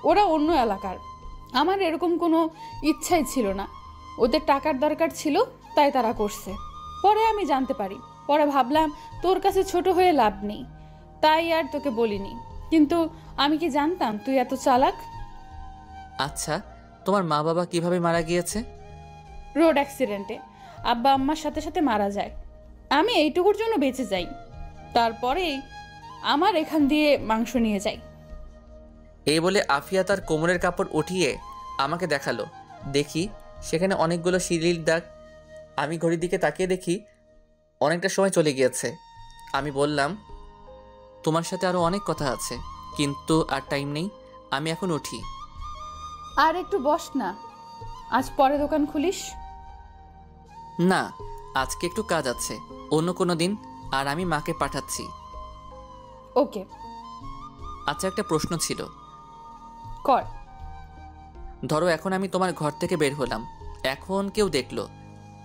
ওরা অন্য এলাকার, আমার এরকম কোনো ইচ্ছাই ছিল না। ওদের টাকার দরকার ছিল, তাই তারা করছে। পরে আমি জানতে পারি, পরে ভাবলাম তোর কাছে ছোট হয়ে লাভ নেই, তাই আর তোকে বলিনি। কিন্তু আমি কি জানতাম তুই এত চালাক। আচ্ছা, তোমার মা বাবা কিভাবে মারা গিয়েছে? রোড অ্যাক্সিডেন্টে। আব্বা আম্মার সাথে সাথে মারা যায়। আমি এইটুকুর জন্য বেঁচে যাই, তারপরেই আমার এখান দিয়ে মাংস নিয়ে যাই। এই বলে আফিয়া তার কোমরের কাপড় উঠিয়ে আমাকে দেখালো। দেখি সেখানে অনেকগুলো সিঁড়ির দাগ। আমি ঘড়ির দিকে তাকিয়ে দেখি অনেকটা সময় চলে গিয়েছে। আমি বললাম, তোমার সাথে আরও অনেক কথা আছে, কিন্তু আর টাইম নেই। আমি এখন উঠি। আর একটু বস না, আজ পরে দোকান খুলিস। না, আজকে একটু কাজ আছে, অন্য কোনো দিন। আর আমি মাকে পাঠাচ্ছি। ওকে। আচ্ছা, একটা প্রশ্ন ছিল। কর। ধরো এখন আমি তোমার ঘর থেকে বের হলাম, এখন কেউ দেখলো,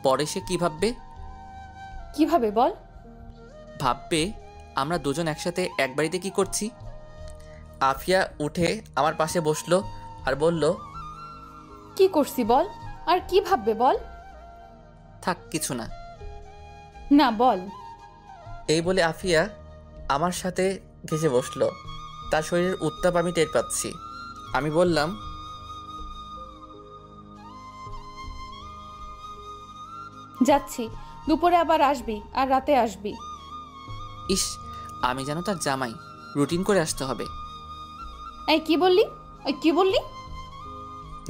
পরে সে কি ভাববে? কিভাবে বল? ভাববে আমরা দুজন একসাথে এক বাড়িতে কি করছি। আফিয়া উঠে আমার পাশে বসলো আর বলল, কি করছি বল, আর কি ভাববে বল। থাক, কিছু না। না বল। এই বলে আফিয়া আমার সাথে ঘেঁষে বসলো। তার শরীরের উত্তাপ আমি টের পাচ্ছি। আমি বললাম, যাচ্ছি, দুপুরে আবার আসবি আর রাতে আসবি। ইস, আমি যেন তার জামাই, রুটিন করে আসতে হবে। এই কি বললি? ওই কি বললি?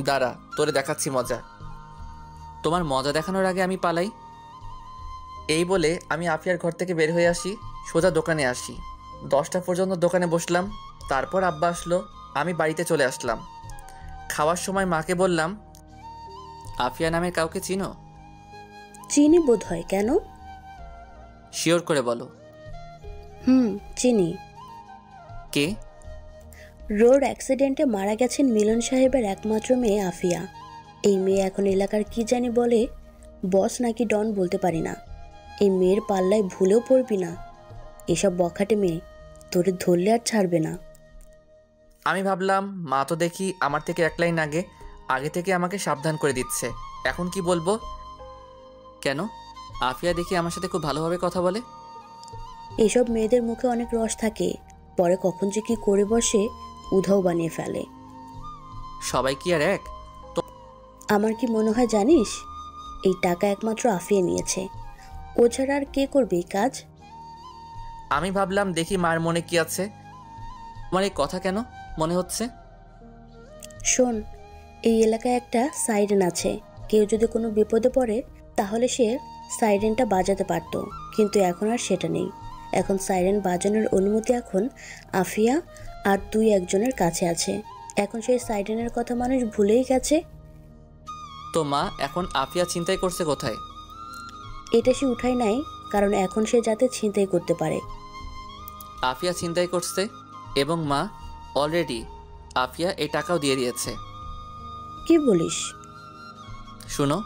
দাঁড়া, তোরে দেখাচ্ছি মজা। তোমার মজা দেখানোর আগে আমি পালাই। এই বলে আমি আফিয়ার ঘর থেকে বের হয়ে আসি, সোজা দোকানে আসি। 10টা পর্যন্ত দোকানে বসলাম। তারপর আব্বা আসলো, আমি বাড়িতে চলে আসলাম। খাওয়ার সময় মাকে বললাম, আফিয়া নামের কাউকে চিনো? চিনি বোধ হয়। কেন? শিওর করে বলো। চিনি। কে? রোড অ্যাক্সিডেন্টে মারা গেছেন মিলন সাহেবের একমাত্র মেয়ে আফিয়া। এই মেয়ে এখন এলাকার কি জানি বলে, বস নাকি ডন বলতে পারি না। এই মেয়ের পাল্লায় ভুলেও পড়বি না। এসব বখাটে মেয়ে তোরে ধরলে আর ছাড়বে না। আমি ভাবলাম মা তো দেখি আমার থেকে এক লাইন আগে থেকে আমাকে সাবধান করে দিচ্ছে, এখন কি বলবো। কেন? আফিয়া দেখি আমার সাথে খুব ভালোভাবে কথা বলে। এসব মেয়েদের মুখে অনেক রস থাকে, পরে কখন যে কি করে বসে উধাও বানিয়ে ফেলে। সবাই কি আর এক? আমার কি মনে হয় জানিস, এই টাকা একমাত্র আফিয়া নিয়েছে। ও ছাড়া আর কে করবে এই কাজ? আমি ভাবলাম দেখি মার মনে কি আছে। তোমার এই কথা কেন মনে হচ্ছে? শোন, এই এলাকায় একটা সাইরেন আছে। কেউ যদি কোনো বিপদে পড়ে তাহলে সে সাইরেনটা বাজাতে পারত, কিন্তু এখন আর সেটা নেই। এখন সাইরেন বাজানোর অনুমতি এখন আফিয়া আর 2-1 কাছে আছে। এখন সেই সাইরেনের কথা মানুষ ভুলেই গেছে। তো মা এখন আফিয়া ছিনতাই করছে কোথায়? এটা সে উঠাই নাই, কারণ এখন সে যাতে ছিনতাই করতে পারে। আফিয়া ছিনতাই করছে এবং মা অলরেডি আফিয়া এই টাকাও দিয়ে দিয়েছে। কি বলিস? শুনো,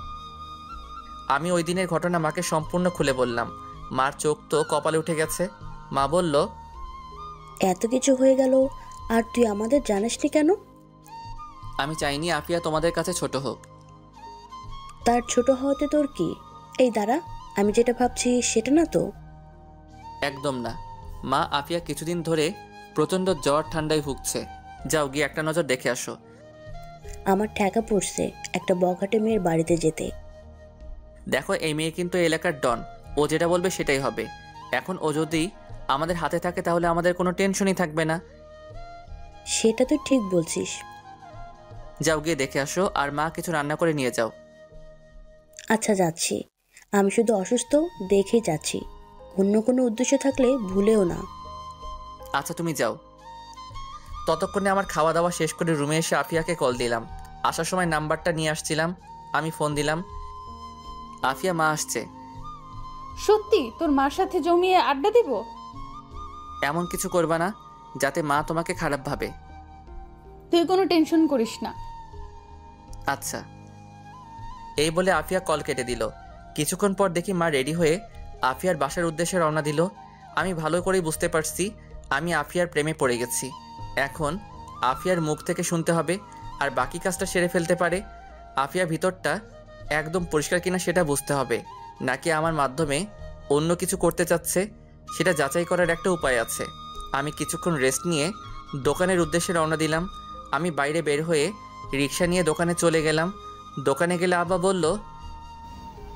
আমি ওই দিনের ঘটনা মাকে সম্পূর্ণ খুলে বললাম। মার চোখ তো কপালে উঠে গেছে। মা বলল, এত কিছু হয়ে গেল আর তুই আমাদের জানাসনি কেন? আমি চাইনি আফিয়া তোমাদের কাছে ছোট হোক। তার ছোট হওয়াতে তোর কি? এই দাঁড়া, আমি যেটা ভাবছি সেটা না তো? একদম না মা, আফিয়া কিছুদিন ধরে প্রচণ্ড জ্বর ঠান্ডায় ভুগছে। যাও গিয়ে একটা নজর দেখে আসো। আমার ঠেকা পড়ছে একটা বখাটে মেয়ের বাড়িতে যেতে। দেখো, এই মেয়ে কিন্তু এলাকার ডন, ও যেটা বলবে সেটাই হবে। এখন ও যদি আমাদের হাতে থাকে তাহলে আমাদের কোনো টেনশনই থাকবে না। সেটা তুই ঠিক বলছিস। যাও গিয়ে দেখে আসো, আর মা কিছু রান্না করে নিয়ে যাও। আচ্ছা, যাচ্ছি। আমি শুধু অসুস্থ দেখেই যাচ্ছি, অন্য কোনো উদ্দেশ্য থাকলে ভুলেও না। আচ্ছা, তুমি যাও। ততক্ষণে আমার খাওয়া দাওয়া শেষ করে রুমে এসে আফিয়াকে কল দিলাম। আসার সময় নাম্বারটা নিয়ে আসছিলাম। আমি ফোন দিলাম, আফিয়া, মা আসছে। সত্যি তোর মার সাথে জমিয়ে আড্ডা দিব? এমন কিছু করবা না যাতে মা তোমাকে খারাপ ভাবে। তুই কোনো টেনশন করিস না। আচ্ছা। এই বলে আফিয়া কল কেটে দিল। কিছুক্ষণ পর দেখি মা রেডি হয়ে আফিয়ার বাসার উদ্দেশ্যে রওনা দিল। আমি ভালো করেই বুঝতে পারছি আমি আফিয়ার প্রেমে পড়ে গেছি। এখন আফিয়ার মুখ থেকে শুনতে হবে, আর বাকি কাজটা সেরে ফেলতে পারে। আফিয়া ভিতরটা একদম পরিষ্কার কিনা সেটা বুঝতে হবে, নাকি আমার মাধ্যমে অন্য কিছু করতে চাচ্ছে সেটা যাচাই করার একটা উপায় আছে। আমি কিছুক্ষণ রেস্ট নিয়ে দোকানের উদ্দেশ্যে রওনা দিলাম। আমি বাইরে বের হয়ে রিক্সা নিয়ে দোকানে চলে গেলাম। দোকানে গেলে আব্বা বলল,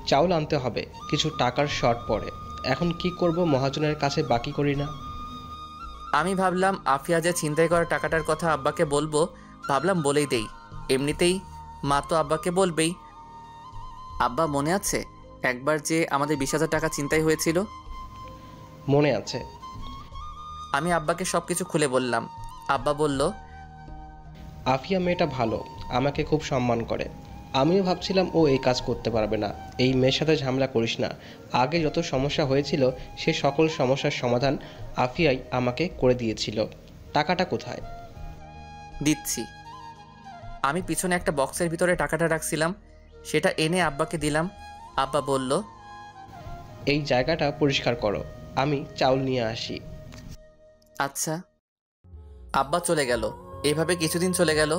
চাউল আনতে হবে, কিছু টাকার শর্ট পড়ে। এখন কি করব, মহাজনের কাছে বাকি করি না। আমি ভাবলাম আফিয়া যে ছিনতাই করা টাকাটার কথা আব্বাকে বলবো, ভাবলাম বলেই দেই, এমনিতেই মা তো আব্বাকে বলবেই। আব্বা, মনে আছে একবার যে আমাদের 20,000 টাকা ছিনতাই হয়েছিল? মনে আছে। আমি আব্বাকে সব কিছু খুলে বললাম। আব্বা বলল, আফিয়া মেয়েটা ভালো, আমাকে খুব সম্মান করে। আমিও ভাবছিলাম ও এই কাজ করতে পারবে না। এই মেয়ের সাথে ঝামেলা করিস না। আগে যত সমস্যা হয়েছিল সে সকল সমস্যার সমাধান আফিয়াই আমাকে করে দিয়েছিল। টাকাটা কোথায়? দিচ্ছি। আমি পিছনে একটা বক্সের ভিতরে টাকাটা রাখছিলাম, সেটা এনে আব্বাকে দিলাম। আব্বা বলল, এই জায়গাটা পরিষ্কার করো, আমি চাউল নিয়ে আসি। আচ্ছা। আব্বা চলে গেল। এভাবে কিছুদিন চলে গেল।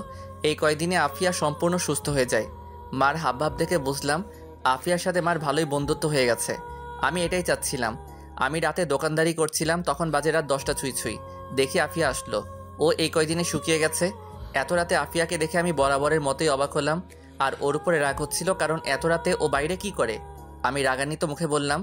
এই কয়দিনে আফিয়া সম্পূর্ণ সুস্থ হয়ে যায়। মার হাবভাব দেখে বুঝলাম আফিয়ার সাথে মার ভালোই বন্ধুত্ব হয়ে গেছে। আমি এটাই চাচ্ছিলাম। আমি রাতে দোকানদারি করছিলাম, তখন বাজে রাত 10টা ছুঁই ছুঁই। দেখি আফিয়া আসলো। ও এই কয়দিনে শুকিয়ে গেছে। এত রাতে আফিয়াকে দেখে আমি বরাবরের মতোই অবাক হলাম। আর ওর উপরে রাগ হচ্ছিল, কারণ এত রাতে ও বাইরে কি করে। আমি রাগান্বিত মুখে বললাম,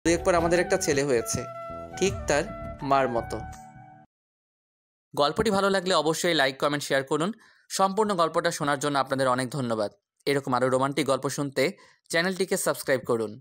দুই একবার আমাদের একটা ছেলে হয়েছে, ঠিক তার মার মতো। গল্পটি ভালো লাগলে অবশ্যই লাইক কমেন্ট শেয়ার করুন। সম্পূর্ণ গল্পটা শোনার জন্য আপনাদের অনেক ধন্যবাদ। এরকম আরও রোমান্টিক গল্প শুনতে চ্যানেলটিকে সাবস্ক্রাইব করুন।